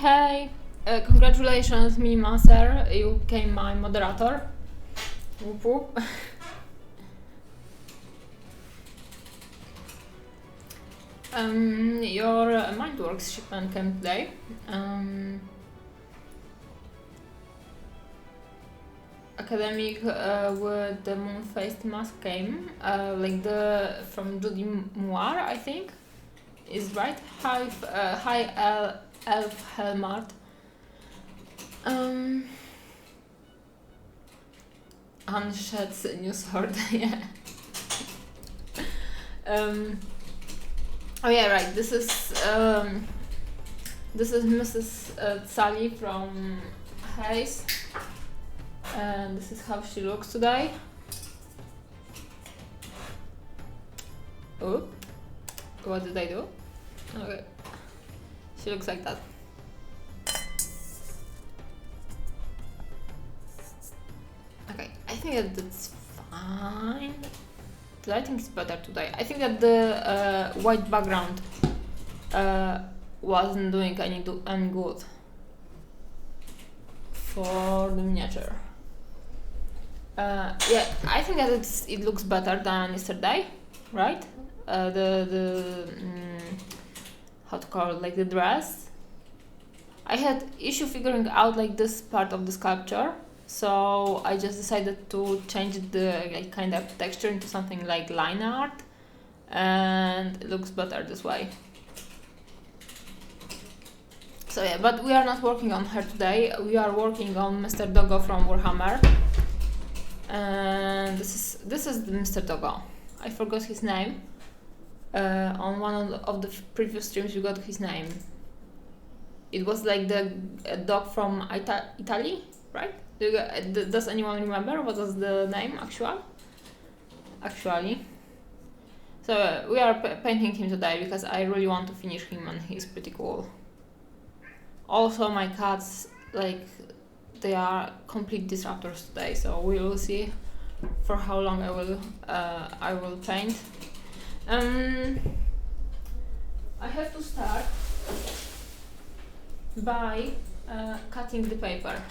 Hey! Congratulations, Minimaster, you became my moderator. Whoop whoop. Your Mindworks shipment came today. Academic with the moon-faced mask came, like from Judy Moir, I think, is right. Hi, Elf Helmart. Unshed's new sword, yeah. Oh yeah, right. This is Mrs. Sally from Hayes, and this is how she looks today. Oh, what did I do? Okay, she looks like that. Okay, I think that that's fine. The lighting is better today. I think that the white background wasn't doing any good for the miniature. Yeah, I think that it looks better than yesterday, right? How to call it, like the dress. I had issue figuring out like this part of the sculpture, so I just decided to change the kind of texture into something like line art, and it looks better this way. So yeah, but we are not working on her today. We are working on Mr. Doggo from Warhammer, and this is the Mr. Doggo. I forgot his name. On one of the previous streams, we got his name. It was like the dog from Italy, right? Does anyone remember what was the name actually? So we are painting him today because I really want to finish him and he's pretty cool. Also, my cats, like, they are complete disruptors today, so we will see for how long I will paint. I have to start by cutting the paper.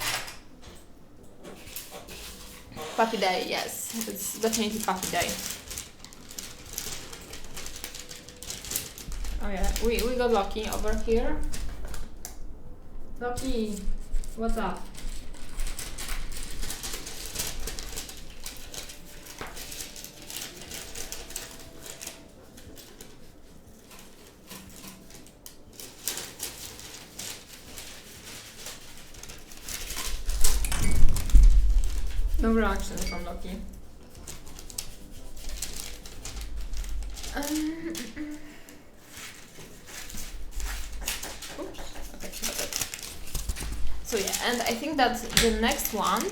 Puppy day, yes, it's definitely puppy day. Oh yeah, we got Loki over here. Loki, what's up? No reaction from Loki. Oops. Okay, got it. So yeah, and I think that the next one.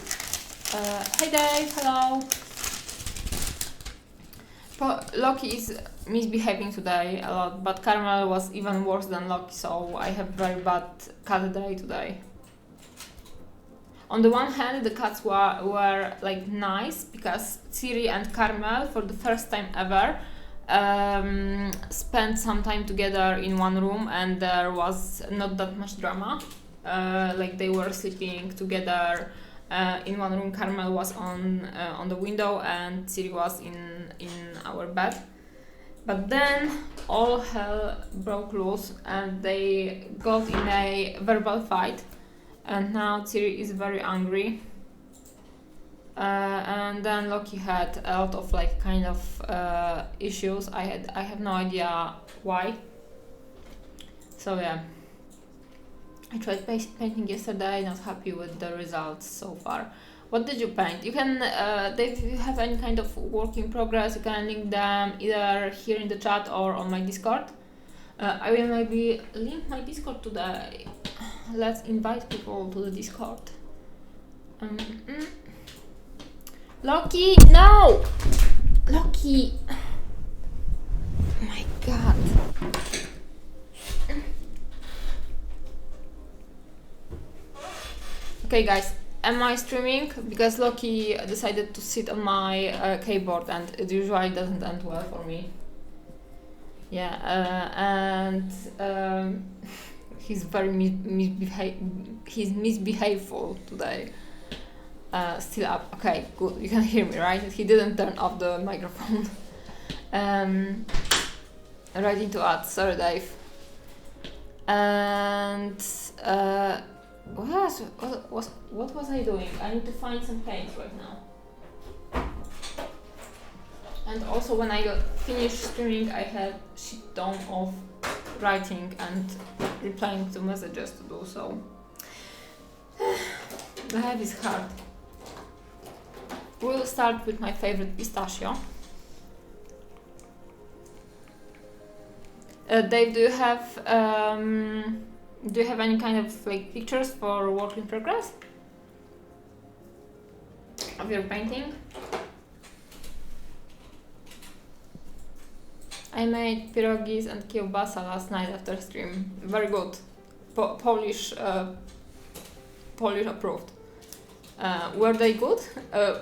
Hey Dave, hello. Loki is misbehaving today a lot, but Carmel was even worse than Loki, so I have very bad cat day today. On the one hand, the cats were like nice because Ciri and Carmel, for the first time ever, spent some time together in one room, and there was not that much drama. Like they were sleeping together in one room. Carmel was on the window, and Ciri was in our bed. But then all hell broke loose, and they got in a verbal fight. And now Ciri is very angry, and then Loki had a lot of like kind of issues. I have no idea why. So yeah, I tried painting yesterday. Not happy with the results so far. What did you paint? You can, if you have any kind of work in progress, you can link them either here in the chat or on my Discord. I will maybe link my Discord today. Let's invite people to the Discord. Loki, no! Loki! Oh my god. Okay guys, am I streaming? Because Loki decided to sit on my keyboard and it usually doesn't end well for me. Yeah, and he's very he's misbehaveful today. Still up. Okay, good. You can hear me, right? He didn't turn off the microphone. Right into ads. Sorry, Dave. And what was I doing? I need to find some paint right now. And also, when I got finished streaming, I had shit ton of writing and replying to messages to do. So life is hard. We'll start with my favorite pistachio. Dave, do you have any kind of like pictures for work in progress of your painting? I made pierogis and kiełbasa last night after stream. Very good. Polish approved. Were they good?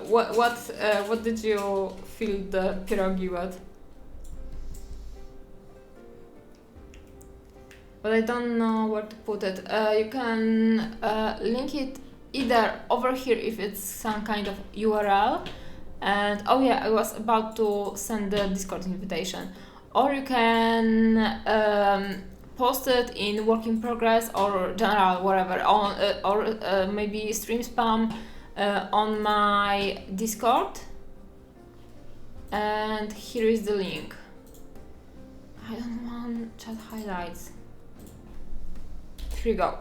What did you fill the pierogi with? But I don't know where to put it. You can link it either over here if it's some kind of URL, and oh yeah, I was about to send the Discord invitation, or you can post it in work in progress or general whatever on or maybe stream spam on my Discord, and here is the link. I don't want chat highlights. Here you go.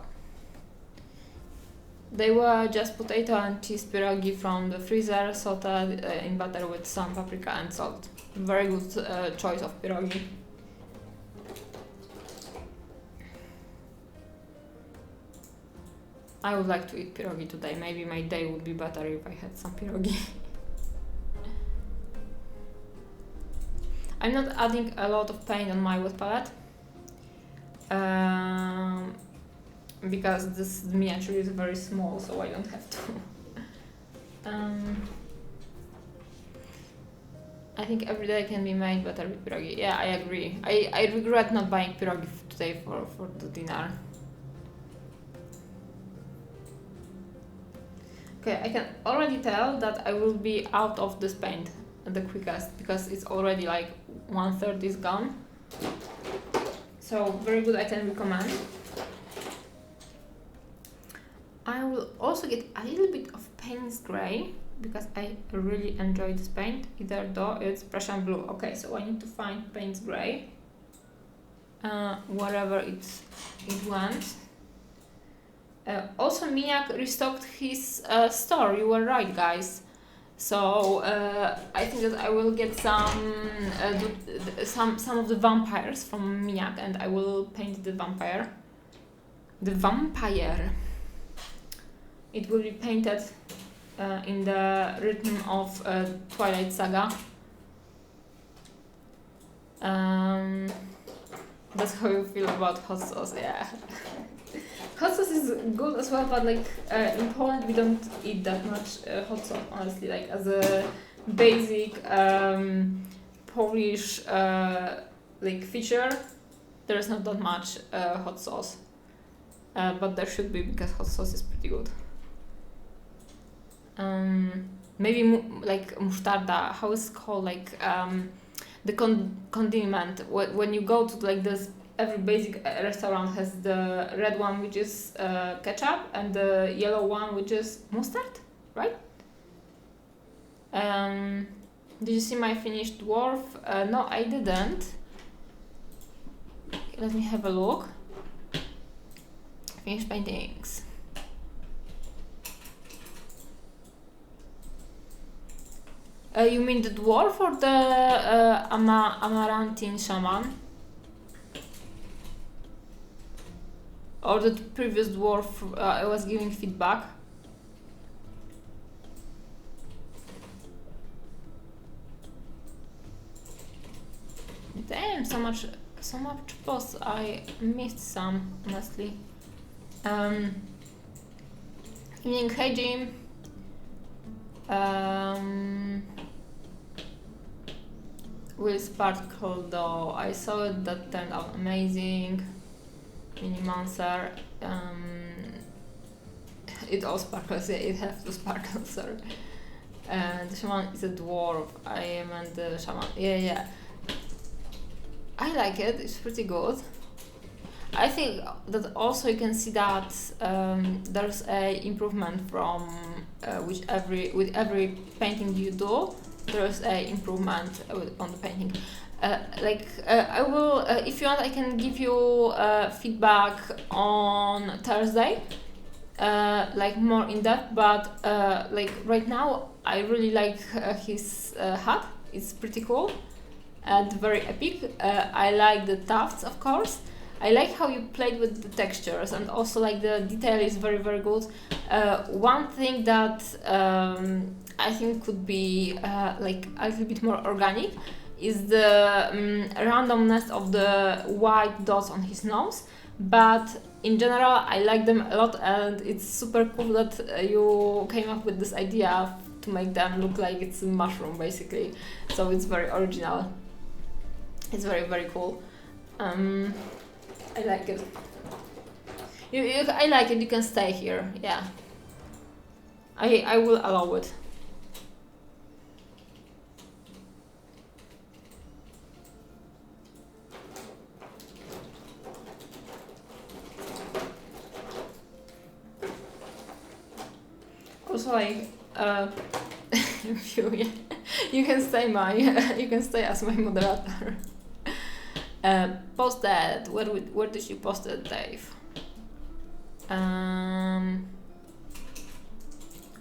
They were just potato and cheese pierogi from the freezer, sauteed in butter with some paprika and salt. Very good choice of pierogi. I would like to eat pierogi today. Maybe my day would be better if I had some pierogi. I'm not adding a lot of paint on my wet palette. Because this miniature is very small, so I don't have to. I think every day can be made better with pierogi. Yeah, I agree. I regret not buying pierogi today for the dinner. Okay, I can already tell that I will be out of this paint the quickest because it's already like 1/3 is gone. So very good, I can recommend. I will also get a little bit of Payne's Grey because I really enjoy this paint, either though it's Prussian Blue. Okay, so I need to find Payne's Grey, wherever it went. Also, Miak restocked his store. You were right, guys. So I think that I will get some of the vampires from Miak, and I will paint the vampire. The vampire. It will be painted in the rhythm of Twilight Saga. That's how you feel about hot sauce, yeah. Hot sauce is good as well, but like in Poland we don't eat that much hot sauce, honestly. Like as a basic Polish like feature, there is not that much hot sauce, but there should be because hot sauce is pretty good. Maybe like musztarda, how is it called, like the condiment. When you go to like this, every basic restaurant has the red one, which is ketchup, and the yellow one, which is mustard, right? Did you see my finished dwarf? No, I didn't. Let me have a look. Finished paintings. You mean the dwarf or the amaranthine shaman? Or the previous dwarf I was giving feedback? Damn, so much posts. I missed some, honestly. Evening, hey Jim. Will Sparkle though, I saw it, that turned out amazing. mini monster. It all sparkles. Yeah, it has to sparkle. Sorry. The shaman is a dwarf. I am and the shaman. Yeah. I like it. It's pretty good. I think that also you can see that there's a improvement from with every painting you do. There's a improvement on the painting. I will, if you want, I can give you feedback on Thursday, more in depth. But right now, I really like his hat. It's pretty cool and very epic. I like the tufts, of course. I like how you played with the textures, and also like the detail is very, very good. One thing that I think could be a little bit more organic is the randomness of the white dots on his nose. But in general, I like them a lot, and it's super cool that you came up with this idea to make them look like it's a mushroom, basically. So it's very original. It's very, very cool. I like it. I like it. You can stay here. Yeah. I will allow it. Also, you can stay as my moderator. Posted. Where did you post it, Dave?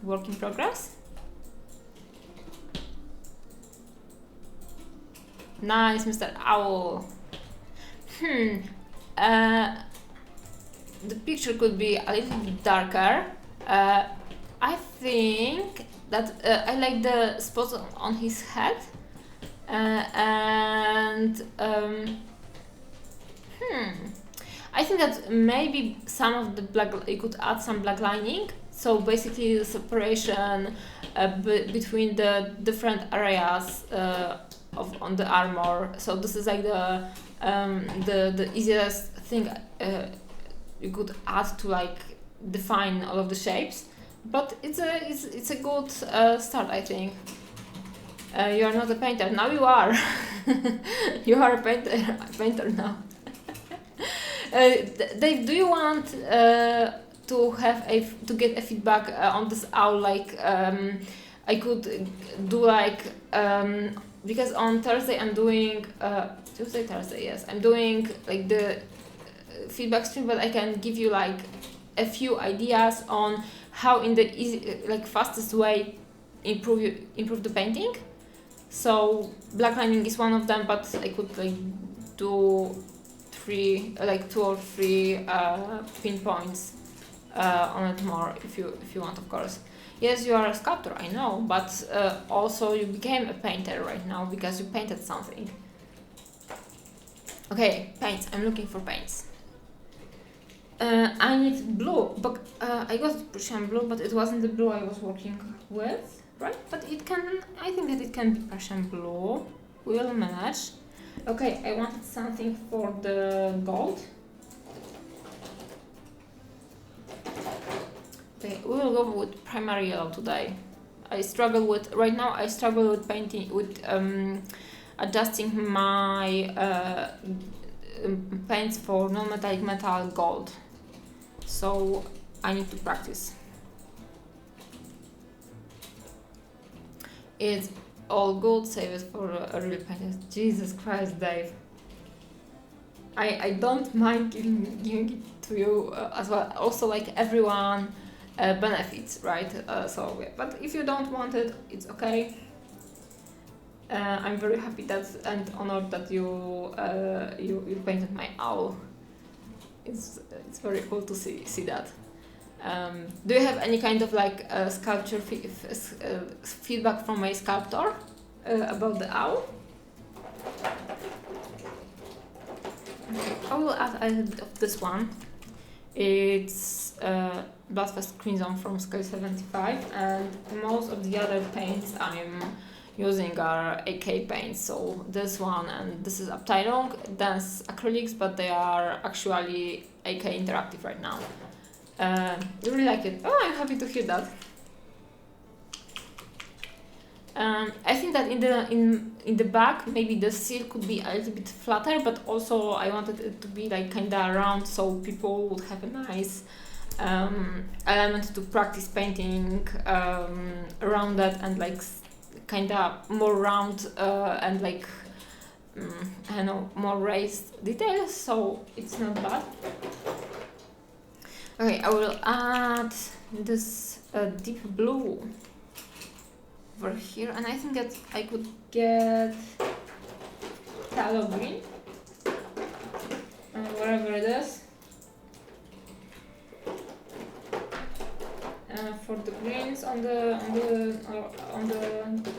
Work in progress. Nice, Mr. Owl. The picture could be a little bit darker. I think that I like the spots on his head, and I think that maybe some of the black, you could add some black lining. So basically, the separation between the different areas on the armor. So this is like the easiest thing you could add to define all of the shapes. But it's a good start, I think. You are not a painter. Now you are. You are a painter now. Dave, do you want to get a feedback on this owl? I could do because on Thursday I'm doing Thursday, yes, I'm doing the feedback stream, but I can give you a few ideas on how in the easy, fastest way improve the painting. So black lining is one of them, but I could do two or three pinpoints on it more if you want, of course. Yes, you are a sculptor, I know, but also you became a painter right now because you painted something. Okay, paints. I'm looking for paints. I need blue, but I got Prussian blue, but it wasn't the blue I was working with, right? But I think that it can be Prussian blue. We'll manage. Okay, I wanted something for the gold. Okay, we will go with primary yellow today. Right now I struggle with painting, with adjusting my paints for non-metallic metal gold. So I need to practice. It's all good, save it for a real painter. Jesus Christ, Dave. I don't mind giving it to you as well. Also, everyone benefits, right? So yeah. But if you don't want it, it's okay. I'm very happy and honored that you painted my owl. It's very cool to see that. Do you have any kind of sculpture feedback from my sculptor about the owl? Okay, I will add a little bit of this one. It's Bloodfest Crimson from Scale 75, and most of the other paints I'm using are AK paints. So this one and this is Abteilung, that's acrylics, but they are actually AK interactive right now. I really like it. Oh, I'm happy to hear that. I think that in the back maybe the seal could be a little bit flatter, but also I wanted it to be like kinda round, so people would have a nice element to practice painting around that, and like kinda more round and like I don't know, more raised details, so it's not bad. Okay, I will add this deep blue over here, and I think that I could get tallow green, wherever it is, for the greens on the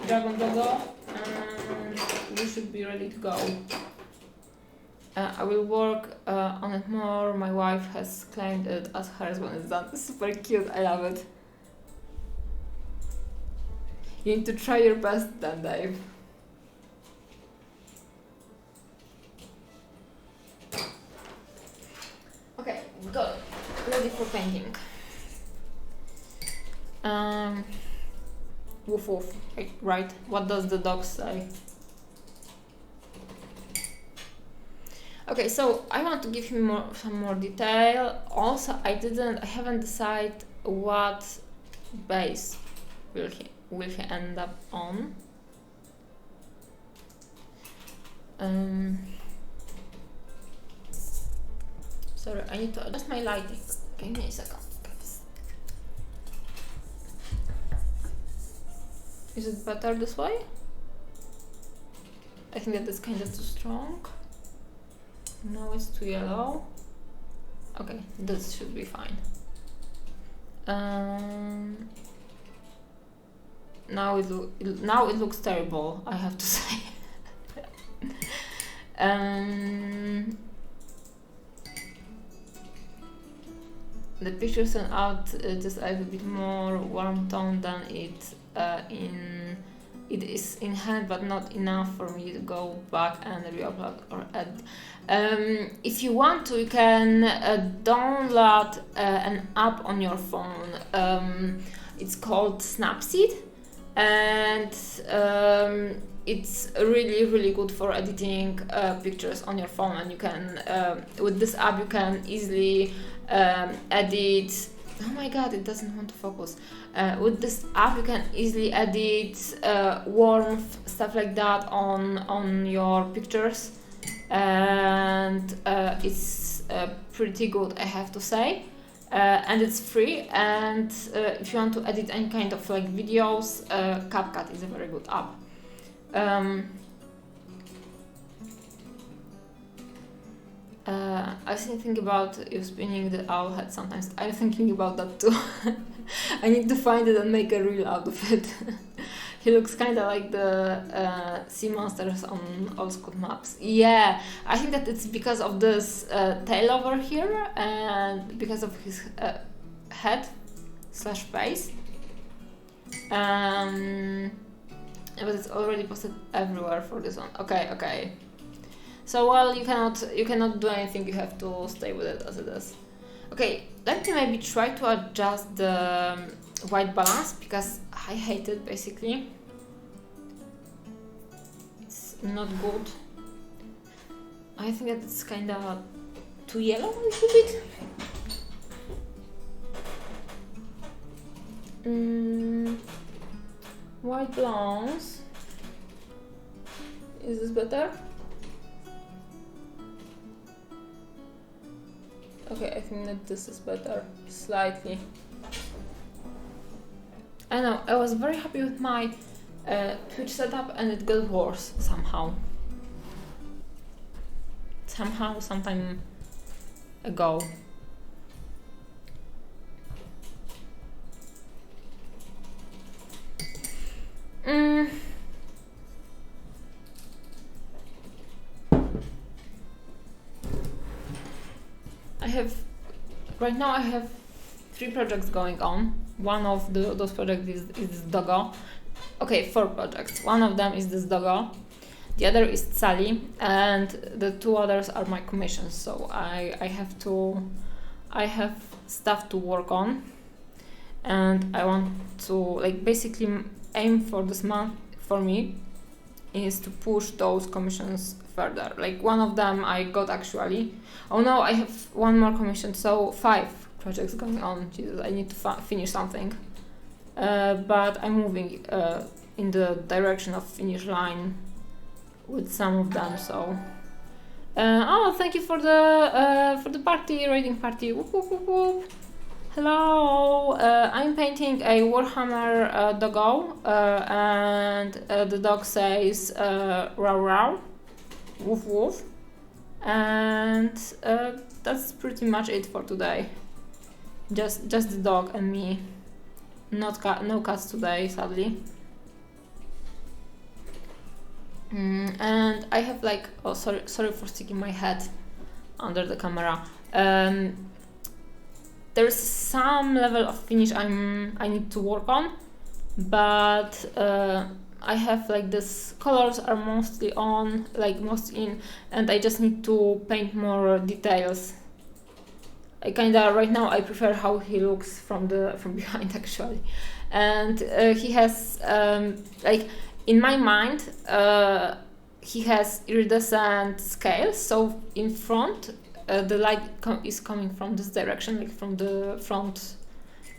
dragon doggo, and we should be ready to go. I will work on it more. My wife has claimed it as hers when it's done. It's super cute, I love it. You need to try your best then, Dave. Okay, go. Ready for painting. Woof woof. Right. What does the dog say? Okay, so I want to give him some more detail. Also, I haven't decided what base will he end up on. Sorry, I need to adjust my lighting. Give me a second, guys. Is it better this way? I think that is kind of too strong. No, it's too yellow. Okay, this should be fine. Now it looks terrible, I have to say. The picture sent out just a little bit more warm tone than it is in hand, but not enough for me to go back and re-upload or add. If you want to, you can download an app on your phone. It's called Snapseed, and it's really good for editing pictures on your phone. And you can, with this app, you can easily edit. Oh my god, it doesn't want to focus. With this app, you can easily edit warmth, stuff like that on your pictures, and it's pretty good, I have to say. And it's free. And if you want to edit any kind of like videos, CapCut is a very good app. I was thinking about you spinning the owl head sometimes. I'm thinking about that too. I need to find it and make a reel out of it. He looks kind of like the sea monsters on old school maps. Yeah, I think that it's because of this tail over here and because of his head / face. But it's already posted everywhere for this one. Okay. So well, you cannot do anything. You have to stay with it as it is. Okay, let me maybe try to adjust the white balance because I hate it basically. It's not good. I think that it's kind of too yellow a little bit. White balance. Is this better? Okay, I think that this is better, slightly. I know, I was very happy with my Twitch setup and it got worse somehow. Some time ago. Right now I have 3 projects going on. One of those projects is doggo. Okay, 4 projects. One of them is this doggo, the other is Sally, and the 2 others are my commissions. So I have stuff to work on, and I want to like basically aim for this month for me is to push those commissions further. Like one of them I got actually. Oh no, I have one more commission, so 5 projects going on. Jesus, I need to finish something. But I'm moving in the direction of finish line with some of them. So, oh, thank you for the party, raiding party. Whoop, whoop, whoop, whoop. Hello, I'm painting a Warhammer doggo, and the dog says RAWR, woof woof, and that's pretty much it for today. Just the dog and me. No cats today, sadly. And I have like, oh sorry for sticking my head under the camera. There's some level of finish I need to work on, but I have like this colors are mostly on, like most in, and I just need to paint more details. I kinda right now I prefer how he looks from behind actually, and he has like in my mind he has iridescent scales, so in front the light is coming from this direction, like from the front.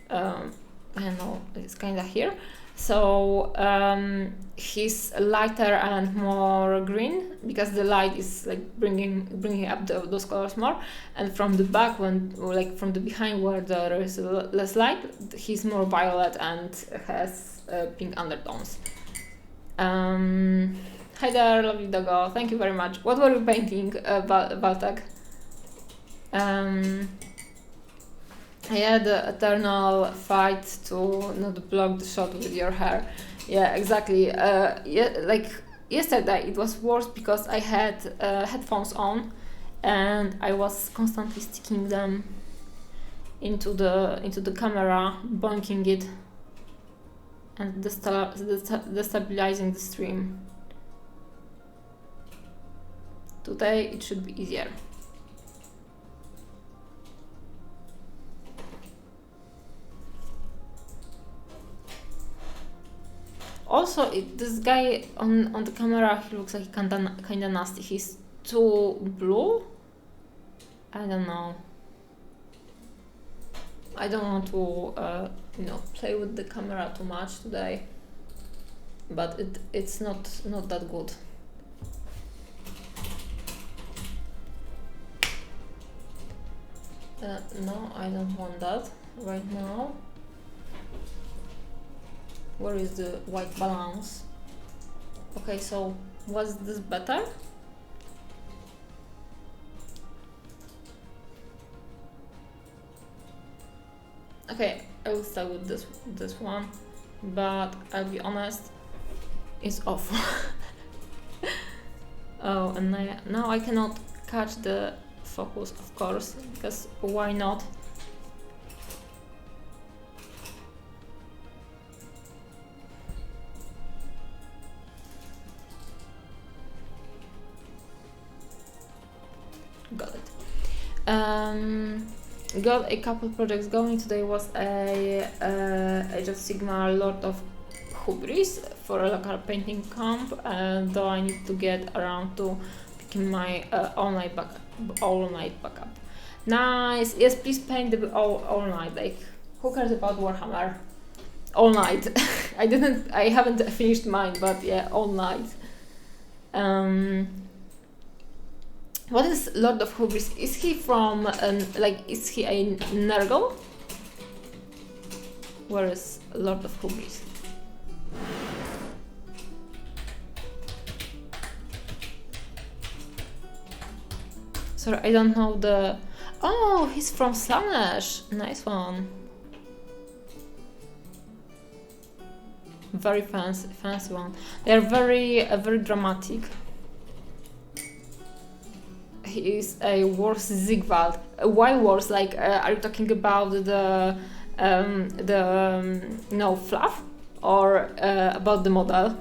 I don't know, it's kinda here. So he's lighter and more green because the light is like bringing up those colors more. And from the back, when like from the behind where there is less light, he's more violet and has pink undertones. Hi there, lovely doggo. Thank you very much. What were you painting, Baltek? Yeah, the eternal fight to not block the shot with your hair. Yeah, exactly. Yeah, like yesterday it was worse because I had headphones on, and I was constantly sticking them into the camera, bonking it, and destabilizing the stream. Today it should be easier. Also, this guy on the camera, he looks like kinda nasty. He's too blue. I don't know. I don't want to play with the camera too much today, but it's not that good. No, I don't want that right now. Where is the white balance? Okay, so was this better? Okay, I will start with this one, but I'll be honest, it's awful. Oh, and now I cannot catch the focus, of course, because why not? Got it. Got a couple projects going. Today was a Age of Sigmar Lord of Hubris for a local painting camp, though I need to get around to picking my all night backup. Nice. Yes, please paint the all night. Like, who cares about Warhammer? All night. I haven't finished mine, but yeah, all night. What is Lord of Hubris? Is he from, is he a Nurgle? Where is Lord of Hubris? Sorry, I don't know the... Oh, he's from Slaanesh. Nice one. Very fancy one. They are very dramatic. He is a worse Zigvald. Why worse? Like, are you talking about the fluff, or about the model.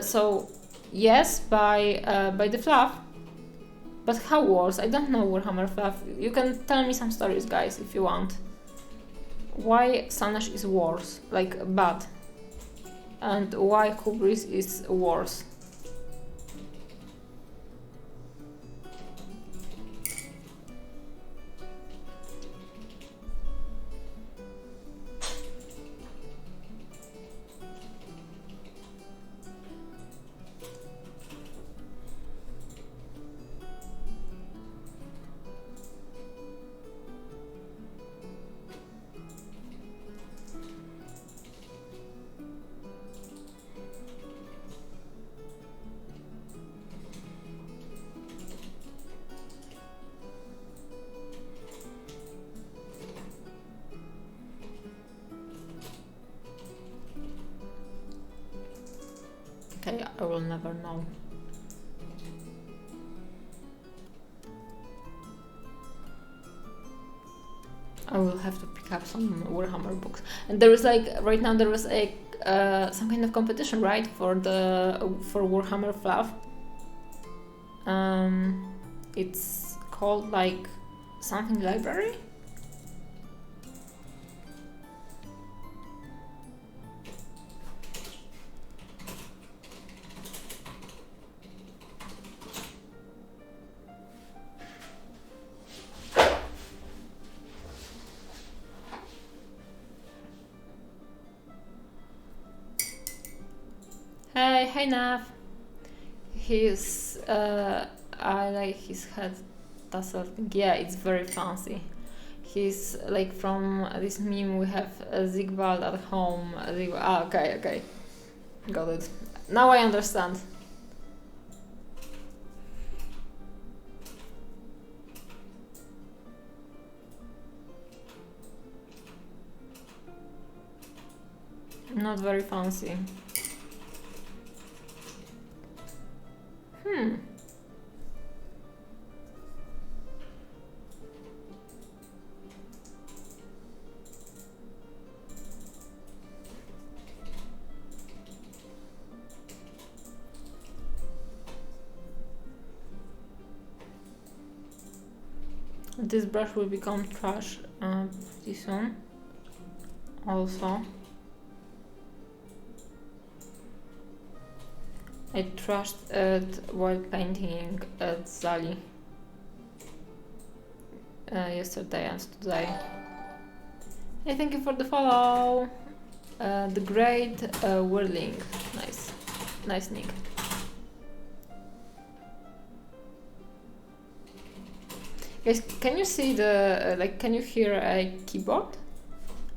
So yes, by the fluff, but how wars? I don't know Warhammer fluff. You can tell me some stories, guys, if you want. Why Sanash is worse, like bad, and why Hubris is worse. Okay, I will never know. I will have to pick up some Warhammer books. And there is like right now there is a some kind of competition, right, for Warhammer fluff. It's called like something library. Hey Nav. I like his head tassel thing. Yeah, it's very fancy. He's like from this meme we have Zigvald at home. Okay. Got it. Now I understand. Not very fancy. This brush will become trash pretty soon. Also, I trashed it while painting at Zali yesterday and today. Hey, thank you for the follow. The great whirling. Nice nick. Guys, can you see the can you hear a keyboard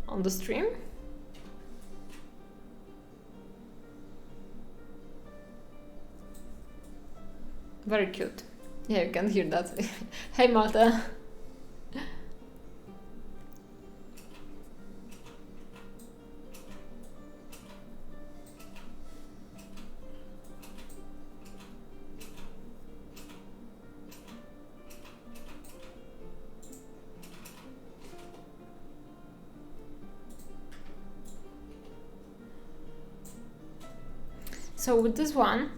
on the stream? Very cute. Yeah, you can hear that. Hey Malta. So with this one,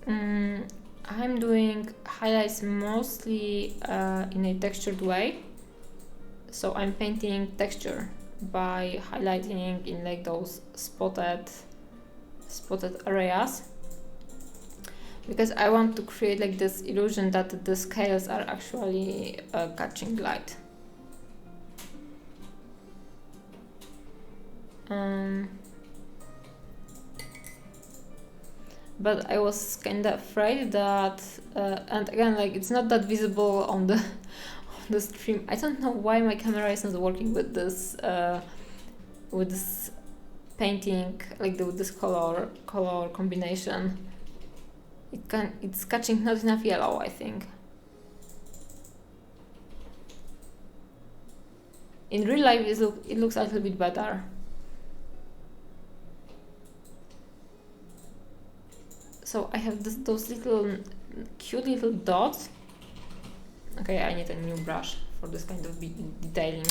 I'm doing highlights mostly in a textured way. So I'm painting texture by highlighting in like those spotted areas, because I want to create like this illusion that the scales are actually catching light. But I was kind of afraid that, and again, like it's not that visible on the stream. I don't know why my camera isn't working with this painting, like with this color combination. It's catching not enough yellow, I think. In real life, it looks a little bit better. So I have those little cute little dots. Okay, I need a new brush for this kind of detailing.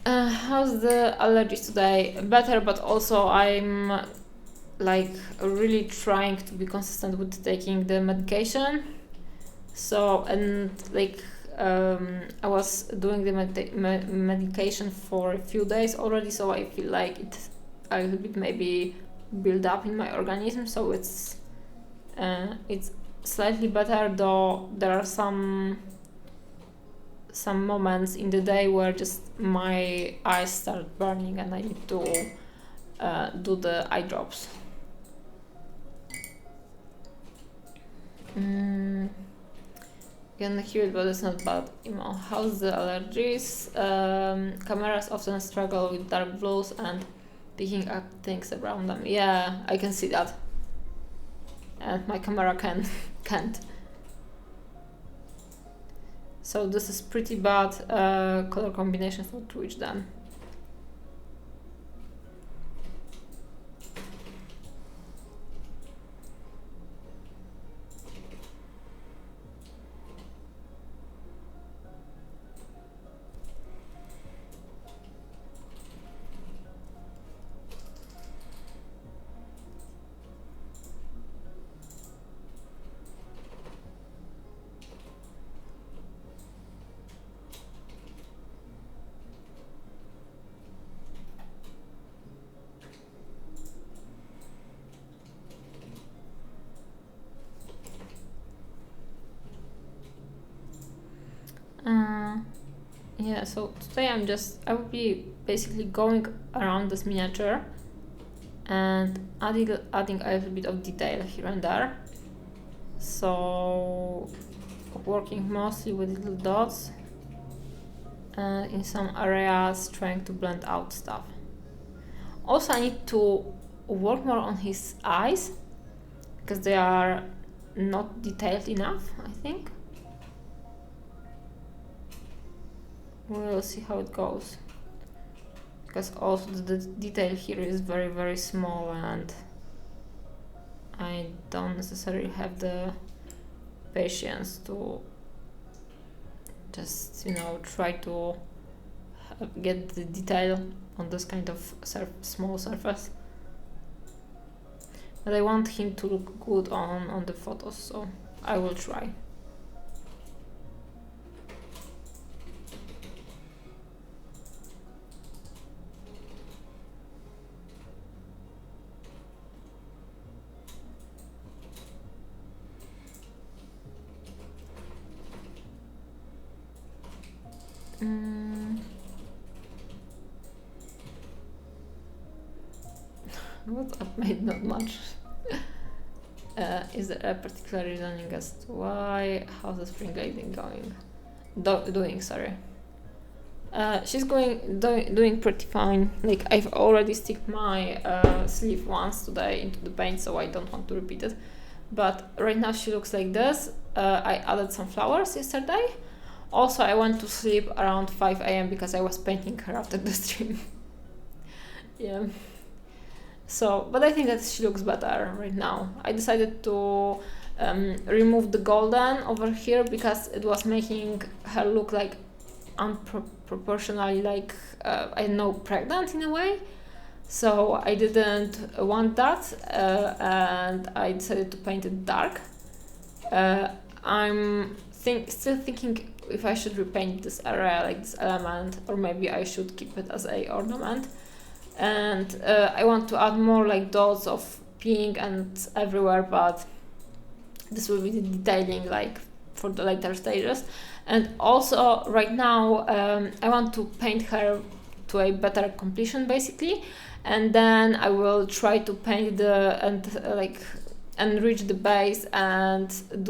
How's the allergies today? Better, but also I'm like really trying to be consistent with taking the medication. So, and like I was doing the medication for a few days already, so I feel like it's a little bit maybe build up in my organism, so it's slightly better, though there are some moments in the day where just my eyes start burning and I need to do the eye drops. You can hear it, but it's not bad. How's the allergies? Cameras often struggle with dark blues and picking up things around them. Yeah, I can see that. And my camera can't. So this is pretty bad color combination for Twitch then. Yeah, so today I will be basically going around this miniature and adding a little bit of detail here and there. So working mostly with little dots and in some areas trying to blend out stuff. Also, I need to work more on his eyes because they are not detailed enough, I think. We'll see how it goes, because also the detail here is very, very small and I don't necessarily have the patience to just, try to get the detail on this kind of small surface. But I want him to look good on the photos, so I will try. What's up, mate? Not much. Is there a particular reasoning as to why? How's the spring lady going? Doing, sorry. She's doing pretty fine. Like, I've already stick my sleeve once today into the paint, so I don't want to repeat it. But right now she looks like this. I added some flowers yesterday. Also, I went to sleep around 5 a.m. because I was painting her after the stream. Yeah. So, but I think that she looks better right now. I decided to remove the golden over here because it was making her look like unproportionally like, I don't know, pregnant in a way. So I didn't want that and I decided to paint it dark. I'm still thinking if I should repaint this area, like this element, or maybe I should keep it as a ornament. And I want to add more like dots of pink and everywhere, but this will be the detailing like for the later stages. And also right now I want to paint her to a better completion basically, and then I will try to paint enrich the base and in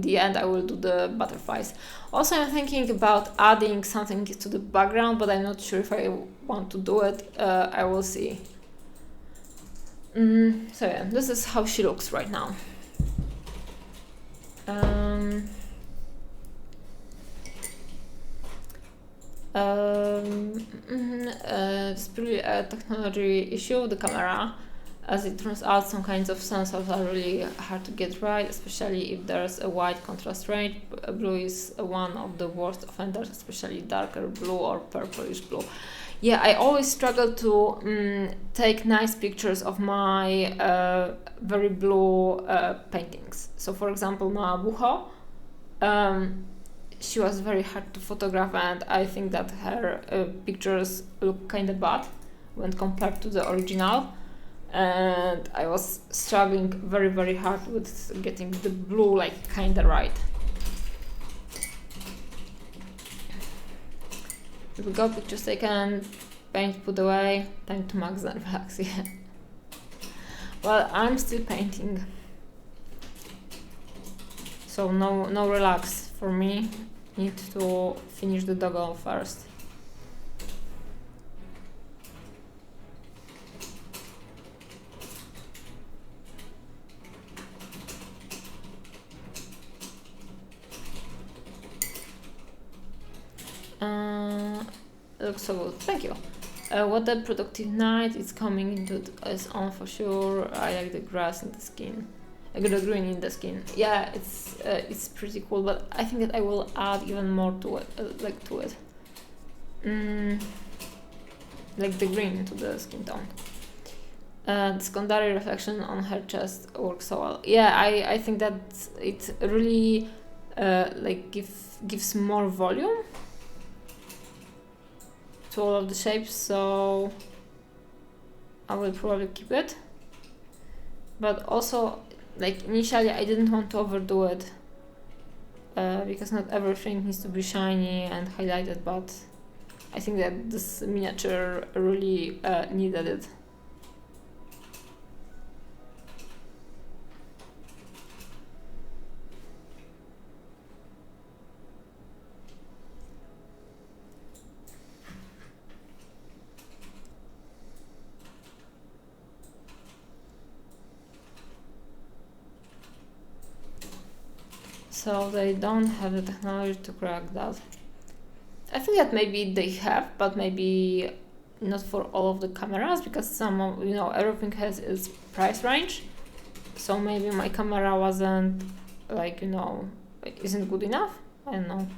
the end I will do the butterflies. Also, I'm thinking about adding something to the background, but I'm not sure if I want to do it. I will see. So yeah, this is how she looks right now. It's really a technology issue, the camera. As it turns out, some kinds of sensors are really hard to get right, especially if there's a wide contrast range. Blue is one of the worst offenders, especially darker blue or purplish blue. Yeah, I always struggle to take nice pictures of my very blue paintings. So, for example, Ma Buho, she was very hard to photograph, and I think that her pictures look kind of bad when compared to the original. And I was struggling very, very hard with getting the blue like kind of right. Here we go, pictures taken, paint put away, time to max and relax. Yeah. Well, I'm still painting, so no relax for me. Need to finish the doggo first. Looks so good, thank you. What a productive night, it's coming into its own for sure. I like the grass and the skin. I got the green in the skin. Yeah, it's pretty cool, but I think that I will add even more to it, like the green to the skin tone. The secondary reflection on her chest works so well. Yeah, I think that it really like gives more volume to all of the shapes, so I will probably keep it. But also, like initially I didn't want to overdo it because not everything needs to be shiny and highlighted, but I think that this miniature really needed it. So they don't have the technology to crack that. I think that maybe they have, but maybe not for all of the cameras, because some of, everything has its price range. So maybe my camera wasn't like, isn't good enough. I don't know.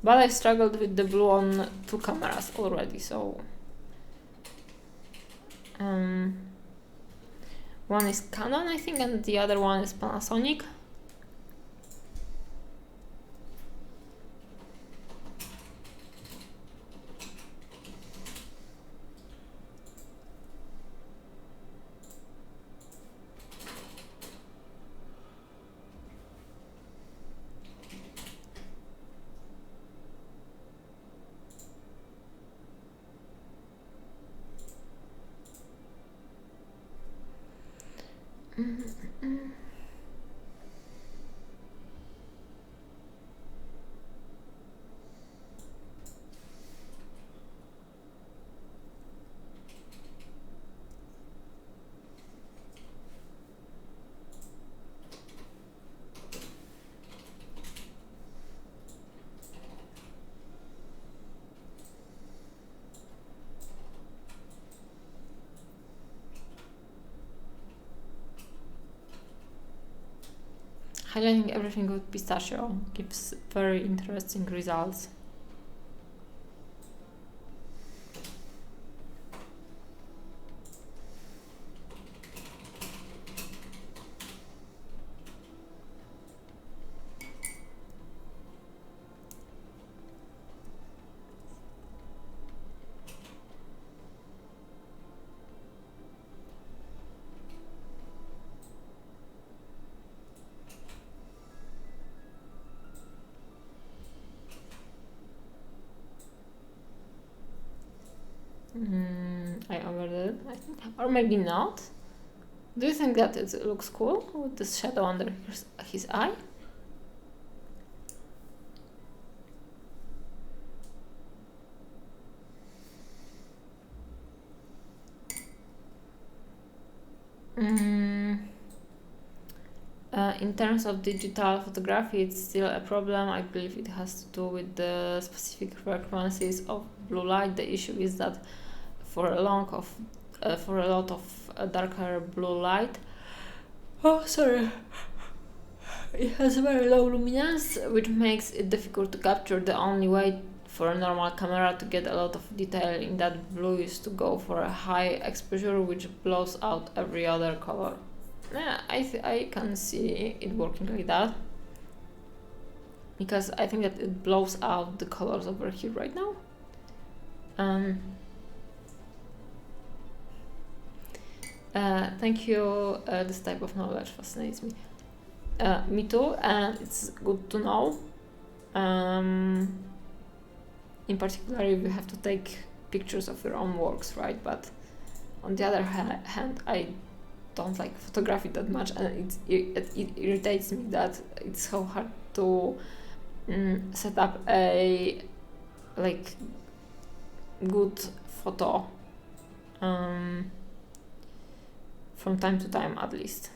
But I struggled with the blue on 2 cameras already, so one is Canon, I think, and the other one is Panasonic. Highlighting everything with pistachio gives very interesting results. I overdid it, I think. Or maybe not. Do you think that it looks cool with this shadow under his eye? In terms of digital photography, it's still a problem. I believe it has to do with the specific frequencies of blue light. The issue is that for a long for a lot of darker blue light. Oh, sorry. It has a very low luminance, which makes it difficult to capture. The only way for a normal camera to get a lot of detail in that blue is to go for a high exposure, which blows out every other color. Yeah, I can see it working like that, because I think that it blows out the colors over here right now. Thank you. This type of knowledge fascinates me. Me too, and it's good to know. In particular, if you have to take pictures of your own works, right? But on the other hand, I don't like photography that much, and it irritates me that it's so hard to set up a like good photo from time to time, at least.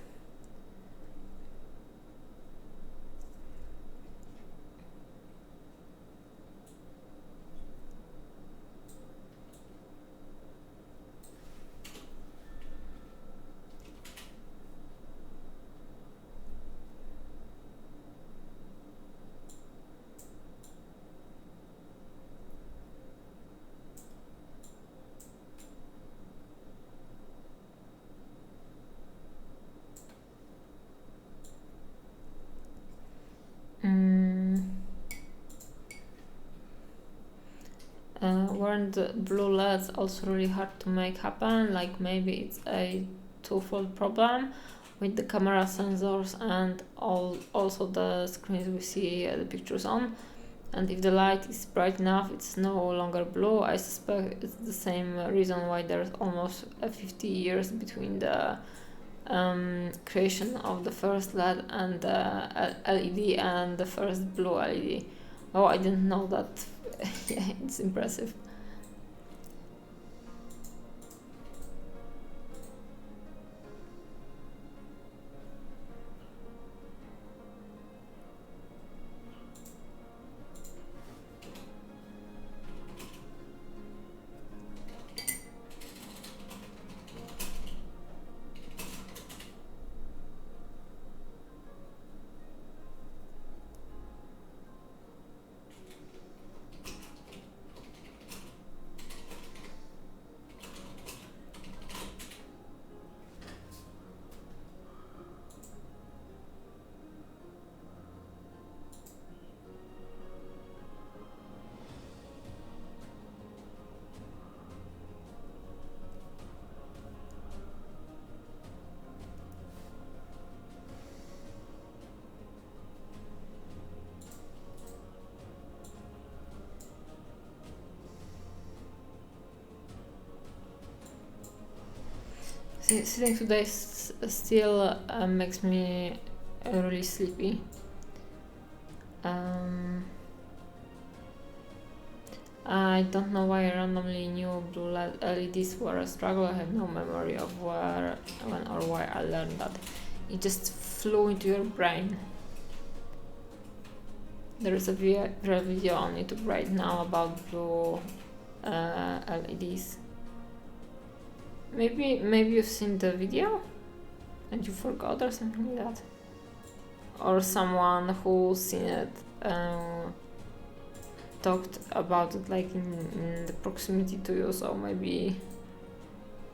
Weren't the blue LEDs also really hard to make happen? Like maybe it's a twofold problem with the camera sensors and also the screens we see the pictures on. And if the light is bright enough, it's no longer blue. I suspect it's the same reason why there's almost 50 years between the creation of the first LED and the LED and the first blue LED. Oh, I didn't know that. Yeah, it's impressive. Sitting today still makes me really sleepy. I don't know why randomly new blue LEDs were a struggle. I have no memory of where, when or why I learned that. It just flew into your brain. There is a video on YouTube right now about blue LEDs. Maybe you've seen the video and you forgot or something like that. Or someone who's seen it talked about it like in the proximity to you, so maybe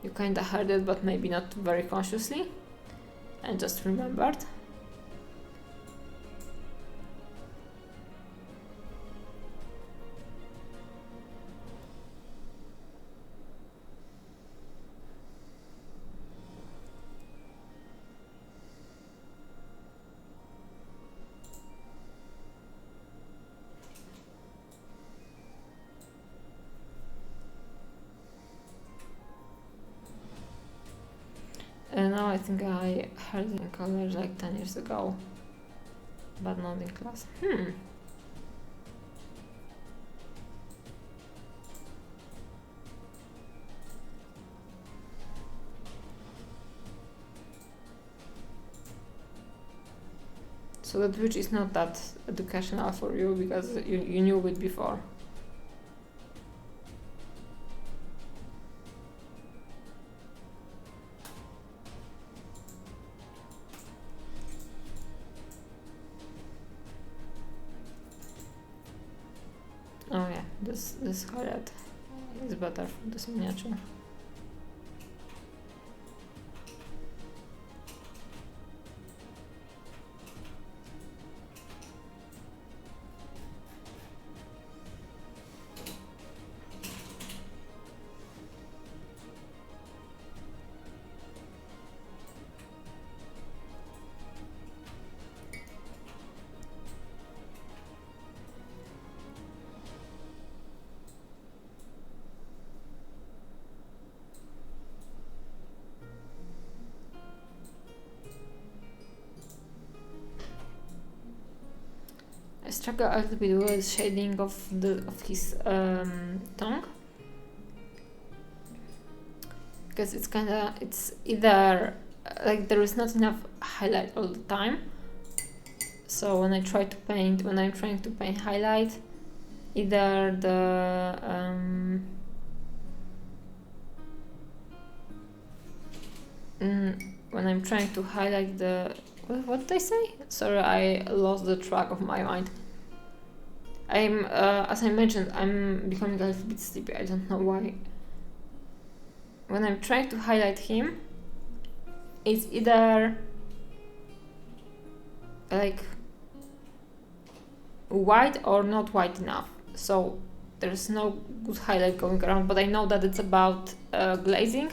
you kinda heard it but maybe not very consciously and just remembered. Now I think I heard it in college like 10 years ago, but not in class. So that which is not that educational for you because you knew it before. this highlight is better for this miniature. I struggle a little bit with shading of his tongue, because it's either like there is not enough highlight all the time. So when I'm trying to paint highlight, either the when I'm trying to highlight the what did I say? Sorry, I lost the track of my mind. I'm as I mentioned, I'm becoming a little bit sleepy. I don't know why. When I'm trying to highlight him, it's either like white or not white enough. So there's no good highlight going around, but I know that it's about glazing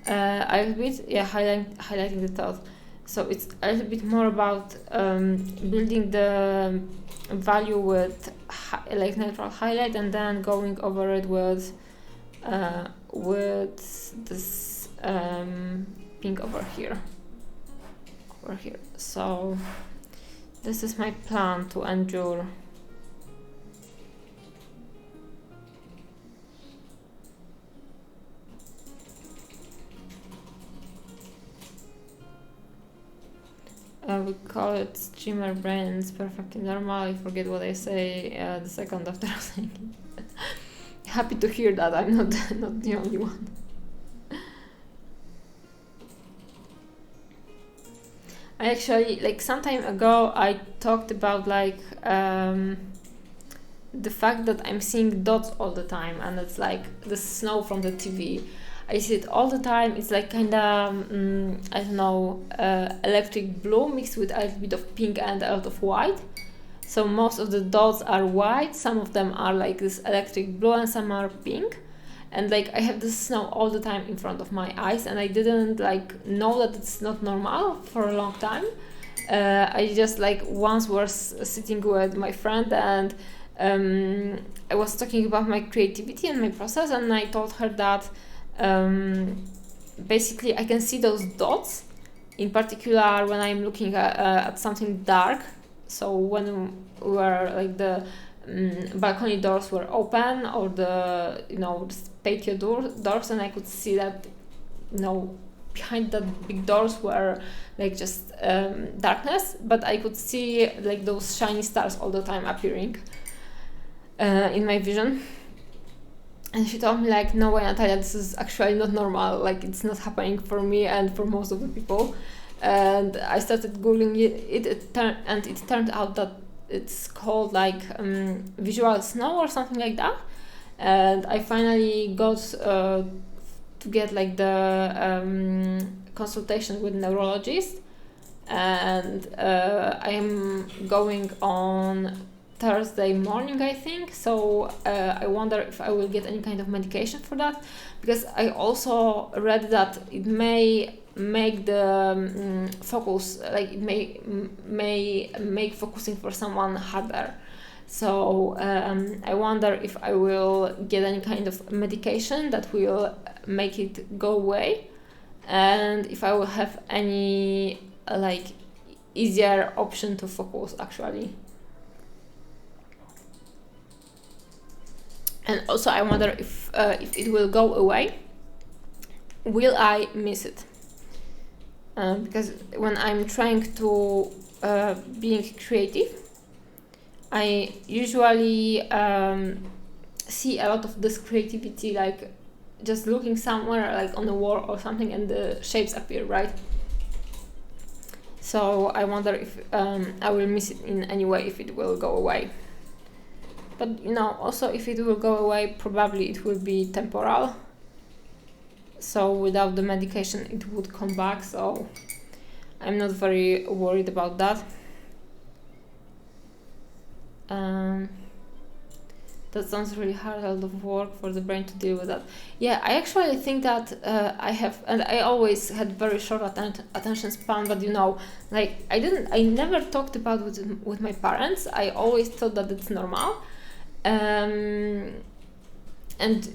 a little bit, yeah, highlighting the top. So it's a little bit more about building the value with like natural highlight, and then going over it with this pink over here. So this is my plan to endure. We call it streamer brain, and it's perfectly normal. I forget what I say the second after saying it. Happy to hear that I'm not the only one. I actually, like some time ago, I talked about like the fact that I'm seeing dots all the time, and it's like the snow from the TV. I see it all the time. It's like kind of, I don't know, electric blue mixed with a little bit of pink and a lot of white. So most of the dots are white, some of them are like this electric blue, and some are pink. And like I have this snow all the time in front of my eyes, and I didn't like know that it's not normal for a long time. I just like once was sitting with my friend, and I was talking about my creativity and my process, and I told her that basically I can see those dots, in particular when I'm looking at something dark. So when where like the balcony doors were open, or the patio doors, and I could see that behind that big doors were like just darkness, but I could see like those shiny stars all the time appearing in my vision. And she told me like, no way, Natalia, this is actually not normal, like it's not happening for me and for most of the people. And I started googling it turned out that it's called like visual snow or something like that. And I finally got to get like the consultation with neurologist, and I am going on Thursday morning, I think. So I wonder if I will get any kind of medication for that, because I also read that it may make the focus, like it may make focusing for someone harder. So I wonder if I will get any kind of medication that will make it go away, and if I will have any like easier option to focus actually. And also I wonder if it will go away, will I miss it? Because when I'm trying to being creative, I usually see a lot of this creativity like just looking somewhere like on a wall or something, and the shapes appear, right? So I wonder if I will miss it in any way, if it will go away. But you know, also if it will go away, probably it will be temporal. So without the medication, it would come back. So I'm not very worried about that. That sounds really hard, a lot of work for the brain to deal with that. Yeah, I actually think that I have, and I always had very short attention span, but you know, like I never talked about with my parents. I always thought that it's normal. And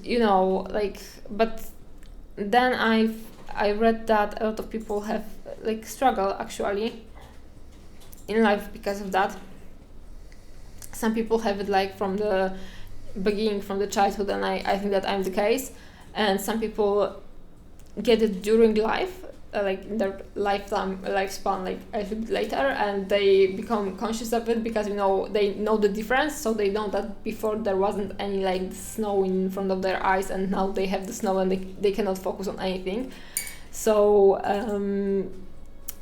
you know, like, but then I read that a lot of people have like struggle actually in life because of that. Some people have it like from the beginning, from the childhood, and I think that I'm the case. And some people get it during life, like in their lifespan, like I think later, and they become conscious of it because, you know, they know the difference. So they know that before there wasn't any like snow in front of their eyes, and now they have the snow and they cannot focus on anything. So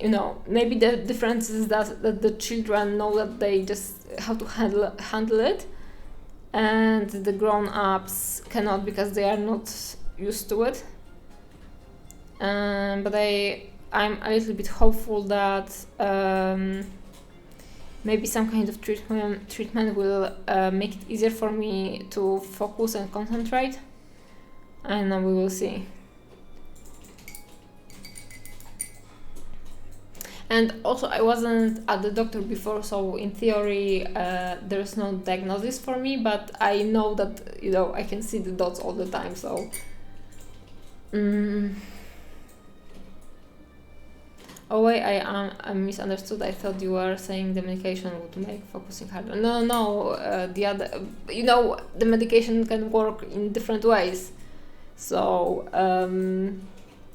you know, maybe the difference is that the children know that they just how to handle it, and the grown-ups cannot because they are not used to it. But I'm a little bit hopeful that maybe some kind of treatment will make it easier for me to focus and concentrate. I don't know, we will see. And also, I wasn't at the doctor before, so in theory there's no diagnosis for me, but I know that, you know, I can see the dots all the time, so oh wait, I misunderstood. I thought you were saying the medication would make focusing harder. No, the other, you know, the medication can work in different ways, so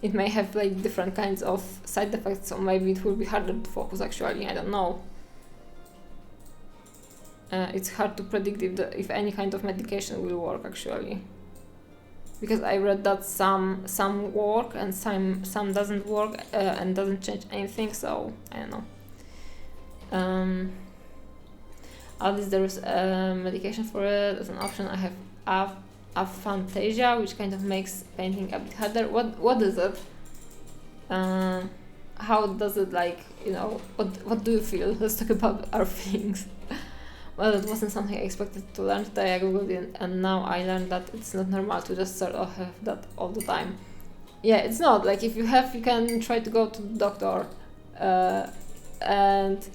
it may have like different kinds of side effects, so maybe it will be harder to focus actually, I don't know. It's hard to predict if any kind of medication will work actually. Because I read that some work and some doesn't work and doesn't change anything, so I don't know. At least there is medication for it as an option. I have aphantasia, which kind of makes painting a bit harder. What is it? How does it, like, you know, what do you feel? Let's talk about our feelings. Well, it wasn't something I expected to learn today. I googled it, and now I learned that it's not normal to just sort of have that all the time. Yeah, it's not. Like, if you have, you can try to go to the doctor. And,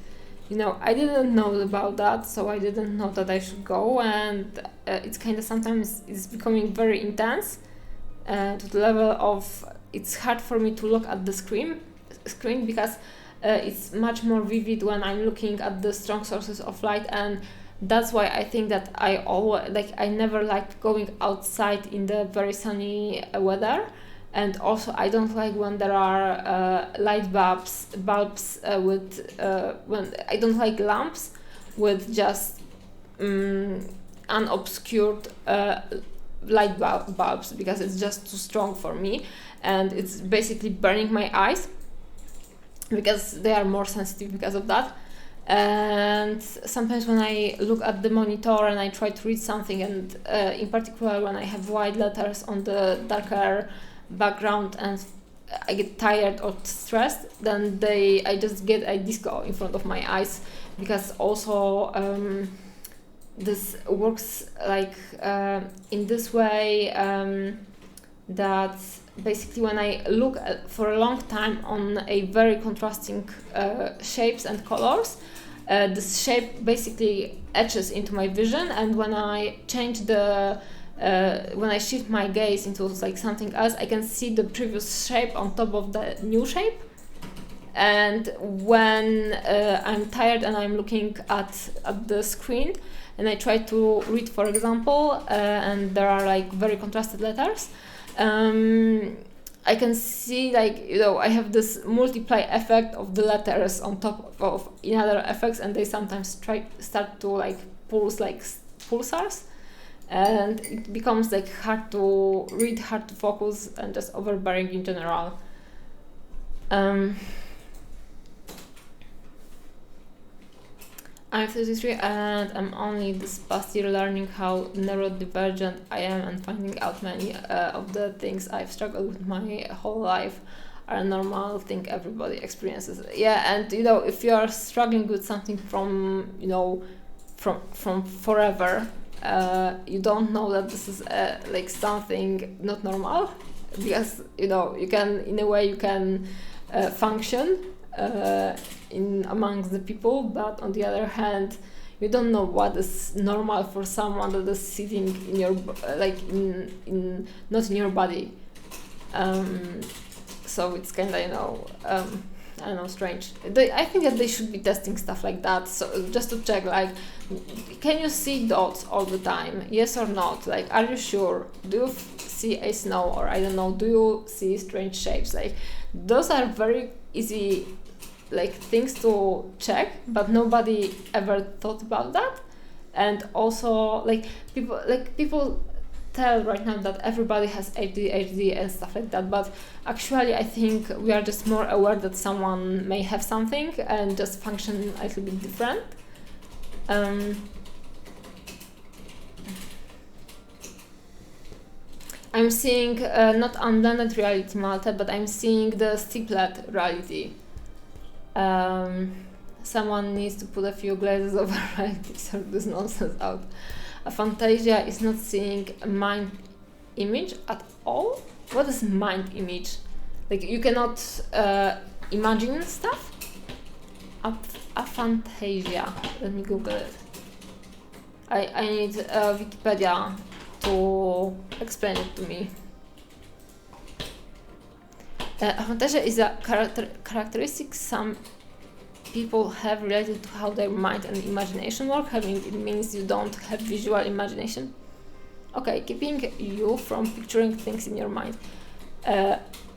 you know, I didn't know about that, so I didn't know that I should go. And it's kind of sometimes it's becoming very intense to the level of it's hard for me to look at the screen because it's much more vivid when I'm looking at the strong sources of light, and that's why I think that I never liked going outside in the very sunny weather, and also I don't like when there are light bulbs with when I don't like lamps with just unobscured light bulbs, because it's just too strong for me and it's basically burning my eyes, because they are more sensitive because of that. And sometimes when I look at the monitor and I try to read something, and in particular when I have white letters on the darker background and I get tired or stressed, then I just get a disco in front of my eyes, because also this works like in this way that basically when I look for a long time on a very contrasting shapes and colors, this shape basically etches into my vision, and when I change when I shift my gaze into like something else, I can see the previous shape on top of the new shape. And when I'm tired and I'm looking at the screen and I try to read, for example, and there are like very contrasted letters, I can see, like, you know, I have this multiply effect of the letters on top of in other effects, and they sometimes start to like pulse like pulsars, and it becomes like hard to read, hard to focus, and just overbearing in general. I'm 33 and I'm only this past year learning how neurodivergent I am and finding out many of the things I've struggled with my whole life are a normal thing everybody experiences. Yeah, and if you are struggling with something from from forever, you don't know that this is like something not normal, because you can, in a way, you can function in amongst the people, but on the other hand, you don't know what is normal for someone that is sitting in your in not in your body. So it's kind of I don't know, strange. I think that they should be testing stuff like that, so just to check, like, can you see dots all the time? Yes or not? Like, are you sure? Do you see a snow, or I don't know? Do you see strange shapes? Like, those are very easy, like, things to check, but nobody ever thought about that. And also, people tell right now that everybody has ADHD and stuff like that, but actually I think we are just more aware that someone may have something and just function a little bit different. I'm seeing not unblended reality, Malta, but I'm seeing the stiplet reality. Someone needs to put a few glasses over reality, sort this nonsense out. A Fantasia is not seeing a mind image at all. What is mind image? Like, you cannot imagine stuff? A Fantasia. Let me Google it. I need Wikipedia to explain it to me. A Fantasia is a characteristic some people have related to how their mind and imagination work. Having it means you don't have visual imagination. Okay, keeping you from picturing things in your mind.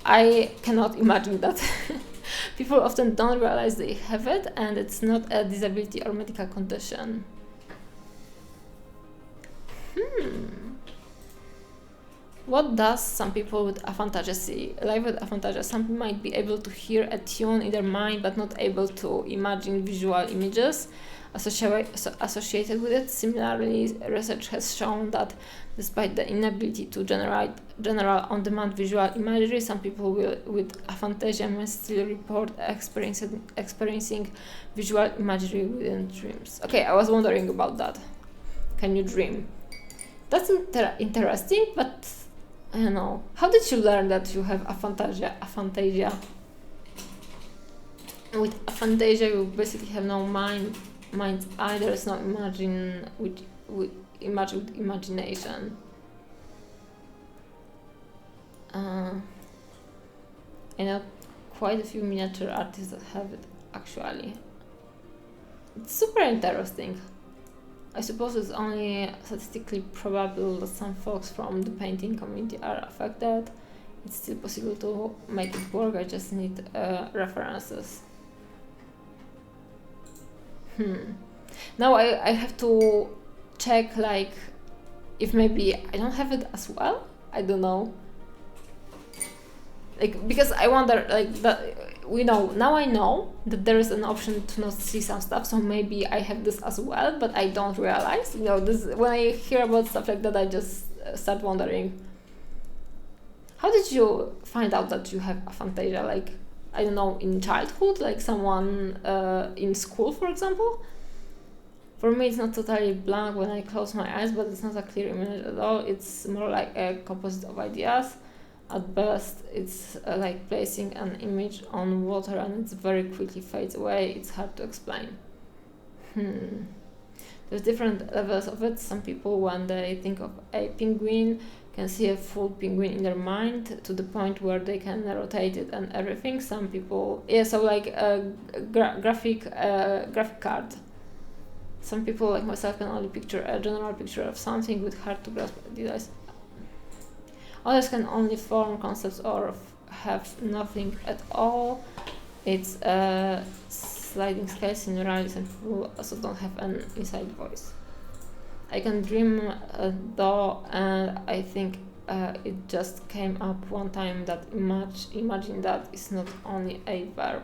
I cannot imagine that. People often don't realize they have it, and it's not a disability or medical condition. What does some people with aphantasia see? Like, with aphantasia, some people might be able to hear a tune in their mind but not able to imagine visual images associated with it. Similarly, research has shown that despite the inability to generate general on-demand visual imagery, some people with aphantasia may still report experiencing visual imagery within dreams. Okay, I was wondering about that. Can you dream? That's interesting, but I don't know. How did you learn that you have aphantasia? With aphantasia, you basically have no mind eye. There is no imagination. I know quite a few miniature artists that have it, actually. It's super interesting. I suppose it's only statistically probable that some folks from the painting community are affected. It's still possible to make it work, I just need references. Now I have to check, like, if maybe I don't have it as well. I don't know. Like, because I wonder, like, that now I know that there is an option to not see some stuff, so maybe I have this as well, but I don't realize. This, when I hear about stuff like that, I just start wondering. How did you find out that you have aphantasia? Like, I don't know, in childhood, like someone in school, for example? For me, it's not totally blank when I close my eyes, but it's not a clear image at all. It's more like a composite of ideas. At best, it's like placing an image on water and it very quickly fades away. It's hard to explain. There's different levels of it. Some people, when they think of a penguin, can see a full penguin in their mind to the point where they can rotate it and everything. Some people, so like a graphic card. Some people, like myself, can only picture a general picture of something with hard to grasp details. Others can only form concepts or have nothing at all. It's a sliding scale similarly, some people also don't have an inside voice. I can dream though, and I think it just came up one time that imagine that is not only a verb.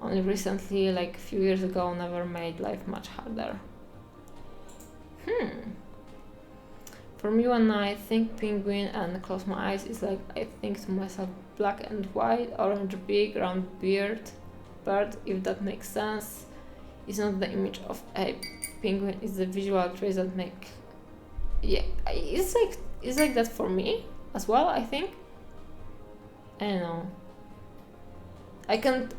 only recently, like a few years ago, never made life much harder. For me, when I think penguin and close my eyes, it's like I think to myself black and white, orange beak, round beard, bird, if that makes sense. It's not the image of a penguin, it's the visual traits that make... Yeah, it's like that for me as well, I think. I don't know. I can't...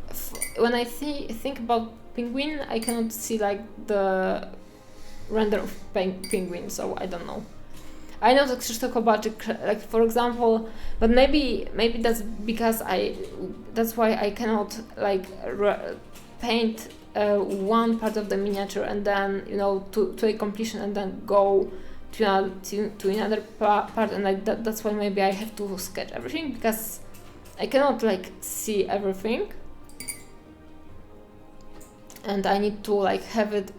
when I think about penguin, I cannot see like the render of penguin, so I don't know. I know that Krzysztof Kobaczyk, like for example, but maybe that's because that's why I cannot like paint one part of the miniature and then, you know, to a completion and then go to another part, and like that's why maybe I have to sketch everything, because I cannot like see everything and I need to like have it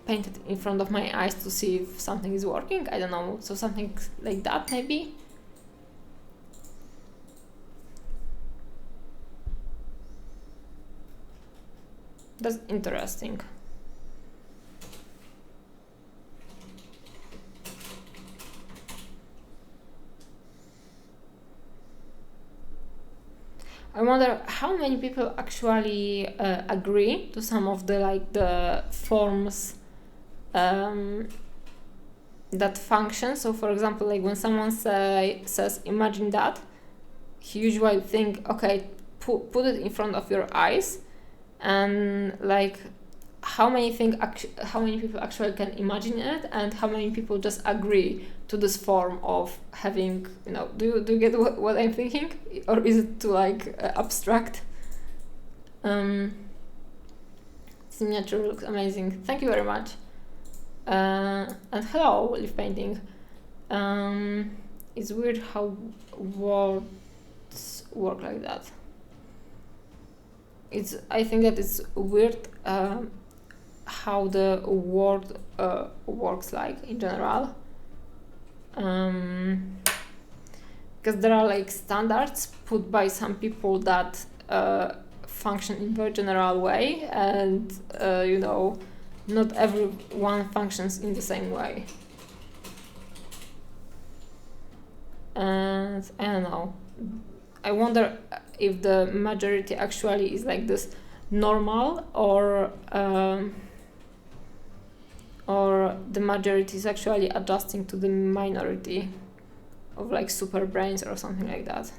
painted in front of my eyes to see if something is working. I don't know, so something like that maybe. That's interesting. I wonder how many people actually agree to some of the like the forms that function. So for example, like when someone says imagine that, he usually think, okay, put it in front of your eyes, and like how many people actually can imagine it, and how many people just agree to this form of having, you know, do you get what I'm thinking, or is it too like abstract? This miniature looks amazing, thank you very much. And hello, leaf painting. It's weird how words work like that. I think that it's weird how the word works like in general. Because there are like standards put by some people that function in very general way, and you know, not everyone functions in the same way. And I don't know, I wonder if the majority actually is like this normal, or the majority is actually adjusting to the minority of like super brains or something like that.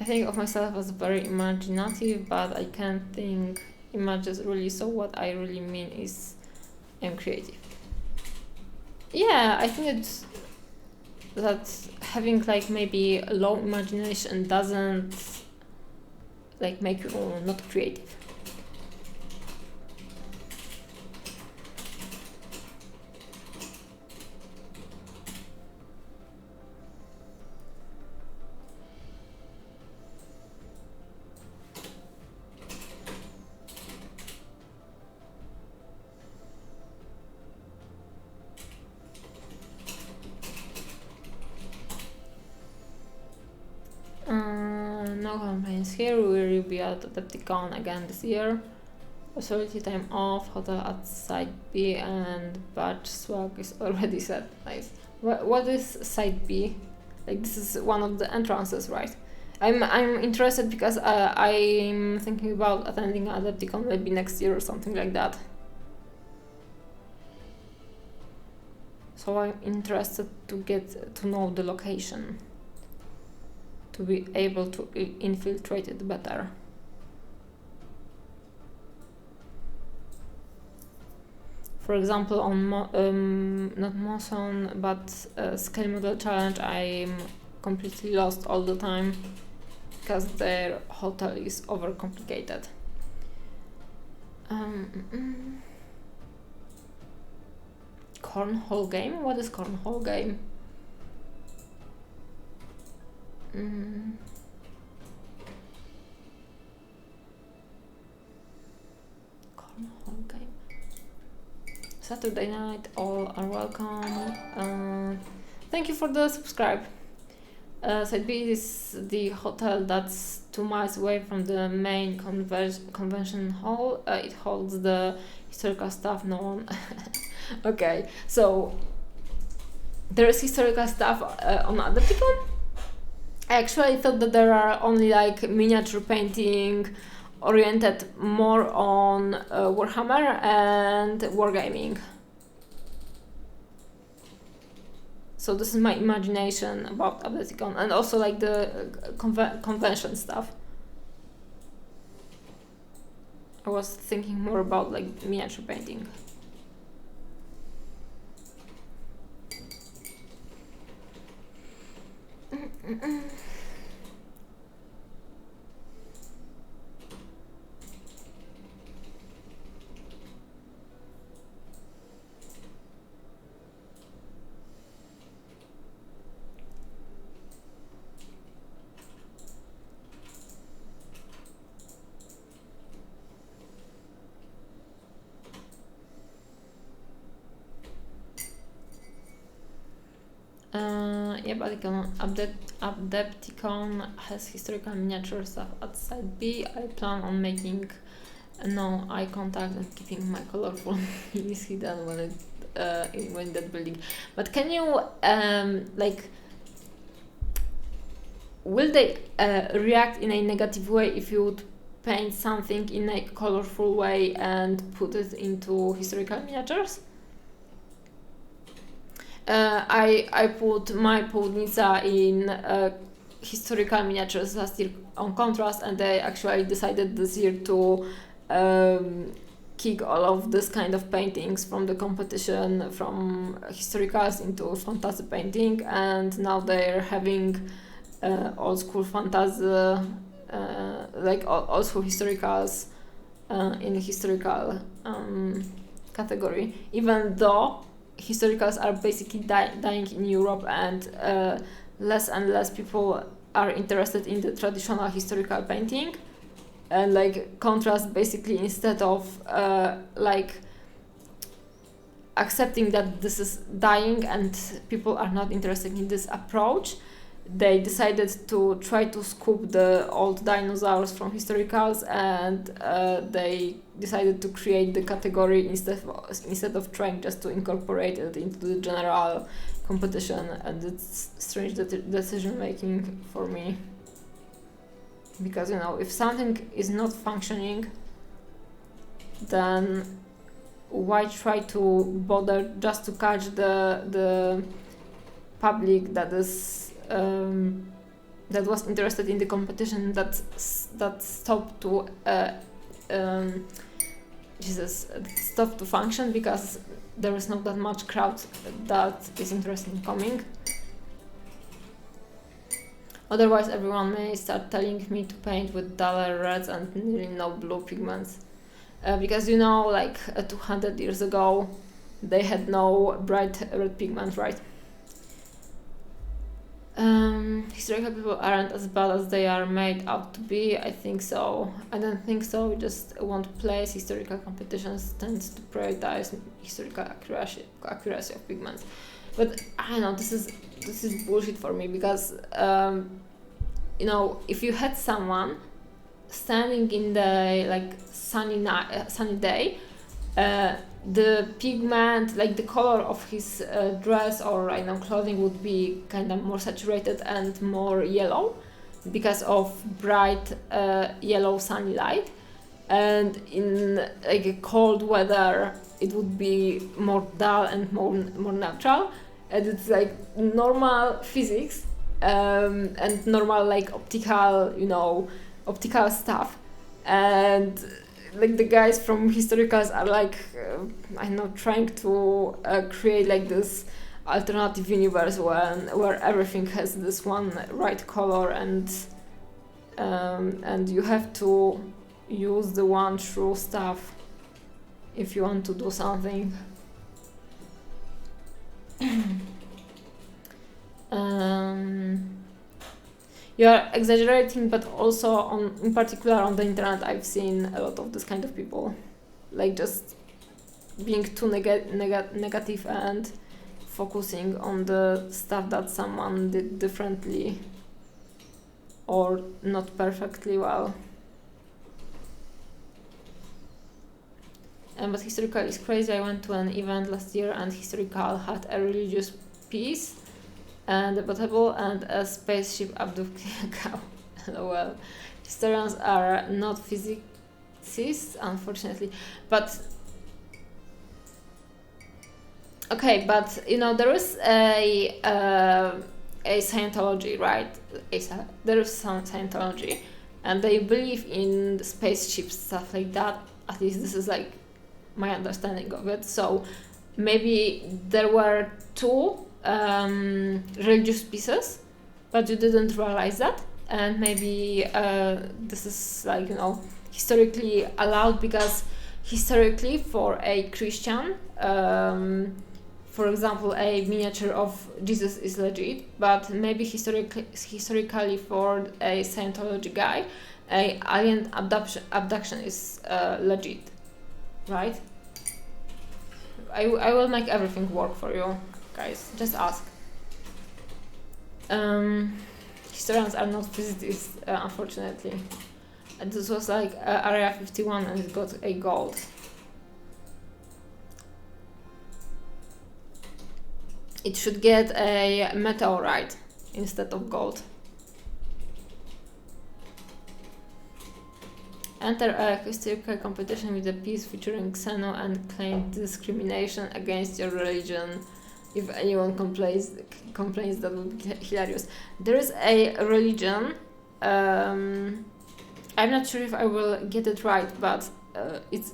I think of myself as very imaginative, but I can't think images really, so what I really mean is I'm creative. Yeah, I think that having like maybe a low imagination doesn't like make you not creative. No complaints here. Will you be at Adepticon again this year? Facility time off, hotel at Site B, and badge swag is already set. Nice. What is Site B? Like, this is one of the entrances, right? I'm interested because I'm thinking about attending Adepticon maybe next year or something like that. So I'm interested to get to know the location, to be able to infiltrate it better. For example, on not Moson, but Scale Model Challenge, I'm completely lost all the time because their hotel is overcomplicated. Cornhole game? What is cornhole game? Cornhole game. Saturday night, all are welcome. Thank you for the subscribe. Side B is the hotel that's 2 miles away from the main convention hall. It holds the historical stuff no one. Okay, so there is historical stuff on Adepticon. I actually thought that there are only like miniature painting oriented more on Warhammer and wargaming. So this is my imagination about Adepticon, and also like the convention stuff. I was thinking more about like miniature painting. Yeah, but Adepticon has historical miniature stuff at side B. I plan on making no eye contact and keeping my colorful is hidden when when that building. But can you like, will they react in a negative way if you would paint something in a colorful way and put it into historical miniatures? I put my Południca in historical miniatures last year on Contrast, and they actually decided this year to kick all of this kind of paintings from the competition from historicals into fantasy painting, and now they're having old school fantasy, like old school historicals in historical category, even though historicals are basically dying in Europe, and less and less people are interested in the traditional historical painting, and like Contrast basically, instead of like accepting that this is dying and people are not interested in this approach, they decided to try to scoop the old dinosaurs from historicals, and they decided to create the category instead of trying just to incorporate it into the general competition. And it's strange decision making for me, because you know, if something is not functioning, then why try to bother just to catch the public that is that was interested in the competition, that stopped to stopped to function because there is not that much crowd that is interested in coming. Otherwise, everyone may start telling me to paint with duller reds and nearly no blue pigments, because you know, like 200 years ago, they had no bright red pigment, right? Historical people aren't as bad as they are made out to be. I think so. I don't think so. We just won't place. Historical competitions tends to prioritize historical accuracy of pigments. But I don't know. This is bullshit for me, because you know, if you had someone standing in the like sunny day, the pigment, like the color of his dress or clothing would be kind of more saturated and more yellow because of bright yellow sunny light, and in like a cold weather it would be more dull and more natural. And it's like normal physics and normal like optical stuff, and like the guys from historicals are like trying to create like this alternative universe where everything has this one right color, and you have to use the one true stuff if you want to do something. You are exaggerating, but also in particular on the internet, I've seen a lot of this kind of people, like just being too negative and focusing on the stuff that someone did differently or not perfectly well. But historical is crazy. I went to an event last year and historical had a religious piece and a table and a spaceship abducting a cow. Well, historians are not physicists, unfortunately, but okay, but you know there is a Scientology, right? There is some Scientology, and they believe in the spaceships, stuff like that. At least this is like my understanding of it. So maybe there were two religious pieces, but you didn't realize that, and maybe this is like, you know, historically allowed, because historically for a Christian, for example, a miniature of Jesus is legit, but maybe historically for a Scientology guy, a alien abduction is legit, right? I will make everything work for you guys, just ask. Historians are not physicists, unfortunately. And this was like Area 51 and it got a gold. It should get a meteorite instead of gold. Enter a historical competition with a piece featuring Xeno and claim discrimination against your religion. If anyone complains, that would be hilarious. There is a religion, I'm not sure if I will get it right, but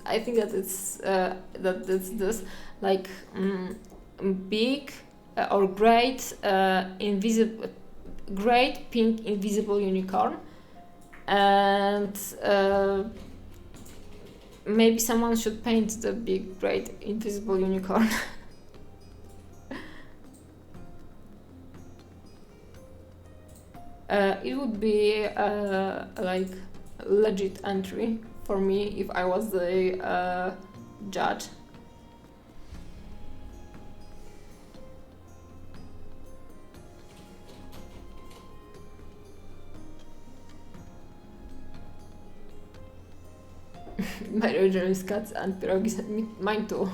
I think that it's this like big or great great pink invisible unicorn, and maybe someone should paint the big great invisible unicorn. It would be like legit entry for me if I was the judge. My religion is cats and pierogies. Mine too.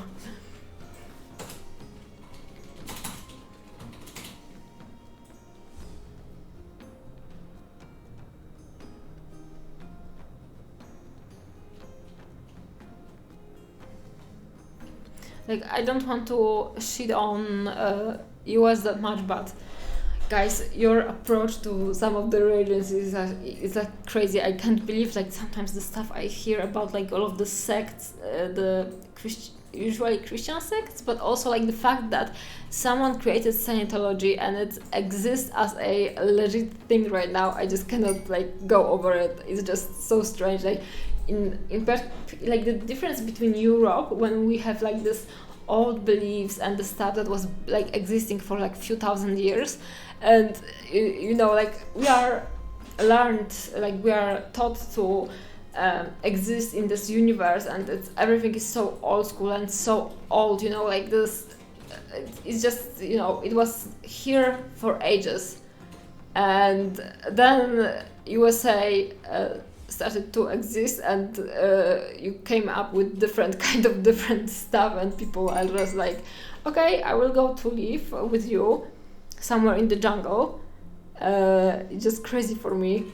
Like, I don't want to shit on US that much, but guys, your approach to some of the religions is like crazy. I can't believe like sometimes the stuff I hear about like all of the sects, usually Christian sects, but also like the fact that someone created Scientology and it exists as a legit thing right now. I just cannot like go over it. It's just so strange. Like like the difference between Europe, when we have like this old beliefs and the stuff that was like existing for like few thousand years, and you know, like we are taught to exist in this universe, and everything is so old school and so old, you know, like this. It's just, you know, it was here for ages, and then USA started to exist, and you came up with different stuff, and people are just like, okay, I will go to live with you somewhere in the jungle. It's just crazy for me.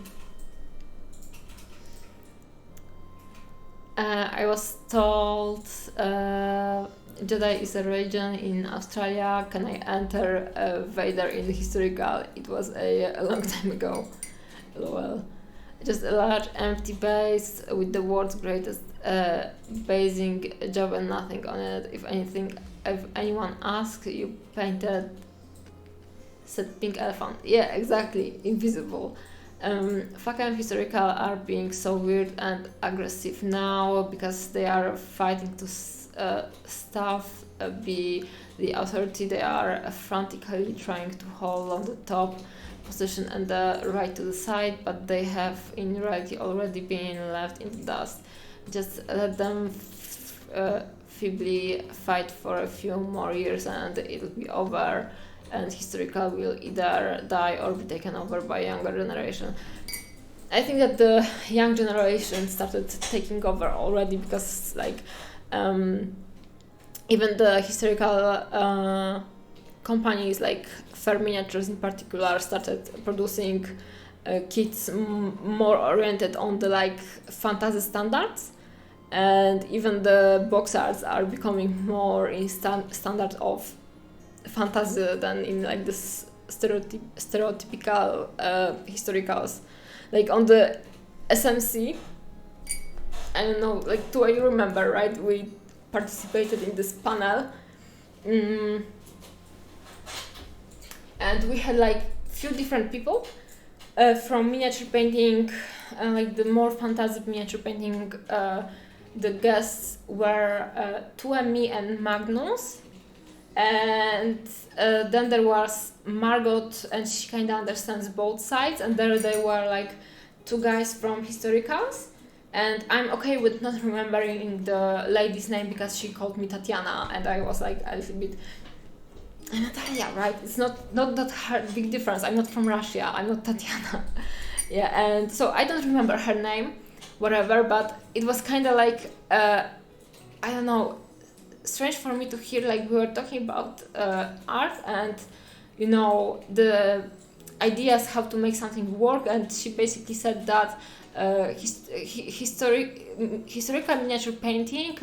I was told Jedi is a religion in Australia. Can I enter Vader in historical? It was a long time ago. LOL. Just a large empty base with the world's greatest basing job and nothing on it. If anyone asks, you painted said pink elephant. Yeah, exactly. Invisible. Fucking historical are being so weird and aggressive now because they are fighting to be the authority. They are frantically trying to hold on the top position and the right to decide, but they have in reality already been left in the dust. Just let them feebly fight for a few more years and it'll be over, and historical will either die or be taken over by younger generation. I think that the young generation started taking over already, because like even the historical companies like Fair Miniatures in particular started producing kits more oriented on the like fantasy standards, and even the box arts are becoming more in standard of fantasy than in like this stereotypical historicals. Like on the SMC, I don't know, like do I remember, right? We participated in this panel, and we had like few different people from miniature painting, like the more fantasy miniature painting. The guests were Tue, me, and Magnus, and then there was Margot, and she kind of understands both sides, and there they were like two guys from historicals, and I'm okay with not remembering the lady's name because she called me Tatiana, and I was like a little bit, Natalia, right? It's not that hard, big difference. I'm not from Russia. I'm not Tatiana. Yeah, and so I don't remember her name, whatever. But it was kind of like I don't know, strange for me to hear like we were talking about art and you know the ideas how to make something work, and she basically said that historical miniature painting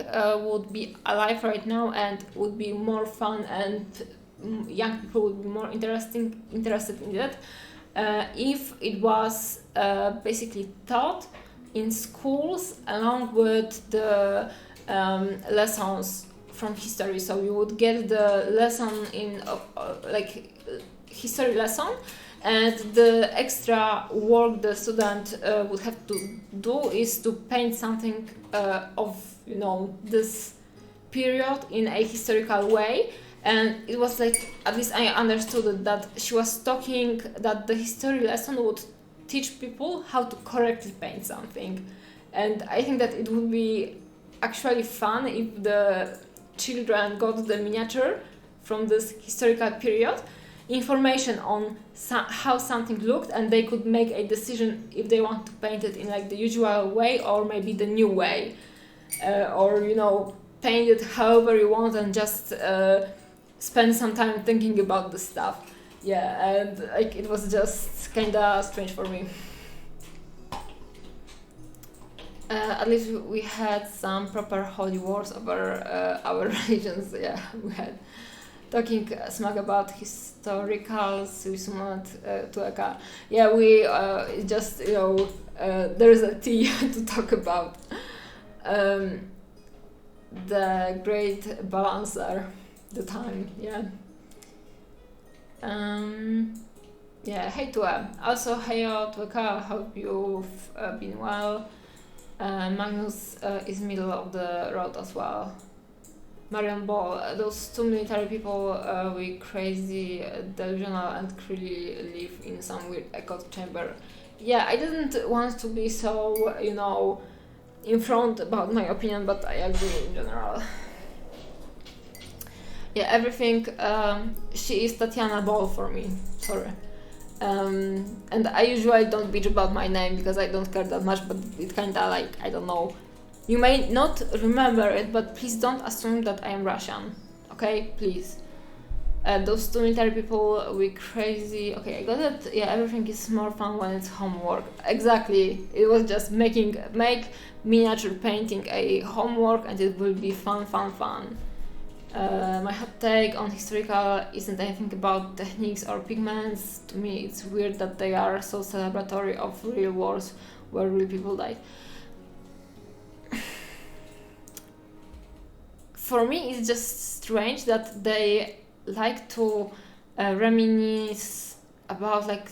would be alive right now and would be more fun, and young people would be more interested in that if it was basically taught in schools along with the lessons from history. So you would get the lesson in like history lesson, and the extra work the student would have to do is to paint something of you know this period in a historical way. And it was like, at least I understood it, that she was talking that the history lesson would teach people how to correctly paint something. And I think that it would be actually fun if the children got the miniature from this historical period, information on how something looked, and they could make a decision if they want to paint it in like the usual way or maybe the new way, or you know, paint it however you want and just spend some time thinking about the stuff. Yeah, and like it was just kinda strange for me. At least we had some proper holy wars over our religions. Yeah, we had talking smack about historicals. We summoned Tueka. Yeah, we just you know there's a tea to talk about. The great balancer. The time, yeah. Yeah, hey Tue. Also, hey Tueka, hope you've been well. Magnus is middle of the road as well. Marion Ball, those two military people we crazy, delusional, and clearly live in some weird echo chamber. Yeah, I didn't want to be so, you know, in front about my opinion, but I agree in general. Yeah, everything. She is Tatiana Ball for me. Sorry. And I usually don't bitch about my name because I don't care that much, but it kinda like, I don't know. You may not remember it, but please don't assume that I am Russian. Okay, please. Those two military people, we crazy. Okay, I got it. Yeah, everything is more fun when it's homework. Exactly. It was just make miniature painting a homework, and it will be fun. My hot take on historical isn't anything about techniques or pigments. To me, it's weird that they are so celebratory of real wars where real people died. For me, it's just strange that they like to reminisce about like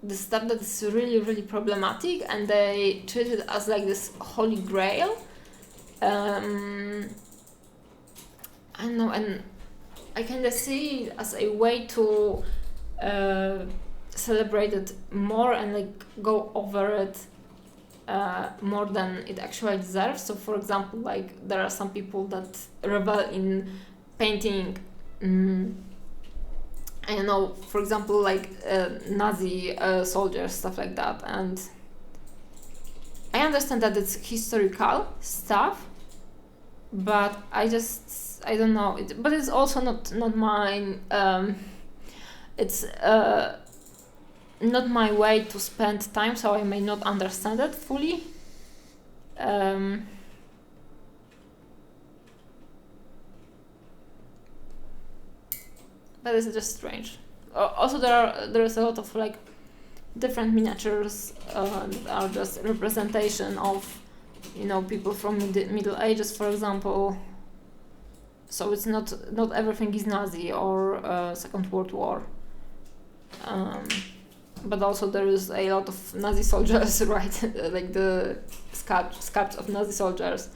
the stuff that is really, really problematic, and they treat it as like this holy grail. I don't know, and I kind of see it as a way to celebrate it more and like go over it more than it actually deserves. So for example, like there are some people that revel in painting I don't know, for example, like Nazi soldiers, stuff like that, and I understand that it's historical stuff, but I don't know, but it's also not mine. It's not my way to spend time, so I may not understand it fully. But it's just strange. Also, there's a lot of like different miniatures that are just representation of, you know, people from Middle Ages, for example. So it's not everything is Nazi or Second World War. But also there is a lot of Nazi soldiers, right? Like the sculpts of Nazi soldiers.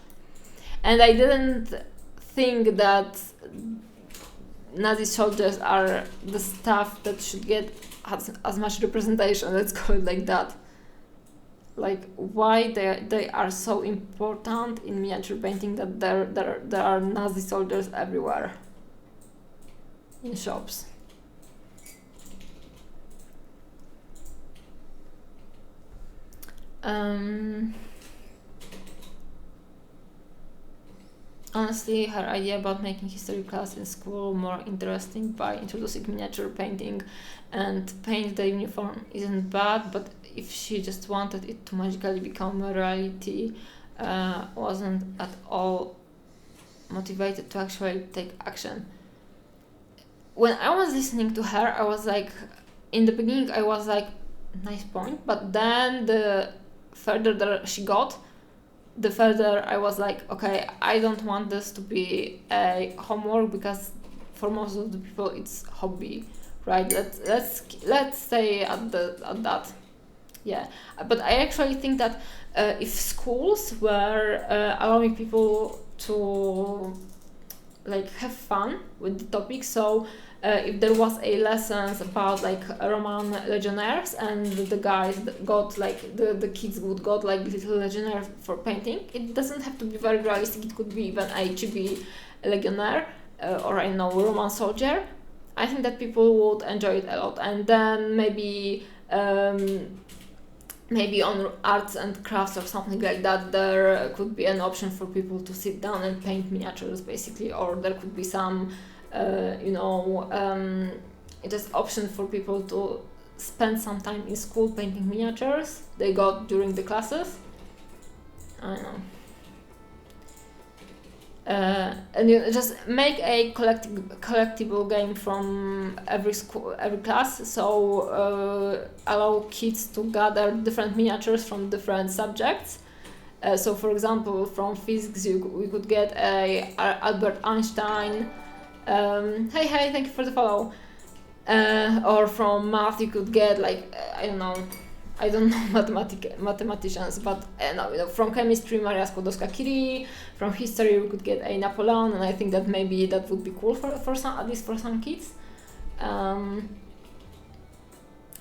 And I didn't think that Nazi soldiers are the stuff that should get as much representation, let's call it like that. Like why they are so important in miniature painting that there are Nazi soldiers everywhere in shops. Honestly, her idea about making history class in school more interesting by introducing miniature painting and paint the uniform isn't bad, but if she just wanted it to magically become a reality, wasn't at all motivated to actually take action. When I was listening to her, I was like, in the beginning I was like, nice point, but then the further that she got, the further I was like, okay, I don't want this to be a homework, because for most of the people it's hobby, right? Let's stay at that. Yeah, but I actually think that if schools were allowing people to like have fun with the topic, so if there was a lessons about like Roman legionnaires and the guys got like the kids would got like little legionnaire for painting, it doesn't have to be very realistic, it could be even a chibi legionnaire or I know Roman soldier. I think that people would enjoy it a lot, and then maybe on arts and crafts or something like that, there could be an option for people to sit down and paint miniatures basically, or there could be some just option for people to spend some time in school painting miniatures they got during the classes. I don't know. And you just make a collectible game from every school, every class. So allow kids to gather different miniatures from different subjects. So, for example, from physics, we could get a Albert Einstein. Hey, thank you for the follow. Or from math, you could get like I don't know mathematicians, but from chemistry, Maria Skłodowska-Curie. From history, we could get a Napoleon, and I think that maybe that would be cool for some, at least for some kids. And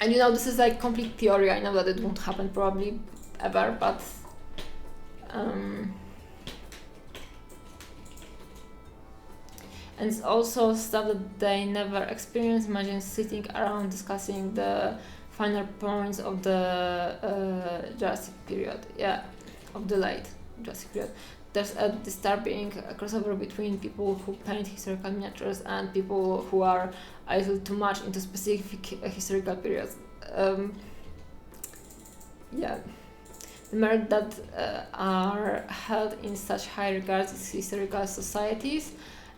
this is like complete theory. I know that it won't happen probably ever, but and it's also stuff that they never experienced. Imagine sitting around discussing the finer points of the Jurassic period, of the late Jurassic period. There's a disturbing crossover between people who paint historical miniatures and people who are a little too much into specific historical periods. The merit that are held in such high regard as historical societies,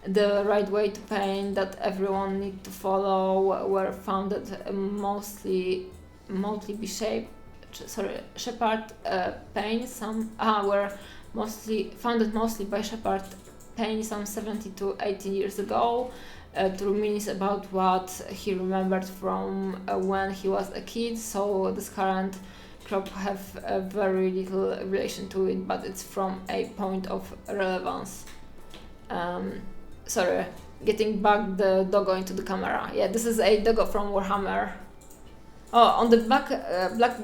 the right way to paint that everyone need to follow were founded mostly by Shepard Payne. Were founded mostly by Shepard Payne some 70 to 80 years ago. To reminisce about what he remembered from when he was a kid. So this current crop have very little relation to it, but it's from a point of relevance. Getting back the doggo into the camera. Yeah, this is a doggo from Warhammer. on the black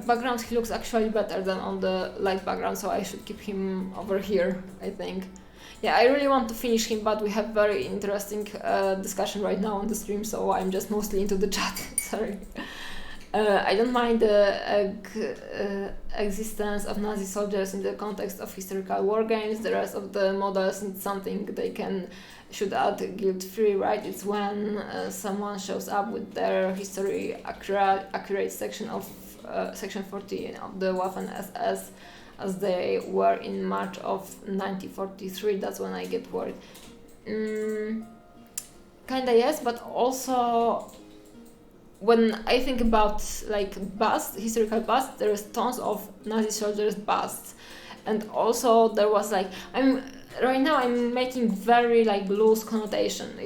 background he looks actually better than on the light background, so I should keep him over here, I think. Yeah, I really want to finish him, but we have very interesting discussion right now on the stream, so I'm just mostly into the chat. Sorry. I don't mind the existence of Nazi soldiers in the context of historical war games. The rest of the models need something they should add guilt-free, right? It's when someone shows up with their history accurate section of section 40 of the Waffen SS as they were in March of 1943. That's when I get worried. Kinda yes, but also when I think about like historical busts, there's tons of Nazi soldiers busts, and also there was like right now I'm making very like loose connotation.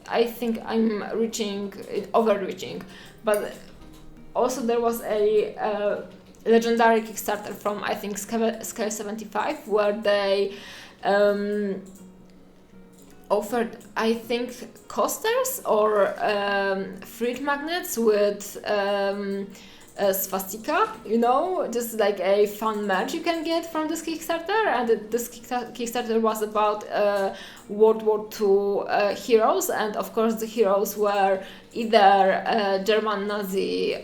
I think I'm overreaching, but also there was a legendary Kickstarter from I think Scale 75 where they offered I think coasters or fridge magnets with a swastika, just like a fun merch you can get from this Kickstarter. And this Kickstarter was about World War II heroes, and of course the heroes were either German Nazi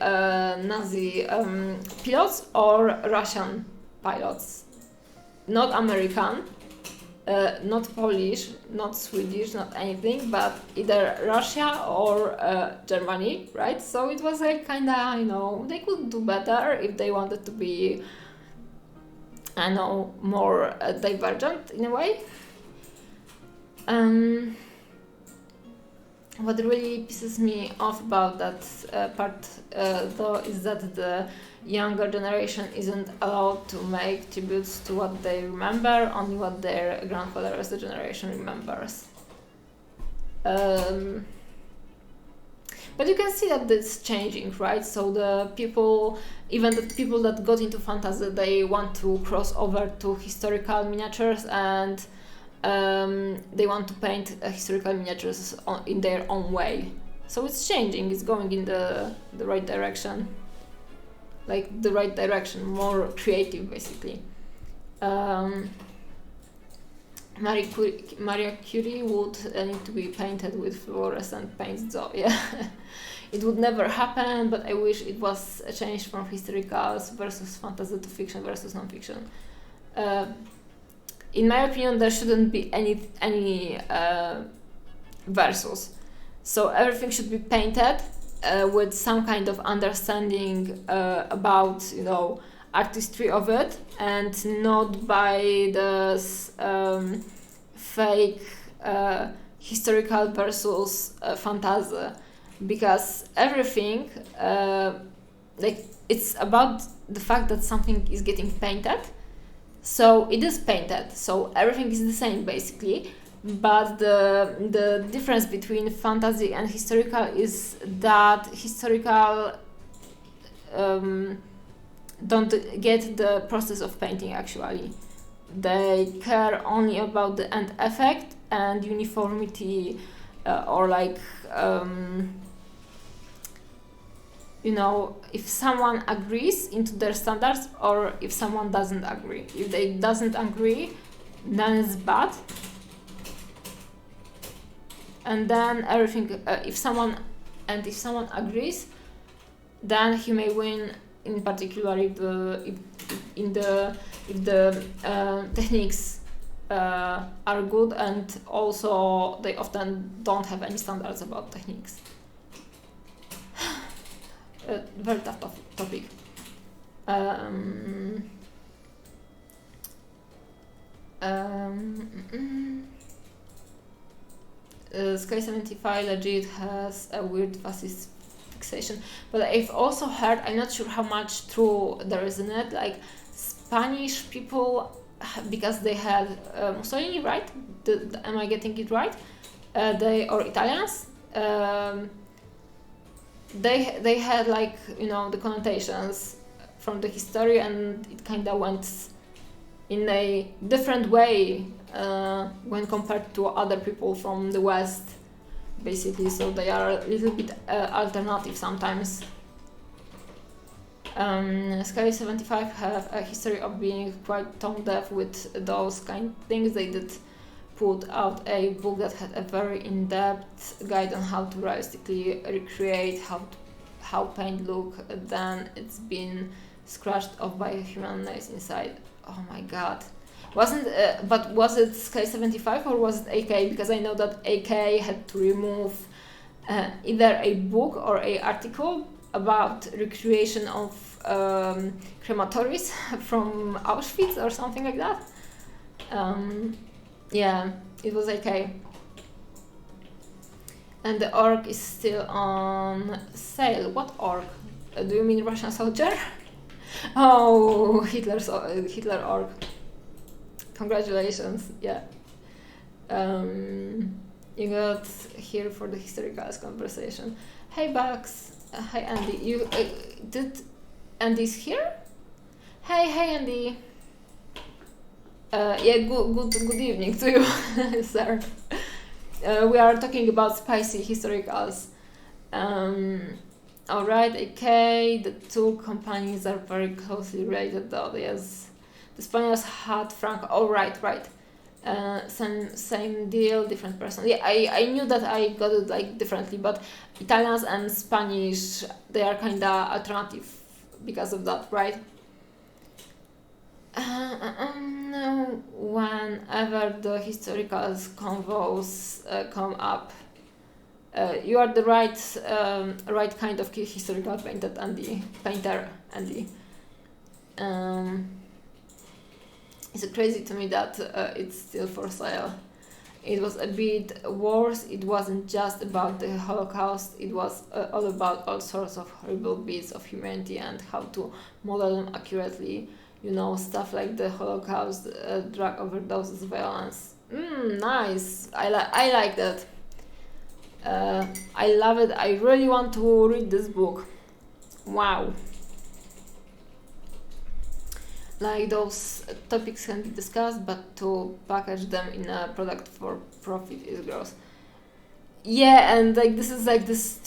pilots or Russian pilots, not American. Not Polish, not Swedish, not anything, but either Russia or Germany, right? So it was like kinda, they could do better if they wanted to be, more divergent in a way. What really pisses me off about that part, though, is that the younger generation isn't allowed to make tributes to what they remember, only what their grandfather's generation remembers. But you can see that it's changing, right? So even the people that got into fantasy, they want to cross over to historical miniatures, and they want to paint historical miniatures in their own way. So it's changing, it's going in the right direction. Like the right direction, more creative basically. Maria Curie would need to be painted with fluorescent paints, so yeah. It would never happen, but I wish it was a change from historicals versus fantasy to fiction versus non-fiction. In my opinion, there shouldn't be any versus. So everything should be painted with some kind of understanding about artistry of it, and not by the fake historical versus fantasy, because everything it's about the fact that something is getting painted, so it is painted, so everything is the same basically. But the difference between fantasy and historical is that historical don't get the process of painting actually. They care only about the end effect and uniformity, or like if someone agrees into their standards or if someone doesn't agree. If they doesn't agree, then it's bad. And then everything, if someone agrees, then he may win. In particular, if the techniques are good, and also they often don't have any standards about techniques. Very tough topic. Sky 75 legit has a weird fascist fixation, but I've also heard, I'm not sure how much true there is in it, like Spanish people, because they had Mussolini, right? Am I getting it right? Or Italians, they had like the connotations from the history, and it kind of went in a different way when compared to other people from the West, basically. So they are a little bit alternative sometimes. Sky 75 have a history of being quite tone deaf with those kind of things. They did put out a book that had a very in-depth guide on how to realistically recreate how paint look. Then it's been scratched off by a human nails inside. Oh my god. But was it Sky 75 or was it AK? Because I know that AK had to remove either a book or a article about recreation of crematories from Auschwitz or something like that. Yeah, it was AK. And the orc is still on sale. What orc? Do you mean Russian soldier? Oh, Hitler orc. Congratulations, yeah. You got here for the historical conversation. Hey Bugs, hi Andy. You did Andy's here? Hey Andy. Yeah, good evening to you, sir. We are talking about spicy historicals. Alright, okay, the two companies are very closely related though, yes. The Spaniards had Franco, oh right. Same deal, different person. Yeah, I knew that I got it like differently, but Italians and Spanish, they are kinda alternative because of that, right? Whenever the historical convos come up, you are the right kind of historical painter, Andy. It's crazy to me that it's still for sale. It was a bit worse. It wasn't just about the Holocaust. It was all about all sorts of horrible bits of humanity and how to model them accurately. You know, stuff like the Holocaust, drug overdoses, violence. Nice. I like that. I love it. I really want to read this book. Wow. Like those topics can be discussed, but to package them in a product for profit is gross. Yeah, and like this is like this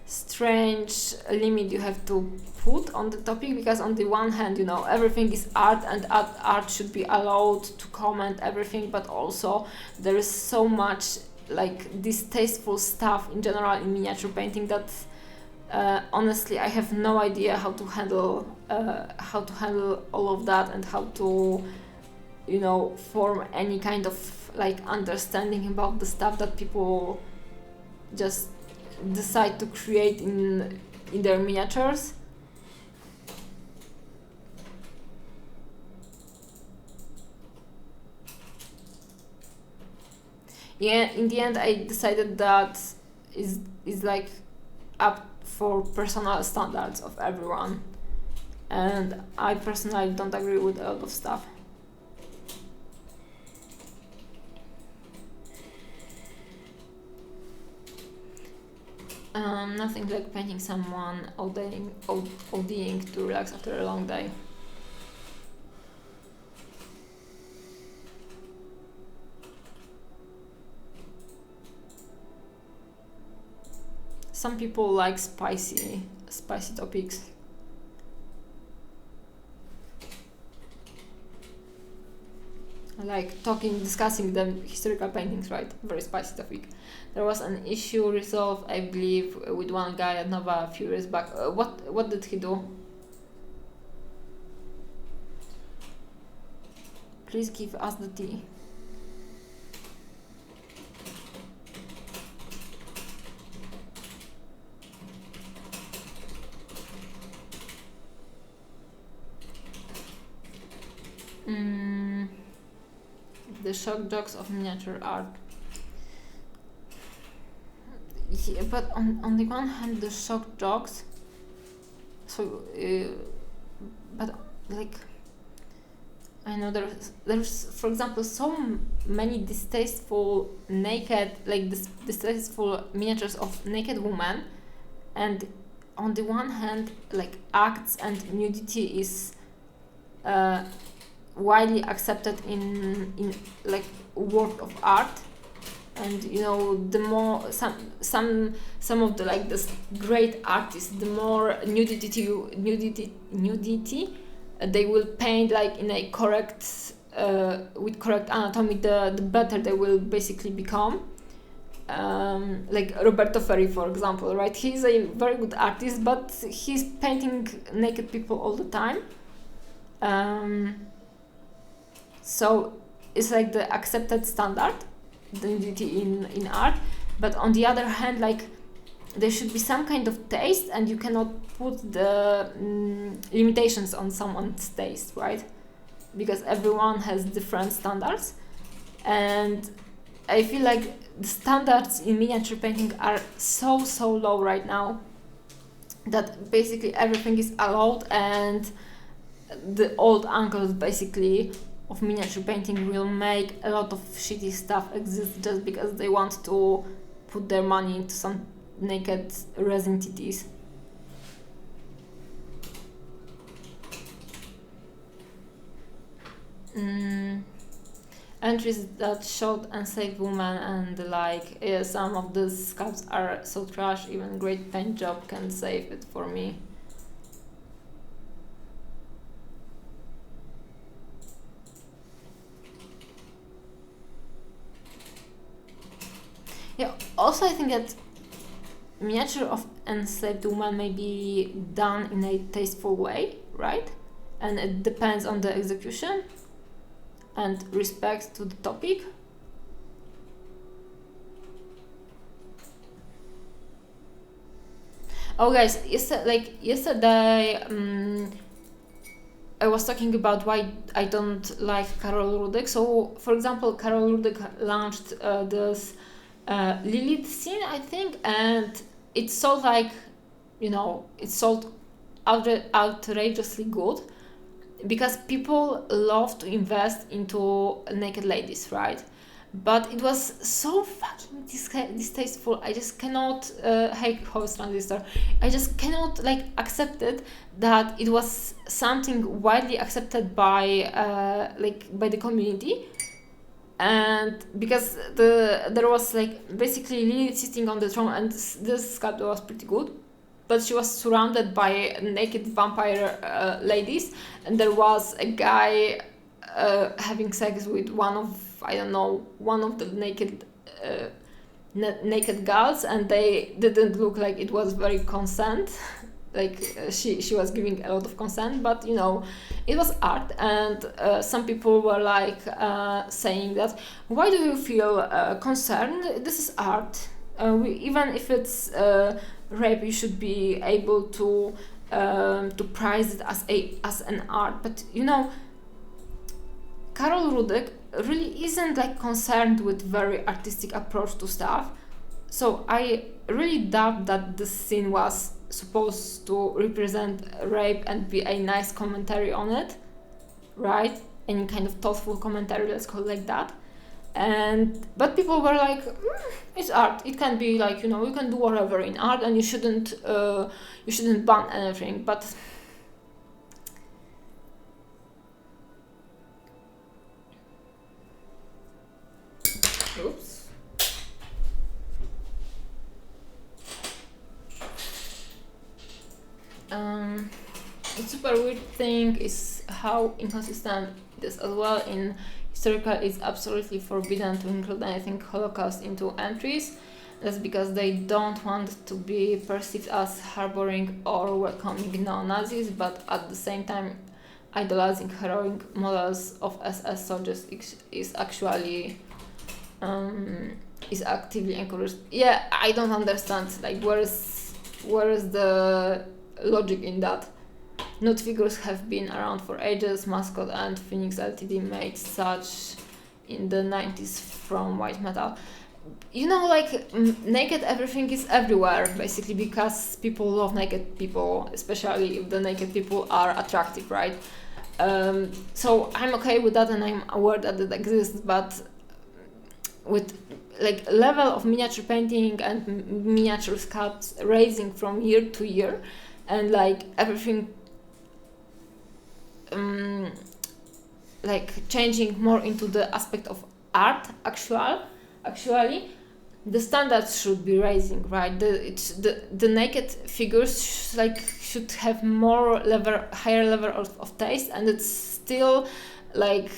strange limit you have to put on the topic, because on the one hand, you know, everything is art and art should be allowed to comment everything, but also there is so much like distasteful stuff in general in miniature painting that honestly I have no idea how to handle all of that and how to, you know, form any kind of like understanding about the stuff that people just decide to create in their miniatures. Yeah, in the end I decided that is like up for personal standards of everyone, and I personally don't agree with a lot of stuff. Nothing like painting someone ODing to relax after a long day. Some people like spicy topics. I like discussing the historical paintings, right? Very spicy topic. There was an issue resolved, I believe, with one guy at Nova a few years back. What did he do? Please give us the tea. The shock jocks of miniature art. Yeah, but on the one hand, the shock jocks. So, but like, I know there's for example so many distasteful distasteful miniatures of naked women, and on the one hand, like acts and nudity is widely accepted in like work of art, And you know, the more some of the like this great artists, the more nudity they will paint like in a correct with correct anatomy, the better they will basically become. Like Roberto Ferri, for example, right? He's a very good artist, but he's painting naked people all the time. So it's like the accepted standard, the nudity in art. But on the other hand, like there should be some kind of taste, and you cannot put the limitations on someone's taste, right? Because everyone has different standards, and I feel like the standards in miniature painting are so low right now that basically everything is allowed, and the old uncles basically of miniature painting will make a lot of shitty stuff exist just because they want to put their money into some naked resin titties. Entries that showed enslaved women and like, some of these sculpts are so trash, even great paint job can save it for me. Yeah, also I think that miniature of enslaved woman may be done in a tasteful way, right? And it depends on the execution and respect to the topic. Oh guys, yesterday I was talking about why I don't like Karol Rudek. So for example, Karol Rudek launched this Lilith scene, I think, and it sold like, you know, it sold outrageously good because people love to invest into naked ladies, right? But it was so fucking distasteful. I just cannot, hey host transistor, I just cannot like accept it that it was something widely accepted by by the community. And because there was like basically Lilith sitting on the throne, and this sculpture was pretty good, but she was surrounded by naked vampire ladies, and there was a guy having sex with one of the naked girls, and they didn't look like it was very consent. Like she was giving a lot of consent, but you know, it was art, and some people were like saying that, why do you feel concerned? This is art. Even if it's rape, you should be able to prize it as an art. But you know, Karol Rudek really isn't like concerned with very artistic approach to stuff. So I really doubt that this scene was supposed to represent rape and be a nice commentary on it, right? Any kind of thoughtful commentary, let's call it like that. But people were like, it's art. It can be like, you know, you can do whatever in art, and you shouldn't ban anything. But oops. The super weird thing is how inconsistent it is as well. In historical, it's absolutely forbidden to include anything Holocaust into entries. That's because they don't want to be perceived as harboring or welcoming neo-Nazis, but at the same time, idolizing heroic models of SS soldiers is actually is actively encouraged. Yeah, I don't understand. Like, where is the logic in that? Nude figures have been around for ages. Mascot and Phoenix Ltd made such in the 90s from white metal. You know, like, naked everything is everywhere, basically, because people love naked people, especially if the naked people are attractive, right? So I'm okay with that, and I'm aware that it exists, but with like level of miniature painting and miniature sculpts raising from year to year, and like everything like changing more into the aspect of art, actual actually the standards should be raising, right? The naked figures should have higher level of taste, and it's still like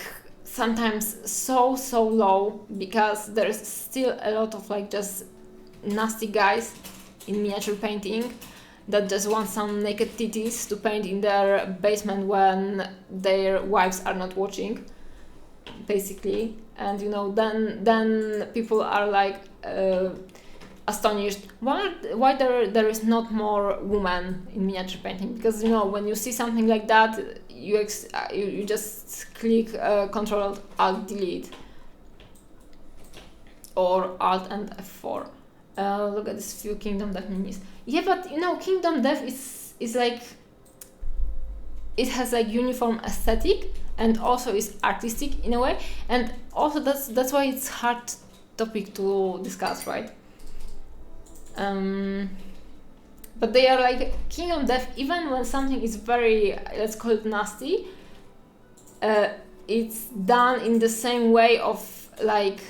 sometimes so low, because there's still a lot of like just nasty guys in miniature painting that just want some naked titties to paint in their basement when their wives are not watching, basically. And you know, then people are like astonished why there is not more women in miniature painting, because you know, when you see something like that, you just click Control Alt Delete or Alt and F4. Look at this few Kingdom Death minis. Yeah, but you know, Kingdom Death is like, it has like uniform aesthetic and also is artistic in a way, and also that's why it's hard topic to discuss, right? But they are like Kingdom Death, even when something is very, let's call it nasty, it's done in the same way of like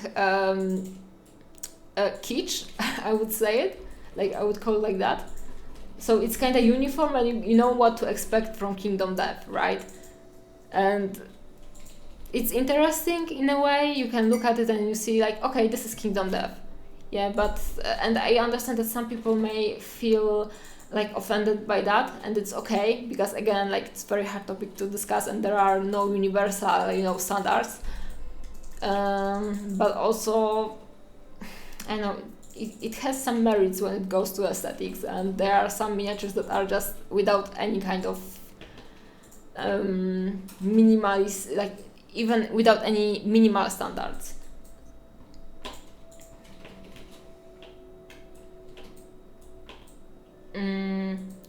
kitsch, I would say it, like I would call it like that. So it's kind of uniform, and you know what to expect from Kingdom Death, right? And it's interesting in a way. You can look at it and you see like, okay, this is Kingdom Death. Yeah, but and I understand that some people may feel like offended by that, and it's okay, because again, like, it's very hard topic to discuss, and there are no universal, you know, standards. But also, I know it has some merits when it goes to aesthetics, and there are some miniatures that are just without any kind of minimalist, like even without any minimal standards.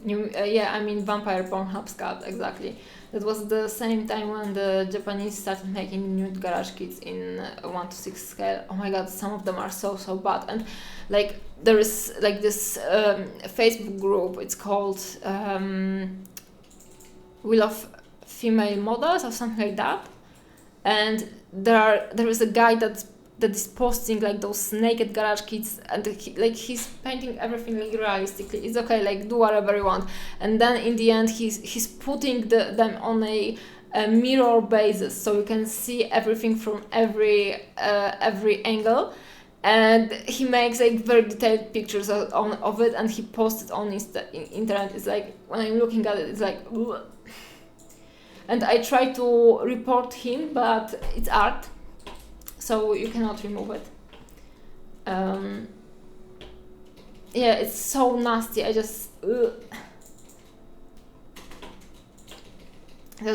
Yeah, I mean Vampire Pornhub Scat, exactly. That was the same time when the Japanese started making nude garage kits in 1:6 scale. Oh my god, some of them are so bad. And like there is like this Facebook group, it's called We Love Female Models or something like that. And there is a guy that is posting like those naked garage kits, and he's painting everything like realistically. It's okay, like do whatever you want. And then in the end he's putting them on a mirror basis, so you can see everything from every angle, and he makes like very detailed pictures of it, and he posts it on internet. It's like, when I'm looking at it, it's like ugh. And I try to report him, but it's art, so you cannot remove it. Yeah, it's so nasty. I just that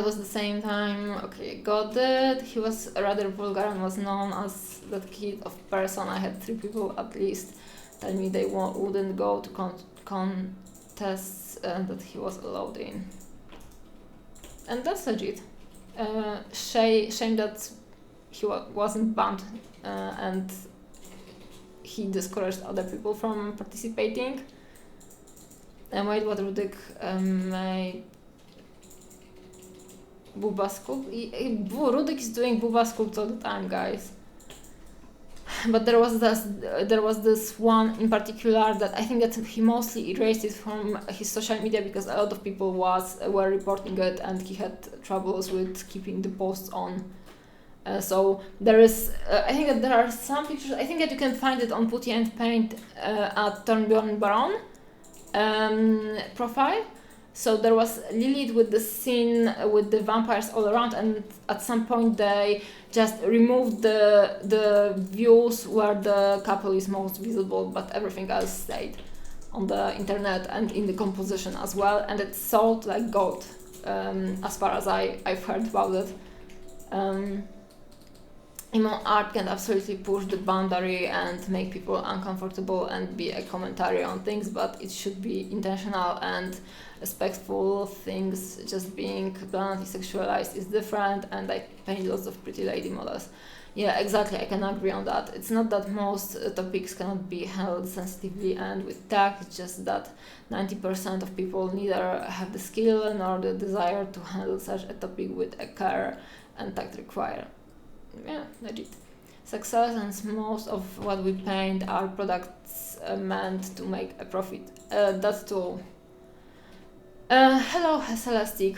was the same time. Okay, got it. He was rather vulgar and was known as that kid of person. I had 3 people at least tell me they wouldn't go to contests that he was allowed in. And that's legit. Shame that he wasn't banned and he discouraged other people from participating. And wait, what Rudek made Booba sculpt? Rudek is doing Booba sculpts all the time, guys. But there was this one in particular that I think that he mostly erased it from his social media, because a lot of people were reporting it, and he had troubles with keeping the posts on. So there is, I think that there are some pictures. I think that you can find it on Putty and Paint at Thornbjorn Baron profile. So there was Lilith with the scene with the vampires all around, and at some point they just removed the views where the couple is most visible, but everything else stayed on the internet and in the composition as well, and it sold like gold, as far as I've heard about it. Emo art can absolutely push the boundary and make people uncomfortable and be a commentary on things, but it should be intentional and respectful. Things just being bluntly sexualized is different, and I paint lots of pretty lady models. Yeah, exactly, I can agree on that. It's not that most topics cannot be handled sensitively and with tact, it's just that 90% of people neither have the skill nor the desire to handle such a topic with a care and tact required. Yeah, legit. success, and most of what we paint are products meant to make a profit. That's true. Hello, Celestic.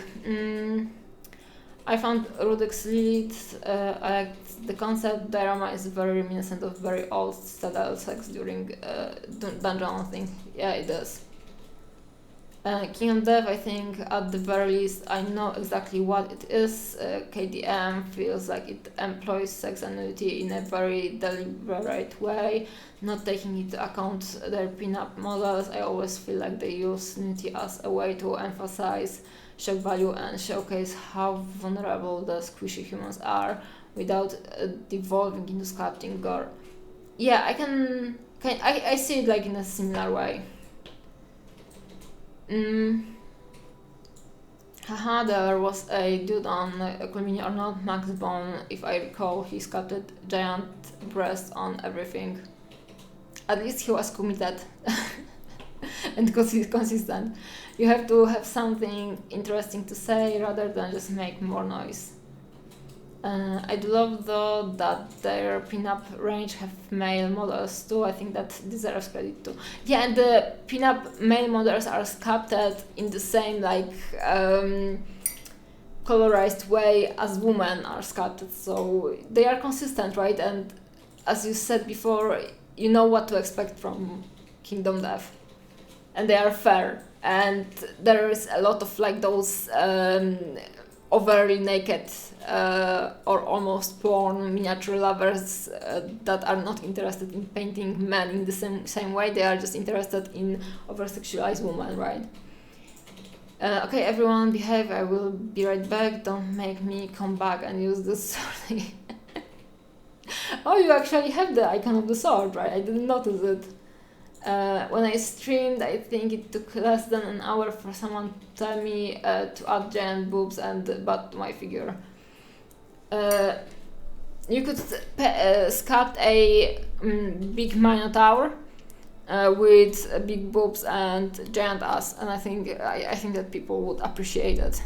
I found Rudik's Lilith. I liked the concept. Diorama is very reminiscent of very old Citadel sex during dungeon hunting. Yeah, it does. Kingdom Death, I think at the very least I know exactly what it is. KDM feels like it employs sex and nudity in a very deliberate way, not taking into account their pin-up models. I always feel like they use nudity as a way to emphasize shock value and showcase how vulnerable the squishy humans are without devolving into sculpting gore. Yeah, I see it like in a similar way. Haha, there was a dude on Cool Mini or Not, Max Bone, if I recall, he sculpted giant breasts on everything. At least he was committed and consistent. You have to have something interesting to say rather than just make more noise. I do love though that their pin-up range have male models too. I think that deserves credit too. Yeah, and the pin-up male models are sculpted in the same like colorized way as women are sculpted, so they are consistent, right? And as you said before, you know what to expect from Kingdom Death, and they are fair. And there is a lot of like those overly naked or almost porn miniature lovers that are not interested in painting men in the same way. They are just interested in over-sexualized women, right? Okay, everyone behave. I will be right back. Don't make me come back and use this sword. Oh, you actually have the icon of the sword, right? I didn't notice it. When I streamed, I think it took less than an hour for someone to tell me to add giant boobs and butt to my figure. You could sculpt a big minotaur with big boobs and giant ass, and I think that people would appreciate it.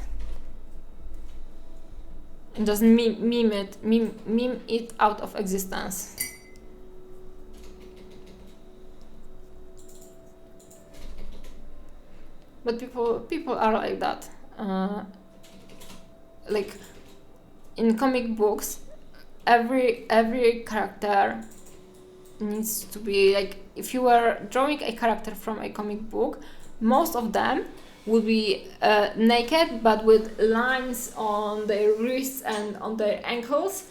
And just meme it out of existence. But people are like that. Like in comic books, every character needs to be like, if you were drawing a character from a comic book, most of them would be naked but with lines on their wrists and on their ankles,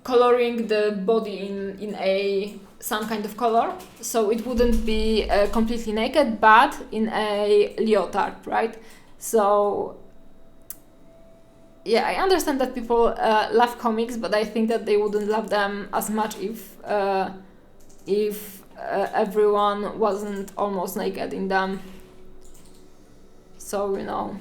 coloring the body in a some kind of color, so it wouldn't be completely naked but in a leotard, right? So yeah, I understand that people love comics, but I think that they wouldn't love them as much if everyone wasn't almost naked in them. So, you know.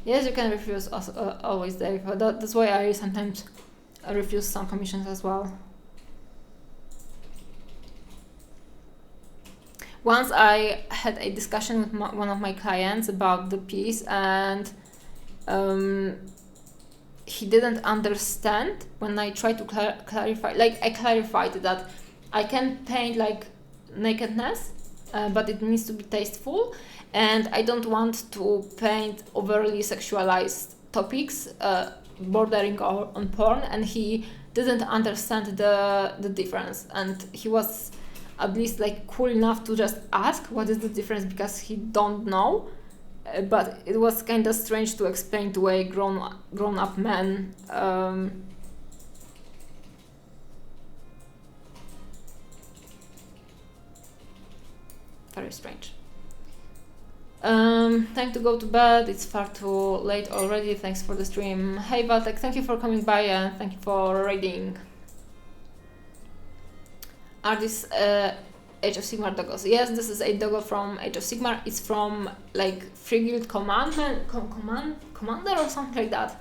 Yes, you can refuse always, Dave. That's why I sometimes refuse some commissions as well. Once I had a discussion with one of my clients about the piece, and he didn't understand when I tried to clarify. Like, I clarified that I can paint like nakedness, but it needs to be tasteful, and I don't want to paint overly sexualized topics bordering on porn, and he didn't understand the difference, and he was at least like cool enough to just ask what is the difference, because he don't know, but it was kind of strange to explain to a grown-up man. Very strange. Time to go to bed, it's far too late already. Thanks for the stream. Hey Valtek, thank you for coming by and thank you for raiding. Are these Age of Sigmar doggos? Yes, this is a doggo from Age of Sigmar. It's from like Free Guild Commander or something like that.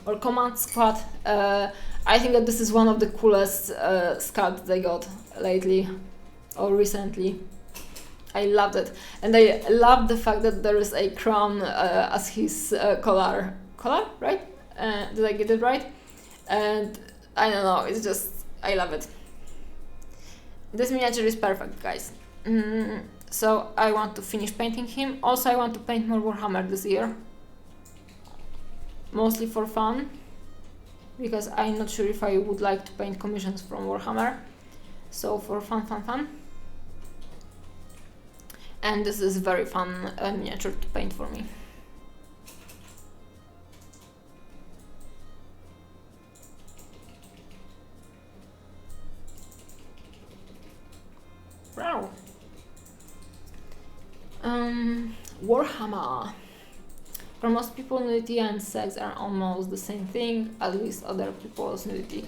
or Command Squad. I think that this is one of the coolest sculpts I got lately or recently. I loved it, and I love the fact that there is a crown as his collar. Collar, right? Did I get it right? And I don't know, it's just, I love it. This miniature is perfect, guys. So I want to finish painting him. Also, I want to paint more Warhammer this year. Mostly for fun, because I'm not sure if I would like to paint commissions from Warhammer. So for fun. And this is very fun miniature to paint for me. Wow. Warhammer. For most people, nudity and sex are almost the same thing, at least other people's nudity.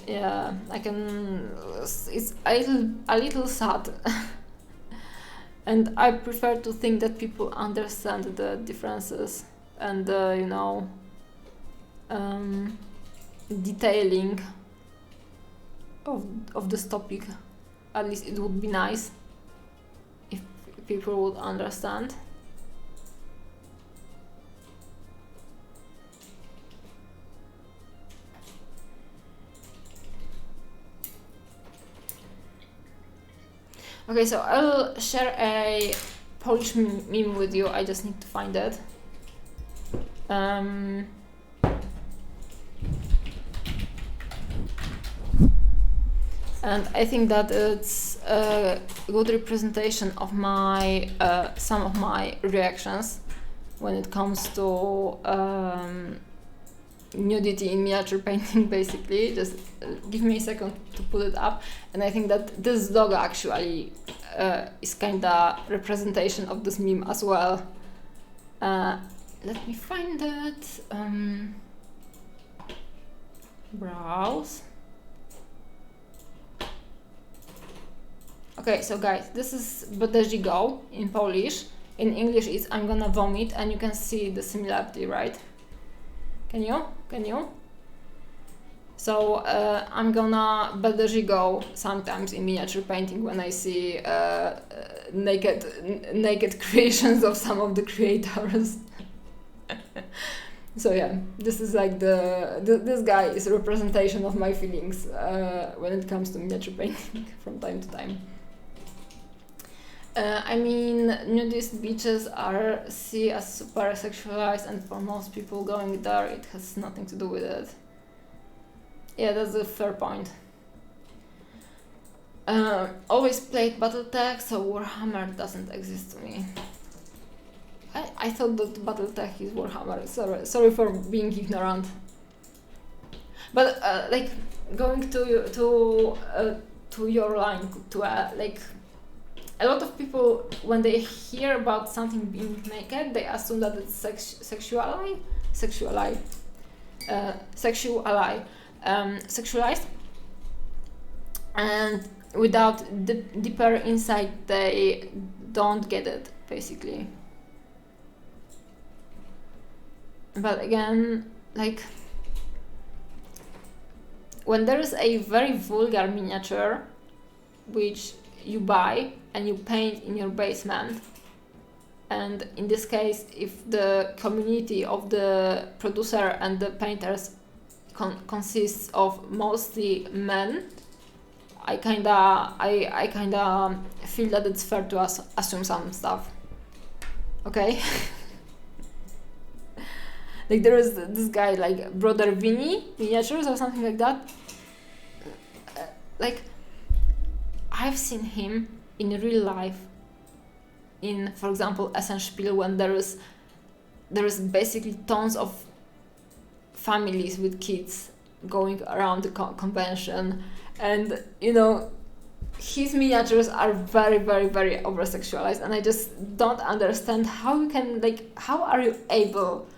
Yeah, I can. It's a little sad. And I prefer to think that people understand the differences and detailing of this topic. At least it would be nice if people would understand. Okay, so I'll share a Polish meme with you. I just need to find it. And I think that it's a good representation of my some of my reactions when it comes to nudity in miniature painting, basically. Just give me a second to put it up. And I think that this dog actually is kinda representation of this meme as well. Let me find it. Browse. Okay, so guys, this is doggo in Polish. In English it's I'm gonna vomit, and you can see the similarity, right? Can you? So I'm gonna doggo sometimes in miniature painting when I see naked creations of some of the creators. So yeah, this is like this guy is a representation of my feelings when it comes to miniature painting from time to time. I mean, nudist beaches are seen as super sexualized, and for most people going there, it has nothing to do with it. Yeah, that's a fair point. Always played BattleTech, so Warhammer doesn't exist to me. I thought that BattleTech is Warhammer. Sorry for being ignorant. But like going to your line, like. A lot of people, when they hear about something being naked, they assume that it's sexualized, and without deeper insight, they don't get it, basically. But again, like, when there is a very vulgar miniature, which you buy and you paint in your basement, and in this case, if the community of the producer and the painters consists of mostly men, I kinda feel that it's fair to assume some stuff. Okay. Like there is this guy like Brother Vinny miniatures or something like that. Like I've seen him in real life in, for example, Essenspiel, when there is basically tons of families with kids going around the convention, and his miniatures are very, very, very over-sexualized, and I just don't understand how are you able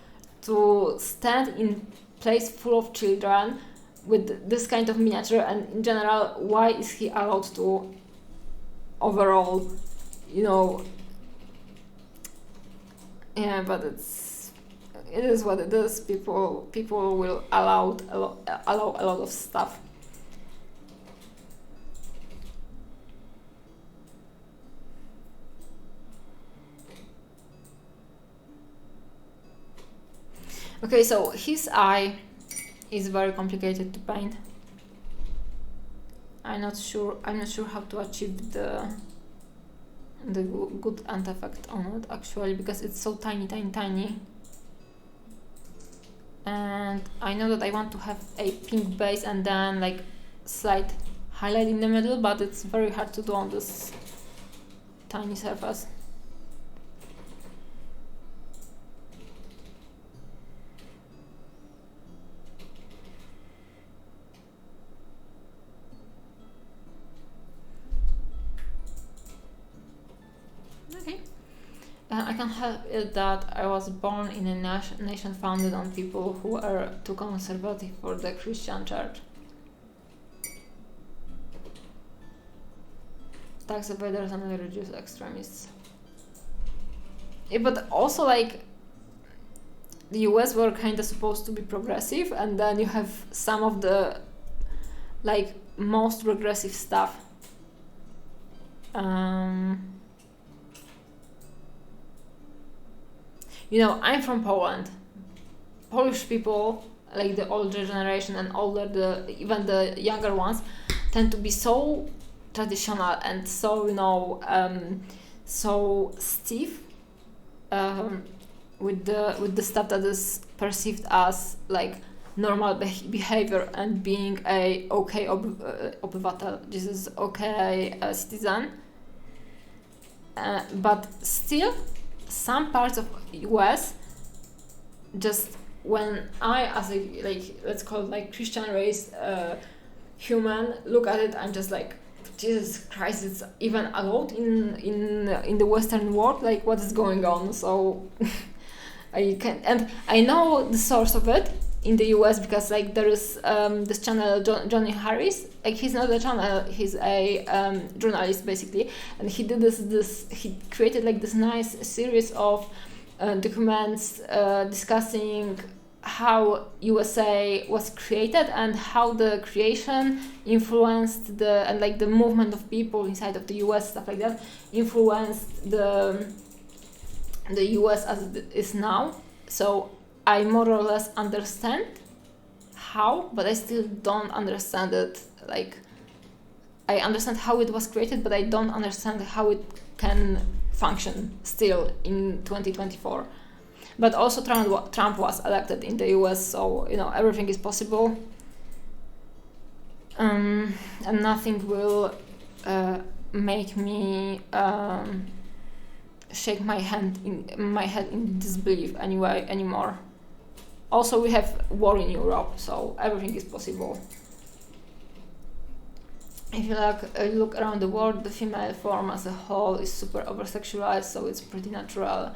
to stand in place full of children with this kind of miniature, and in general, why is he allowed to overall, yeah, but it is what it is. People will allow a lot of stuff. Okay, so his eye is very complicated to paint. I'm not sure how to achieve the good end effect on it actually, because it's so tiny. And I know that I want to have a pink base and then like slight highlight in the middle, but it's very hard to do on this tiny surface. I can help it that I was born in a nation founded on people who are too conservative for the Christian church. Tax evaders and religious extremists. Yeah, but also like the US were kind of supposed to be progressive, and then you have some of the like most regressive stuff. You know, I'm from Poland. Polish people, like the older generation and older, even the younger ones, tend to be so traditional and so, you know, so stiff with the stuff that is perceived as like normal behavior and being a okay obywatel. This is okay citizen. But still, some parts of US, just when I, as a like let's call it like Christian raised human, look at it, I'm just like, Jesus Christ, it's even allowed in the Western world. Like, what is going on? So and I know the source of it in the US because like there is this channel Johnny Harris. Like, he's not a channel, he's a journalist basically, and he did he created like this nice series of documents discussing how USA was created and how the creation influenced the movement of people inside of the US, stuff like that, influenced the US as it is now. So I more or less understand how, but I still don't understand it. Like, I understand how it was created, but I don't understand how it can function still in 2024. But also Trump was elected in the US, so you know everything is possible, and nothing will make me shake my head in disbelief anymore. Also, we have war in Europe, so everything is possible. If you look around the world, the female form as a whole is super over-sexualized, so it's pretty natural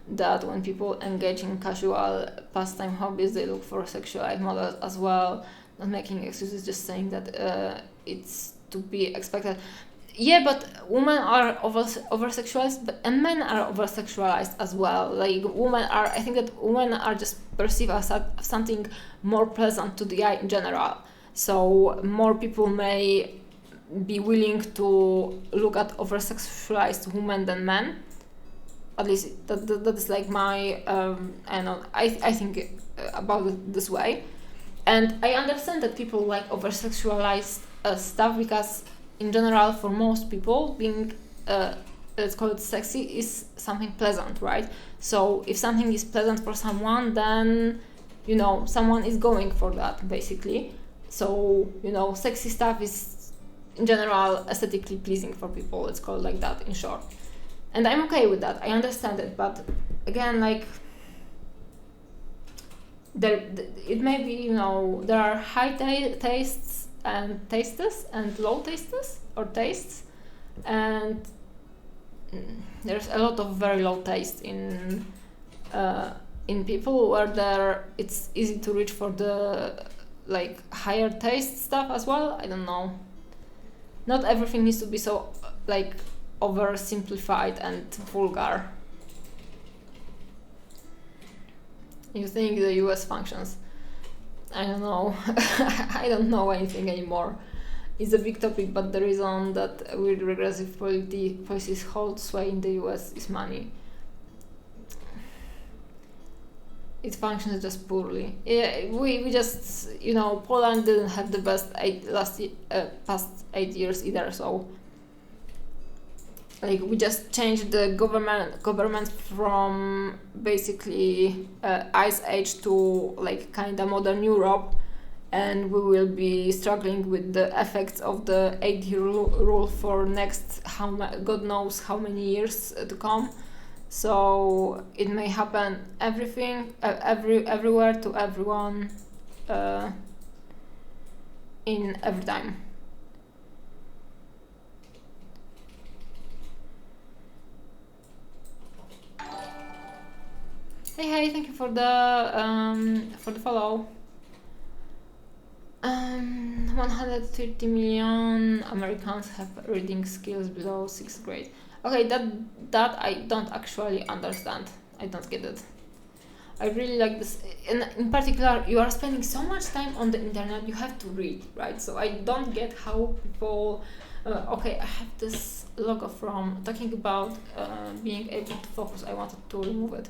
that when people engage in casual pastime hobbies, they look for sexualized models as well. Not making excuses, just saying that it's to be expected. Yeah, but women are over-sexualized, and men are over-sexualized as well. Like, I think that women are just perceived as something more pleasant to the eye in general. So more people may be willing to look at over-sexualized women than men. At least that is like my I think about it this way, and I understand that people like over-sexualized stuff because in general, for most people, being let's call it sexy is something pleasant, right? So if something is pleasant for someone, then you know someone is going for that basically. So you know, sexy stuff is in general aesthetically pleasing for people. Let's call it like that in short. And I'm okay with that. I understand it, but again, like, it may be, you know, there are high tastes and tastes and low tastes or tastes, and there's a lot of very low taste in people where it's easy to reach for the like higher taste stuff as well. I don't know. Not everything needs to be so like oversimplified and vulgar. You think the US functions? I don't know. I don't know anything anymore. It's a big topic, but the reason that weird regressive policies hold sway in the US is money. It functions just poorly. Yeah, we just, you know, Poland didn't have the best past 8 years either, so like we just changed the government from basically Ice Age to like kind of modern Europe, and we will be struggling with the effects of the 8-year rule for next God knows how many years to come. So it may happen everywhere to everyone in every time. Hey, thank you for the follow. 130 million Americans have reading skills below 6th grade. Okay, that I don't actually understand. I don't get it. I really like this. In particular, you are spending so much time on the internet, you have to read, right? So I don't get how people... okay, I have this logo from talking about being able to focus. I wanted to remove it.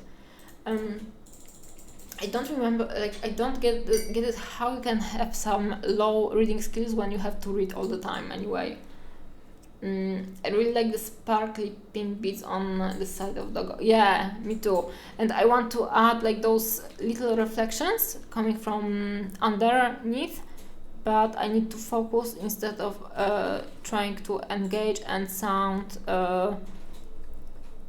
I don't remember, like, I don't get it how you can have some low reading skills when you have to read all the time anyway. I really like the sparkly pink beads on the side of doggo. Yeah, me too. And I want to add like those little reflections coming from underneath, but I need to focus instead of trying to engage and sound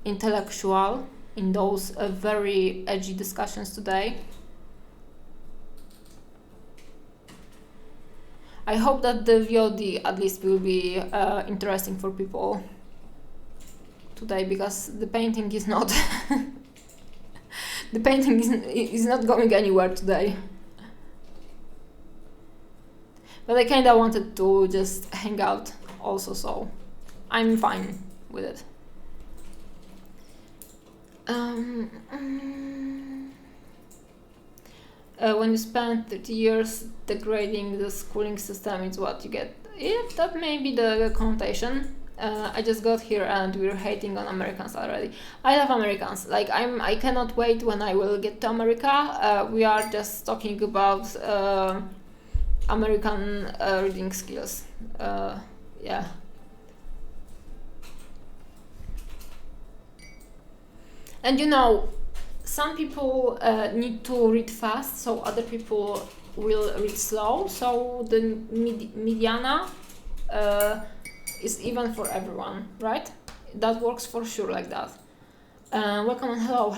intellectual in those very edgy discussions today. I hope that the VOD at least will be interesting for people today, because the painting is not the painting is not going anywhere today. But I kinda wanted to just hang out also, so I'm fine with it. When you spend 30 years degrading the schooling system, it's what you get. Yeah, that may be the connotation. I just got here and we're hating on Americans already. I love Americans. Like I cannot wait when I will get to America. We are just talking about American reading skills. Yeah. And you know, some people need to read fast, so other people will read slow. So the mediana is even for everyone, right? That works for sure like that. Welcome and hello.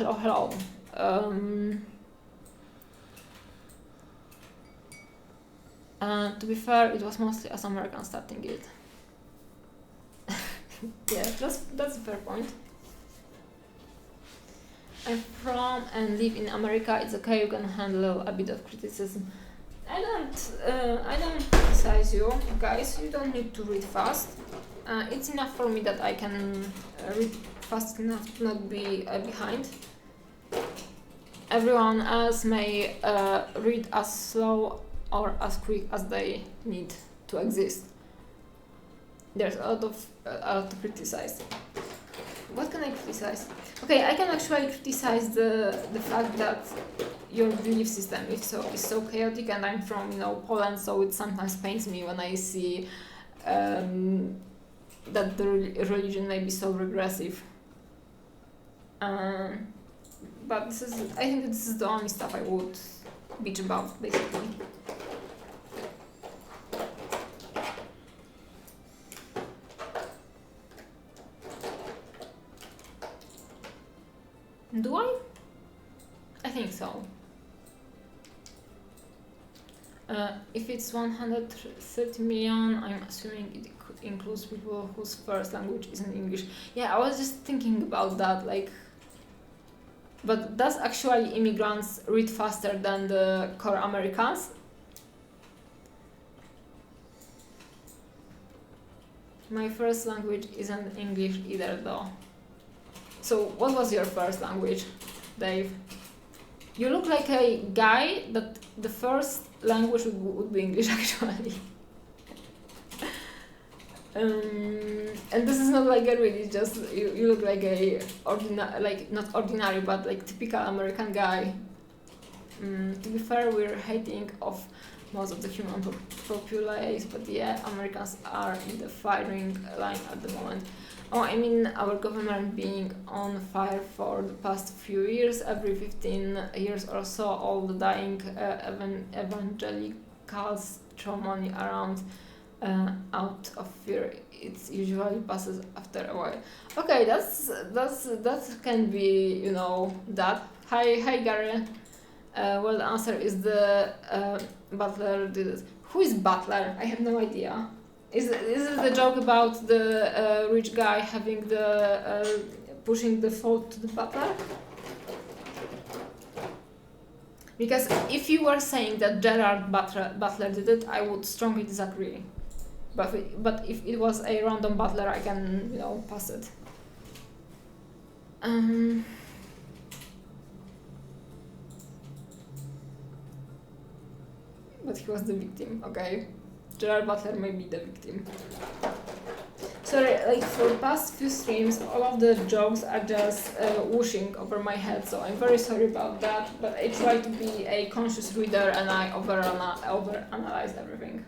To be fair, it was mostly us Americans starting it. Yeah, that's a fair point. I'm from and live in America. It's okay. You can handle a bit of criticism. I don't criticize you guys. You don't need to read fast. It's enough for me that I can read fast enough to not be behind. Everyone else may read as slow or as quick as they need to exist. There's a lot to criticize. What can I criticize? Okay, I can actually criticize the fact that your belief system is so chaotic, and I'm from Poland, so it sometimes pains me when I see that the religion may be so regressive. But I think this is the only stuff I would bitch about, basically. Do I? I think so. If it's 130 million, I'm assuming it includes people whose first language isn't English. Yeah, I was just thinking about that, like, but does actually immigrants read faster than the core Americans? My first language isn't English either, though. So, what was your first language, Dave? You look like a guy that the first language would be English actually. And this is not like a really just you look like a not ordinary but like typical American guy. To be fair, we're hating of most of the human populace, but yeah, Americans are in the firing line at the moment. Oh, I mean, our government being on fire for the past few years. Every 15 years or so, all the dying evangelicals throw money around out of fear. It usually passes after a while. Okay, that can be, you know, that. Hi Gary. Well, the answer is the butler did it. Who is butler? I have no idea. Is it the joke about the rich guy having the pushing the fault to the butler? Because if you were saying that Gerard Butler did it, I would strongly disagree. But if it was a random butler, I can, you know, pass it. But he was the victim, okay. Gerard Butler may be the victim. Sorry, like for the past few streams, all of the jokes are just whooshing over my head, so I'm very sorry about that, but I try to be a conscious reader and I overanalyze everything.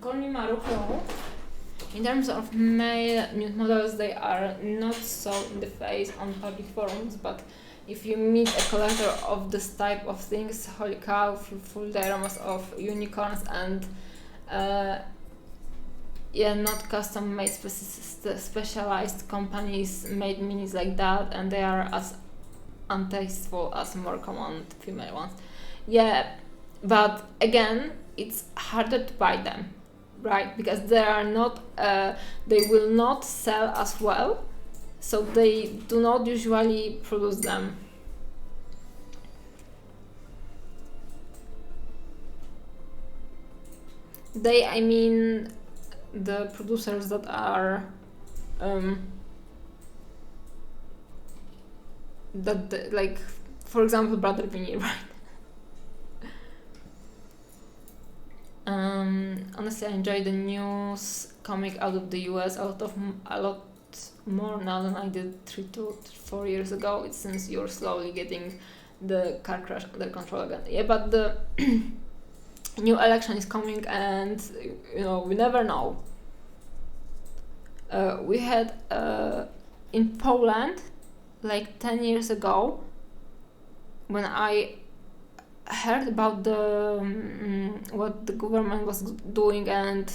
Call me Marucho. In terms of male nude models, they are not so in the face on public forums, but if you meet a collector of this type of things, holy cow, full dioramas of unicorns and not custom-made specialized companies made minis like that, and they are as untasteful as more common female ones. Yeah, but again, it's harder to buy them, right? Because they are not, they will not sell as well, so they do not usually produce them. They, I mean, the producers that are like, for example, Brother Vinny, right? Honestly, I enjoy the news coming out of the US a lot more now than I did 3 to 4 years ago. It seems you're slowly getting the car crash under control again. Yeah, but the new election is coming, and you know, we never know. We had in Poland like 10 years ago, when I heard about the what the government was doing and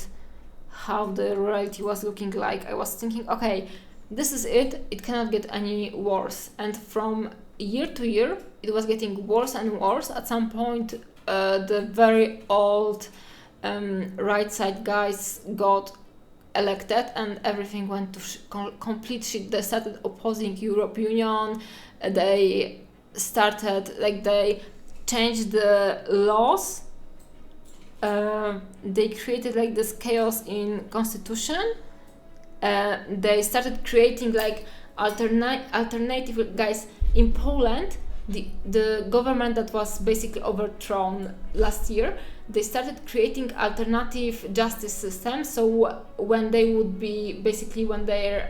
how the reality was looking like, I was thinking, okay, this is it cannot get any worse. And from year to year it was getting worse and worse. At some point the very old right side guys got elected and everything went to complete shit. They started opposing European Union. They started, like, they changed the laws. They created like this chaos in constitution. They started creating like alternative guys in Poland. The government that was basically overthrown last year, they started creating alternative justice systems. So when they would be basically, when their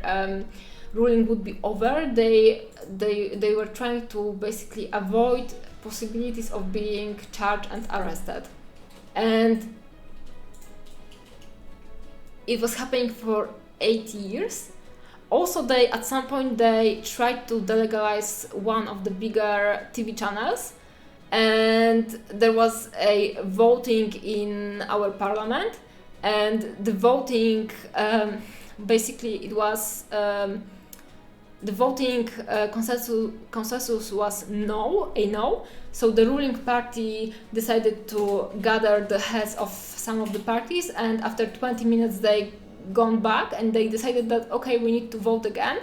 ruling would be over, they were trying to basically avoid possibilities of being charged and arrested. And it was happening for 80 years. Also, they at some point they tried to delegalize one of the bigger TV channels, and there was a voting in our parliament, and the voting basically it was the voting consensus was no. So the ruling party decided to gather the heads of some of the parties, and after 20 minutes they gone back and they decided that, okay, we need to vote again,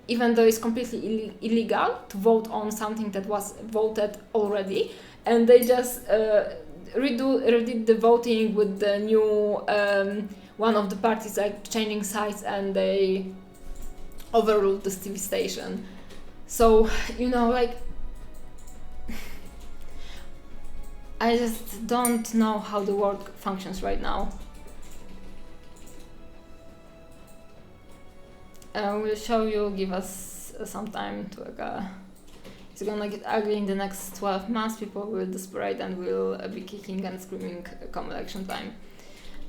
even though it's completely illegal to vote on something that was voted already. and they just redid the voting with the new one of the parties like changing sides, and they overruled this TV station. So like I just don't know how the world functions right now. We'll show you, give us some time to it's gonna get ugly in the next 12 months. People will desperate and will be kicking and screaming come election time.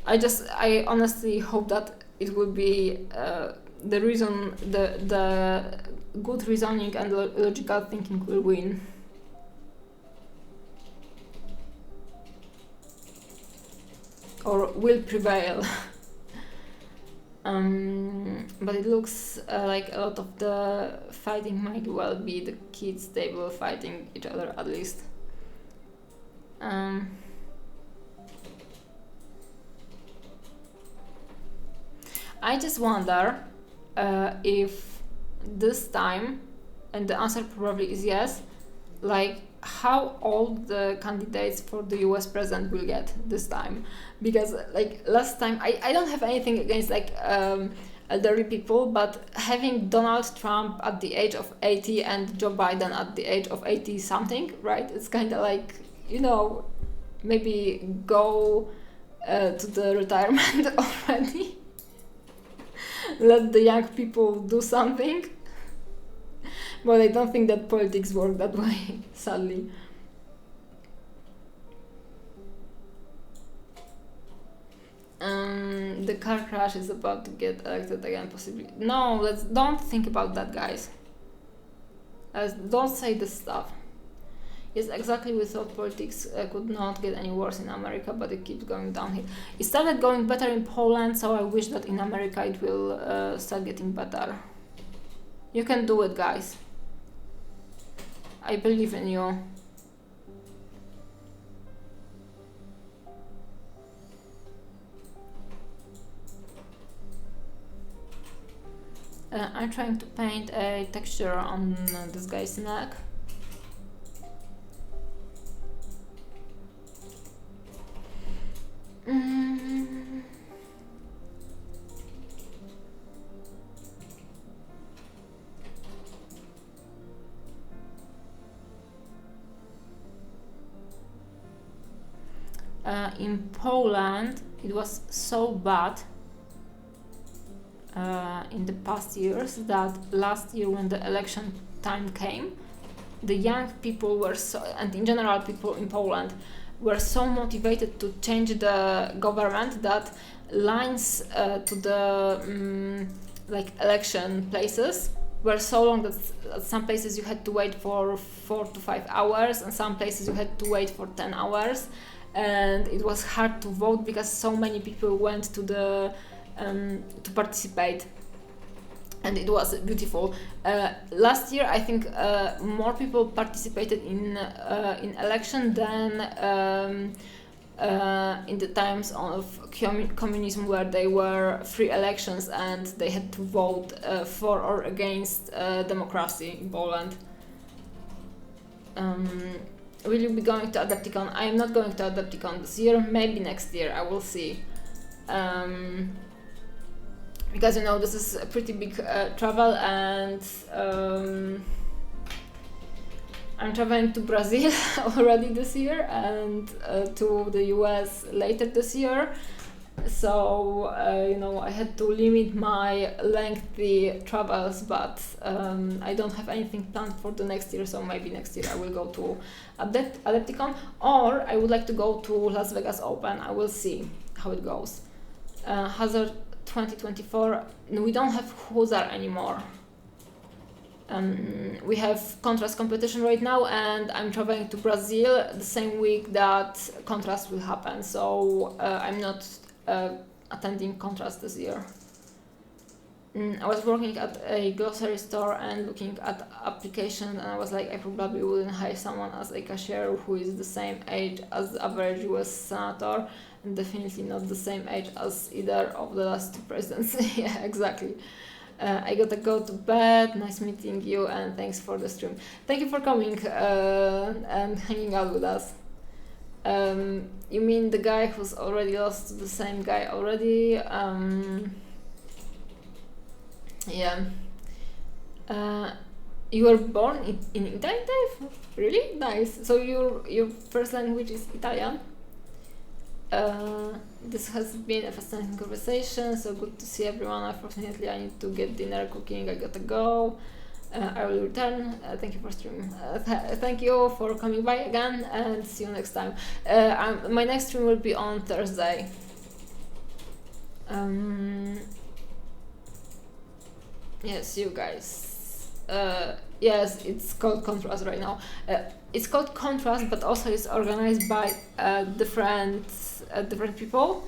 I honestly hope that it will be the reason, the good reasoning and logical thinking will win. Or will prevail. But it looks like a lot of the fighting might well be the kids. They will fighting each other at least. I just wonder if this time, and the answer probably is yes, like how old the candidates for the US president will get this time, because like last time I don't have anything against like elderly people, but having Donald Trump at the age of 80 and Joe Biden at the age of 80 something, right? It's kind of like, maybe go to the retirement already. Let the young people do something. But I don't think that politics work that way, sadly. The car crash is about to get elected again, possibly. No, don't think about that, guys. Don't say this stuff. Yes, exactly. We thought politics could not get any worse in America, but it keeps going downhill. It started going better in Poland, so I wish that in America it will start getting better. You can do it, guys. I believe in you. I'm trying to paint a texture on this guy's neck. In Poland, it was so bad in the past years that last year when the election time came, the young people were and in general people in Poland were so motivated to change the government that lines to the election places were so long that at some places you had to wait for 4 to 5 hours, and some places you had to wait for 10 hours. And it was hard to vote because so many people went to the to participate, and it was beautiful. Last year, I think more people participated in election than in the times of communism, where they were free elections and they had to vote for or against democracy in Poland. Will you be going to Adepticon? I am not going to Adepticon this year, maybe next year, I will see. Because this is a pretty big travel, and I'm traveling to Brazil already this year, and to the US later this year. So I had to limit my lengthy travels, but I don't have anything planned for the next year, so maybe next year I will go to Adepticon, or I would like to go to Las Vegas Open. I will see how it goes. Hazard 2024, we don't have Huzar anymore. We have Contrast competition right now, and I'm traveling to Brazil the same week that Contrast will happen, so I'm not attending Contrast this year. I was working at a grocery store and looking at applications, and I was like, I probably wouldn't hire someone as a cashier who is the same age as the average US senator, and definitely not the same age as either of the last two presidents. Yeah, exactly. I gotta go to bed. Nice meeting you, and thanks for the stream. Thank you for coming and hanging out with us. You mean the guy who's already lost to the same guy already? Yeah. You were born in Italy, Dave? Really? Nice. So your first language is Italian? This has been a fascinating conversation, so good to see everyone. Unfortunately, I need to get dinner cooking, I gotta go. I will return. Thank you for streaming. Thank you for coming by again, and see you next time. My next stream will be on Thursday. Yes, you guys. Yes, it's called Contrast right now. It's called Contrast, but also it's organized by different people.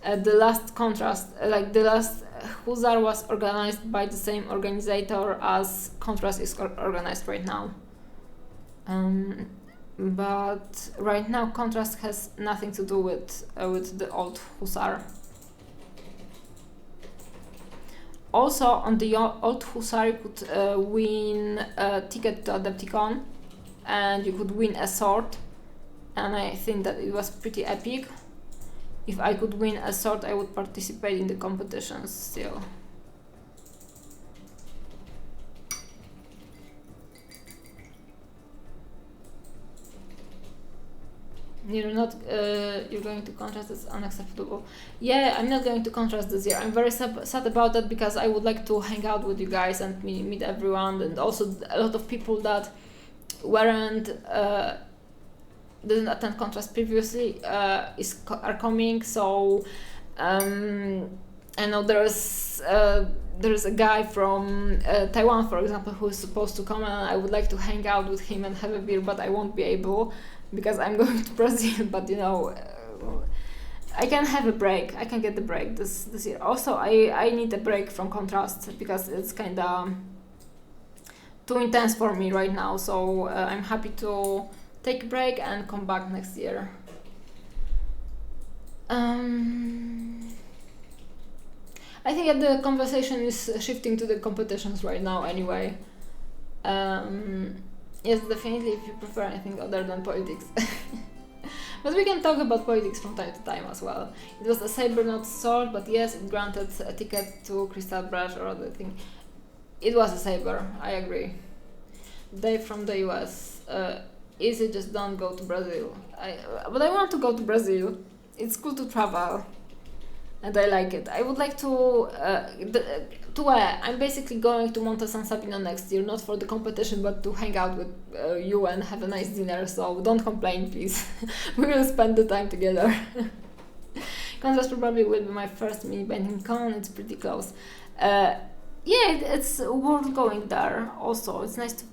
The last Contrast, like the last Hussar, was organized by the same organizer as Contrast is organized right now. But right now Contrast has nothing to do with the old Hussar. Also, on the old Hussar, you could win a ticket to Adepticon, and you could win a sword, and I think that it was pretty epic. If I could win a sword, I would participate in the competitions still. You're not. You're going to Contrast. It's unacceptable. Yeah, I'm not going to Contrast this year. I'm very sad about that, because I would like to hang out with you guys and meet everyone, and also a lot of people that didn't attend Contrast previously are coming. So I know there is a guy from Taiwan, for example, who is supposed to come, and I would like to hang out with him and have a beer, but I won't be able, because I'm going to Brazil. But you know, I can have a break. I can get the break this year. Also, I need a break from Contrast, because it's kind of too intense for me right now. So I'm happy to take a break and come back next year. I think that the conversation is shifting to the competitions right now anyway. Yes, definitely, if you prefer anything other than politics. But we can talk about politics from time to time as well. It was a saber, not sword, but yes, it granted a ticket to Crystal Brush or other thing. It was a saber, I agree. Dave from the US. Easy, just don't go to Brazil. But I want to go to Brazil. It's cool to travel, and I like it. I would like to. I'm basically going to Monte San Sabino next year, not for the competition, but to hang out with you and have a nice dinner. So don't complain, please. We will spend the time together. Contrast probably will be my first mini painting con. It's pretty close. Yeah, it's worth going there. Also, it's nice to.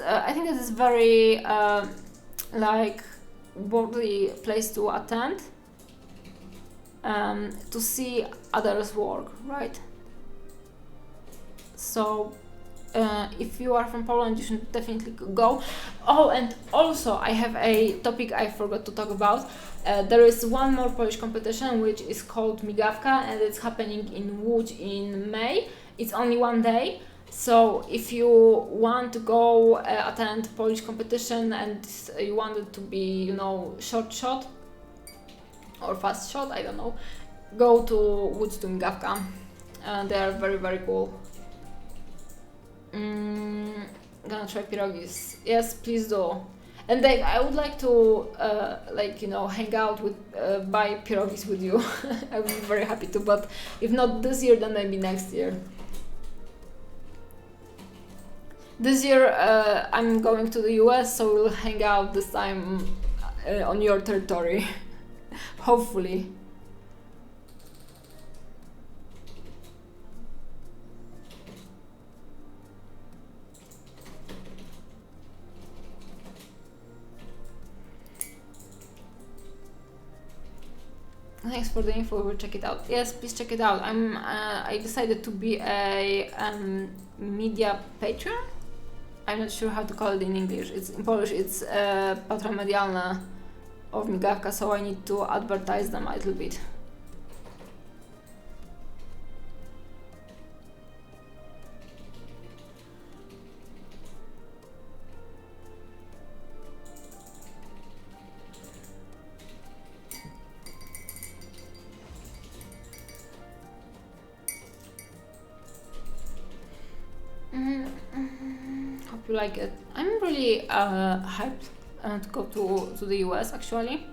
I think it's very worthy place to attend, to see others work, right? So if you are from Poland, you should definitely go. Oh, and also I have a topic I forgot to talk about. There is one more Polish competition, which is called Migawka, and it's happening in Łódź in May. It's only one day. So if you want to go attend Polish competition and you want it to be, you know, short shot or fast shot, I don't know, go to Łódź to Migawka. They are very, very cool. Gonna try pierogis. Yes, please do. And Dave, I would like to hang out with buy pierogis with you. I would be very happy to, but if not this year, then maybe next year. This year I'm going to the US, so we'll hang out this time on your territory, hopefully. Thanks for the info. We'll check it out. Yes, please check it out. I decided to be a media patron. I'm not sure how to call it in English. It's in Polish. It's patron medialna of Migawka, so I need to advertise them a little bit. you like it. I'm really hyped to go to the US actually.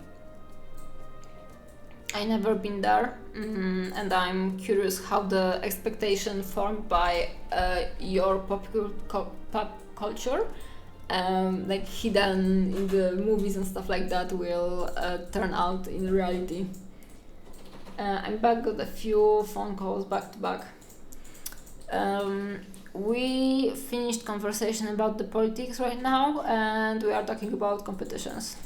I never been there, and I'm curious how the expectation formed by your pop culture, like hidden in the movies and stuff like that, will turn out in reality. I'm back, got a few phone calls back to back. We finished conversation about the politics right now, and we are talking about competitions.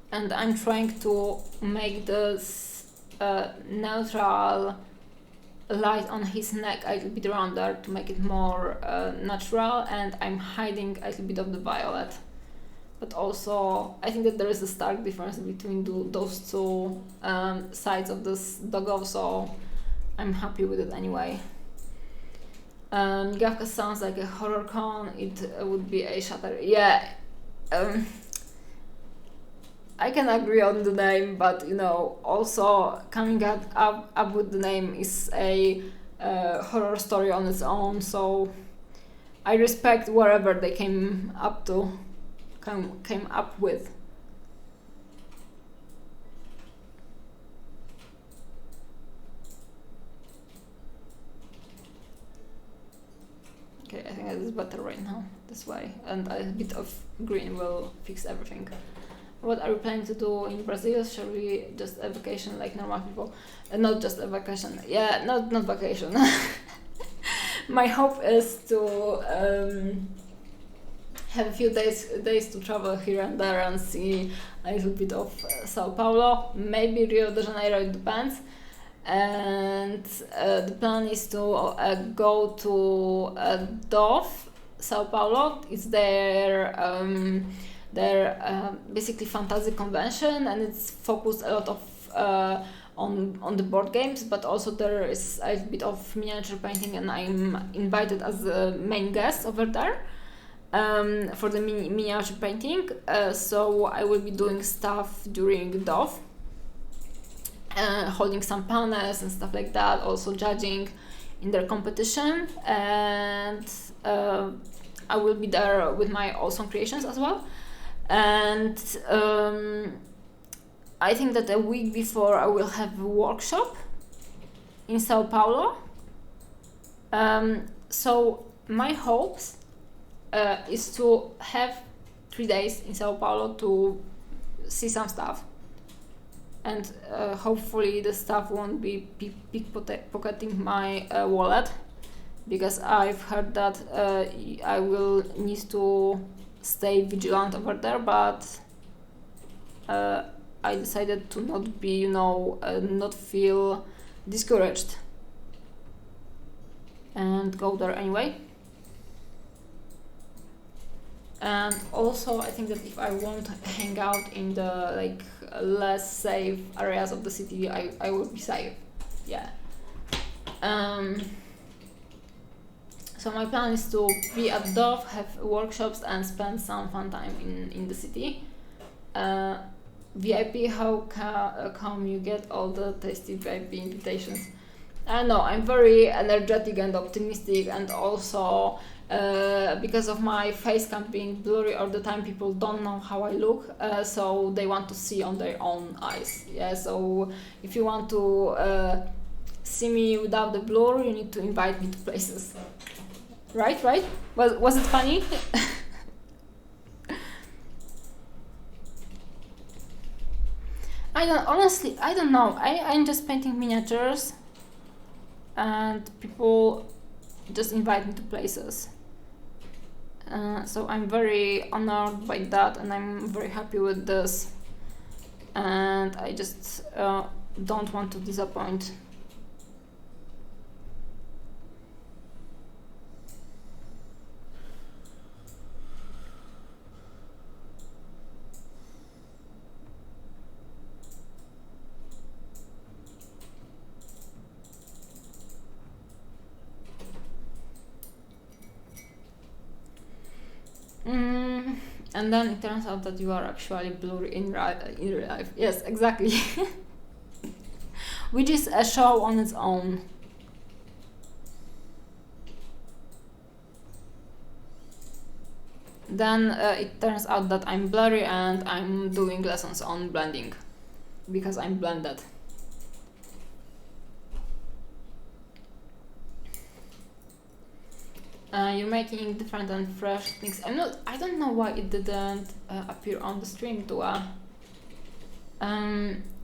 And I'm trying to make this neutral light on his neck a little bit rounder to make it more natural, and I'm hiding a little bit of the violet. But also, I think that there is a stark difference between those two sides of this doggo, so I'm happy with it anyway. Gavka sounds like a horror con, it would be a shatter. Yeah, I can agree on the name, but you know, also coming up with the name is a horror story on its own, so I respect wherever they came up with. Okay, I think that is better right now, this way, and a bit of green will fix everything. What are we planning to do in Brazil? Shall we just a vacation like normal people? Not just a vacation. Yeah, not vacation. My hope is to have a few days to travel here and there and see a little bit of Sao Paulo, maybe Rio de Janeiro, it depends. And the plan is to go to DOF, Sao Paulo. It's their basically fantasy convention, and it's focused a lot of on the board games, but also there is a bit of miniature painting, and I'm invited as a main guest over there for the miniature painting. So I will be doing stuff during DOF, holding some panels and stuff like that, also judging in their competition, and I will be there with my awesome creations as well. And I think that a week before I will have a workshop in Sao Paulo. So my hopes is to have 3 days in Sao Paulo to see some stuff, and hopefully the stuff won't be pickpocketing my wallet, because I've heard that I will need to stay vigilant over there, but I decided to not be, not feel discouraged and go there anyway. And also I think that if I won't hang out in the less safe areas of the city, I will be safe. Yeah. So my plan is to be at DOF, have workshops, and spend some fun time in the city. VIP, how come you get all the tasty VIP invitations? I know, I'm very energetic and optimistic, and also because of my face cam being blurry all the time, people don't know how I look, so they want to see on their own eyes. Yeah, so if you want to see me without the blur, you need to invite me to places. Right? Was it funny? I don't know. I'm just painting miniatures, and people just invite me to places. So I'm very honored by that, and I'm very happy with this. And I just don't want to disappoint. And then it turns out that you are actually blurry in real life. Yes, exactly. Which is a show on its own. then it turns out that I'm blurry and I'm doing lessons on blending because I'm blended. You're making different and fresh things. I don't know why it didn't appear on the stream too.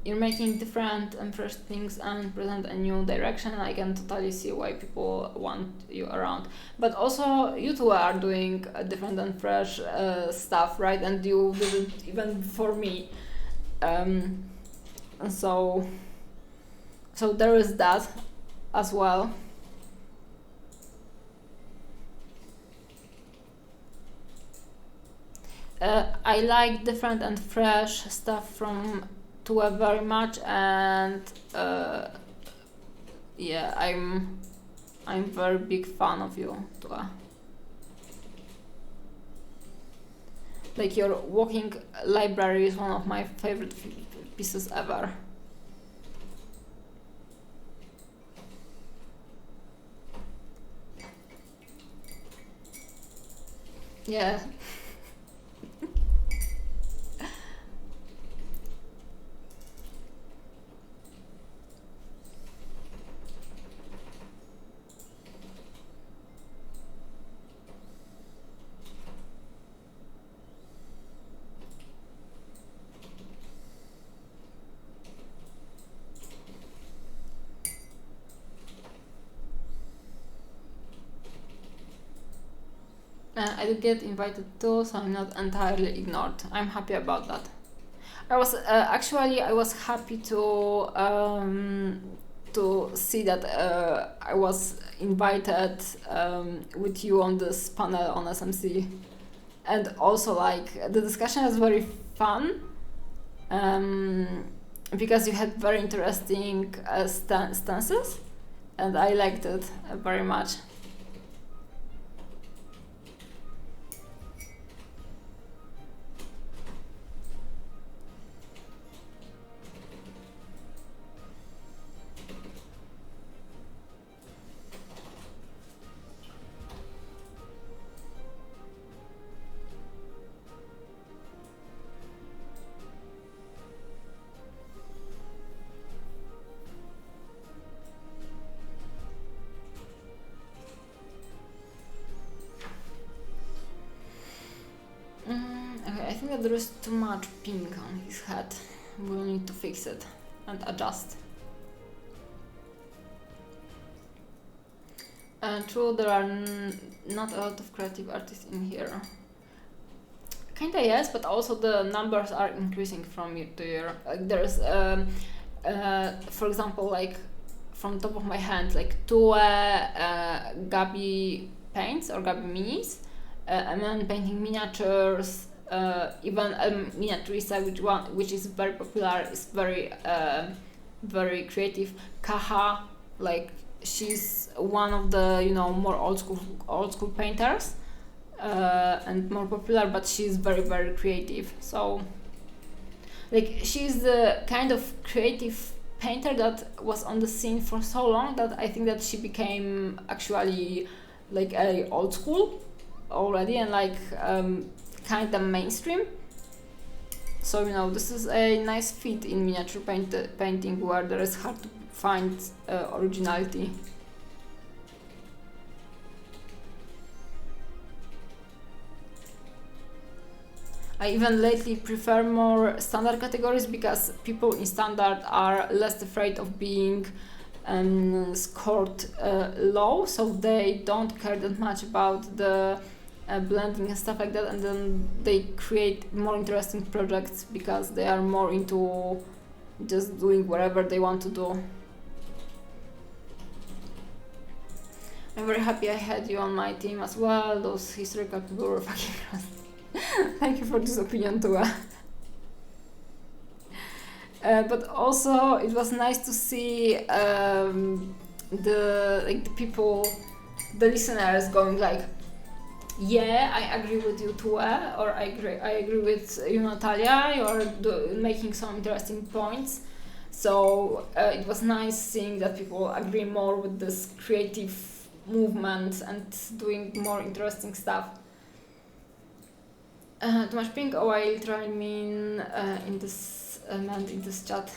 You're making different and fresh things and present a new direction. I can totally see why people want you around. But also, you two are doing different and fresh stuff, right? And you did it even before me. So there is that as well. I like different and fresh stuff from Tua very much, and yeah, I'm very big fan of you, Tua. Like, your walking library is one of my favorite pieces ever. Yeah. I did get invited too, so I'm not entirely ignored. I'm happy about that. I was happy to see that I was invited with you on this panel on SMC, and also like the discussion was very fun because you had very interesting stances, and I liked it very much. Okay, I think that there is too much pink on his head. We'll need to fix it and adjust. True, there are not a lot of creative artists in here. Kinda yes, but also the numbers are increasing from year to year. Like there's, for example, like from top of my hand, like two Gabi paints or Gabi minis, and then painting miniatures. Even miniaturista, which is very popular, is very creative. Kaha, like she's one of the more old school painters, and more popular, but she's very creative. So like she's the kind of creative painter that was on the scene for so long that I think that she became actually like a old school already, and like kind of mainstream. So this is a nice fit in miniature painting where there is hard to find originality. I even lately prefer more standard categories because people in standard are less afraid of being scored low, so they don't care that much about the blending and stuff like that, and then they create more interesting projects because they are more into just doing whatever they want to do. I'm very happy I had you on my team as well. Those historical people were fucking awesome. Thank you for this opinion too. But also it was nice to see the people, the listeners going like, yeah, I agree with you too, or I agree with you, Natalia. You're making some interesting points. So it was nice seeing that people agree more with this creative movement and doing more interesting stuff. Too much pink. Oh, I'll try mean in this meant in this chat.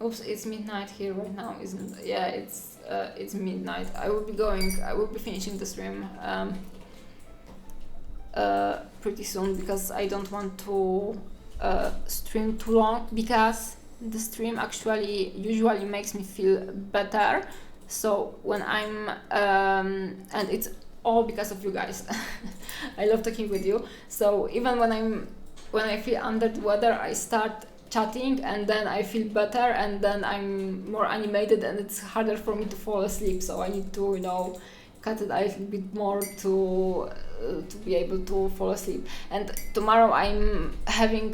Oops, it's midnight here right now, isn't it? Yeah, it's midnight. I will be finishing the stream pretty soon, because I don't want to stream too long, because the stream actually usually makes me feel better. So when I'm and it's all because of you guys. I love talking with you. So even when I feel under the weather, I start chatting, and then I feel better, and then I'm more animated, and it's harder for me to fall asleep. So I need to, cut it a little bit more to be able to fall asleep. And tomorrow I'm having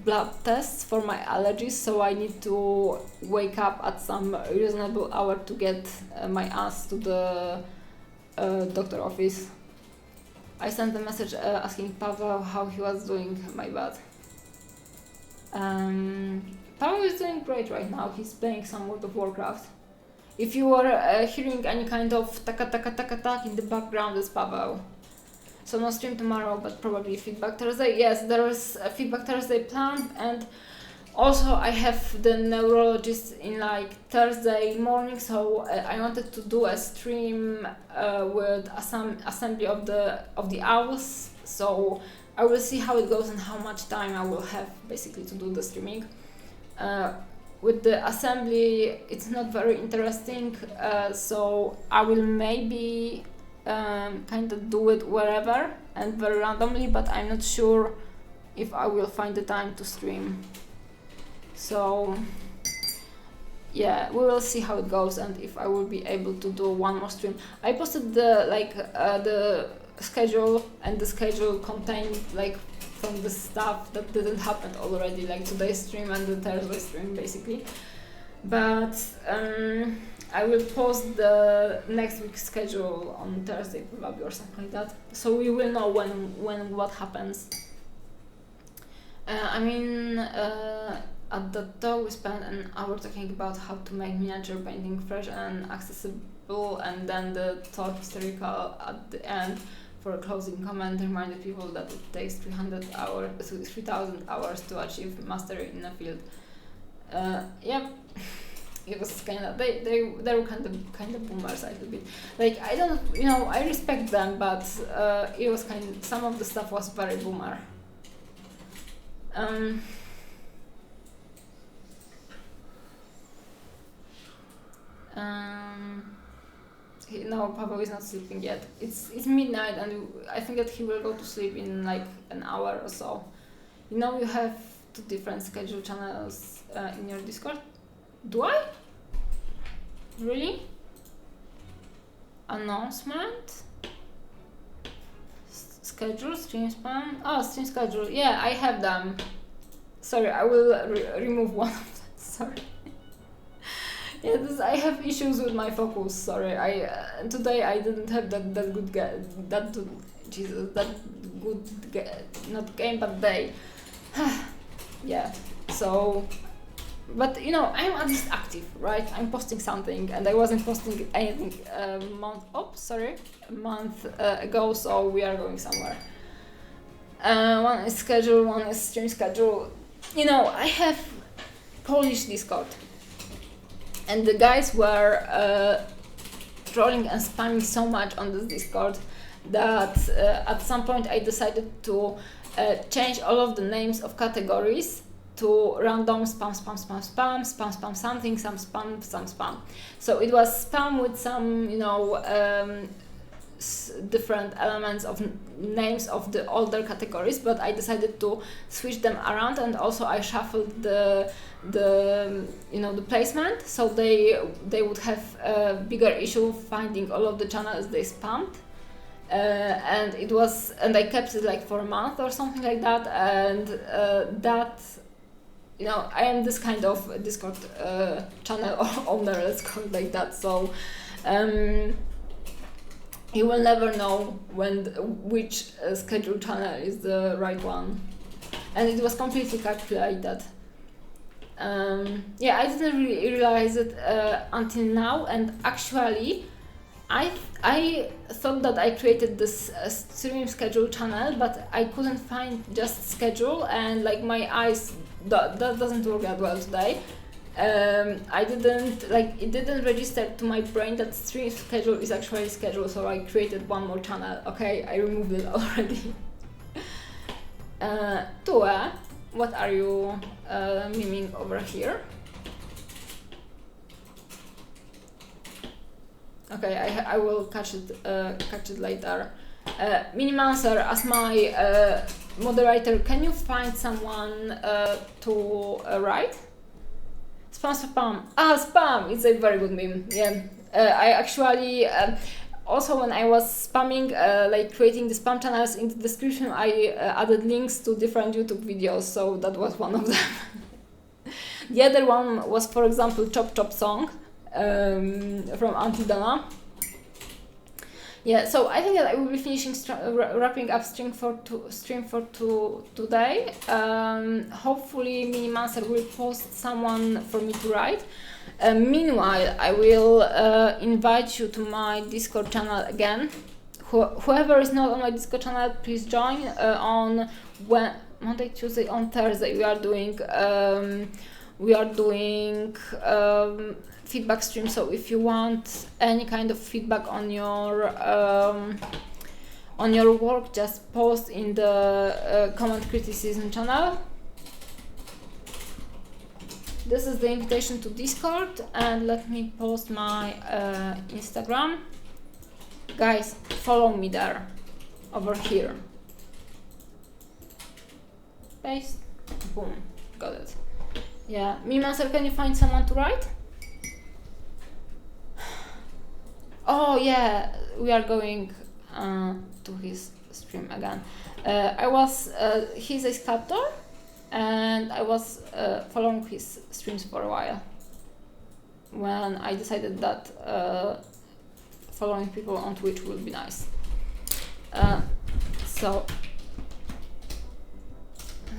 blood tests for my allergies, so I need to wake up at some reasonable hour to get my ass to the doctor office. I sent a message asking Pavel how he was doing. My bad. Pavel is doing great right now. He's playing some World of Warcraft. If you are hearing any kind of taka taka taka tak in the background, it's Pavel. So no stream tomorrow, but probably Feedback Thursday. Yes, there is a Feedback Thursday planned, and also I have the neurologist in like Thursday morning, so I wanted to do a stream with assembly of the owls. So I will see how it goes and how much time I will have basically to do the streaming. With the assembly, it's not very interesting, so I will maybe kind of do it wherever and very randomly, but I'm not sure if I will find the time to stream. So yeah, we will see how it goes and if I will be able to do one more stream. I posted the schedule, and the schedule contained like from the stuff that didn't happen already, like today's stream and the Thursday stream basically. But I will post the next week's schedule on Thursday probably or something like that, so we will know when what happens. At the talk we spent an hour talking about how to make miniature painting fresh and accessible, and then the talk historical at the end for a closing comment reminded people that it takes 3,000 hours to achieve mastery in a field. Yep, it was kind of they were kind of boomers a little bit. Like I don't, I respect them, but it was some of the stuff was very boomer. No, Pavel is not sleeping yet. It's midnight, and I think that he will go to sleep in like an hour or so. You have 2 different schedule channels in your Discord. Do I? Really? Announcement? Schedule, stream spam? Oh, stream schedule. Yeah, I have them. Sorry, I will remove one of them. Sorry. Yeah, I have issues with my focus. Sorry, today I didn't have that good not game, but day. Yeah. So, but I'm at least active, right? I'm posting something, and I wasn't posting anything a month ago. So we are going somewhere. One is schedule, one is stream schedule. I have Polish Discord. And the guys were trolling and spamming so much on this Discord that at some point I decided to change all of the names of categories to random spam something, some spam. So it was spam with some, different elements of names of the older categories, but I decided to switch them around, and also I shuffled the placement, so they would have a bigger issue finding all of the channels they spammed, and I kept it like for a month or something like that, and that I am this kind of Discord channel owner, let's call it like that. So you will never know which schedule channel is the right one, and it was completely calculated. Yeah, I didn't really realize it until now, and actually I thought that I created this stream schedule channel, but I couldn't find just schedule, and like my eyes that doesn't work that well today. I didn't it didn't register to my brain that stream schedule is actually schedule, so I created one more channel. Okay, I removed it already. Tue, what are you memeing over here? Okay, I will catch it later. Minimancer, as my moderator, can you find someone to write? Spam. Ah, spam! It's a very good meme. Yeah, I actually also when I was spamming, like creating the spam channels, in the description I added links to different YouTube videos, so that was one of them. The other one was, for example, Chop Chop Song from Auntie Donna. Yeah, so I think that I will be finishing wrapping up stream for today. Hopefully Minimancer will post someone for me to write. Meanwhile, I will invite you to my Discord channel again. Whoever is not on my Discord channel, please join. On Monday, Tuesday, on Thursday we are doing feedback stream, so if you want any kind of feedback on your work, just post in the comment criticism channel. This is the invitation to Discord, and let me post my Instagram. Guys, follow me there, over here. Paste, boom, got it. Yeah, Minimancer, can you find someone to write? Oh yeah, we are going to his stream again. He's a sculptor, and I was following his streams for a while when I decided that following people on Twitch would be nice. So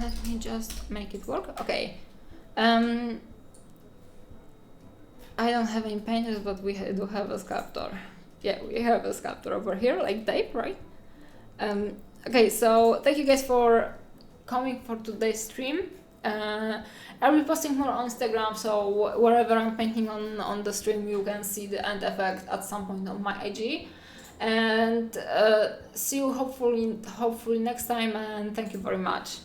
let me just make it work. Okay. I don't have any painters, but we do have a sculptor. Yeah, we have a sculptor over here, like Dave, right? Okay, so thank you guys for coming for today's stream. I'll be posting more on Instagram, so wherever I'm painting on the stream, you can see the end effect at some point on my IG. And see you hopefully next time, and thank you very much.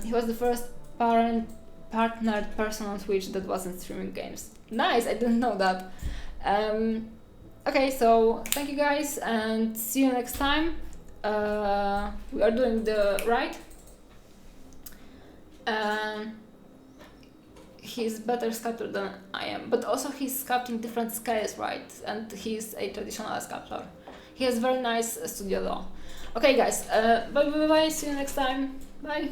He was the first partnered person on Twitch that wasn't streaming games. Nice, I didn't know that. Okay, so thank you guys, and see you next time. We are doing the right. He's better sculptor than I am, but also he's sculpting different scales, right? And he's a traditional sculptor. He has very nice studio though. Okay guys, bye, see you next time. Bye.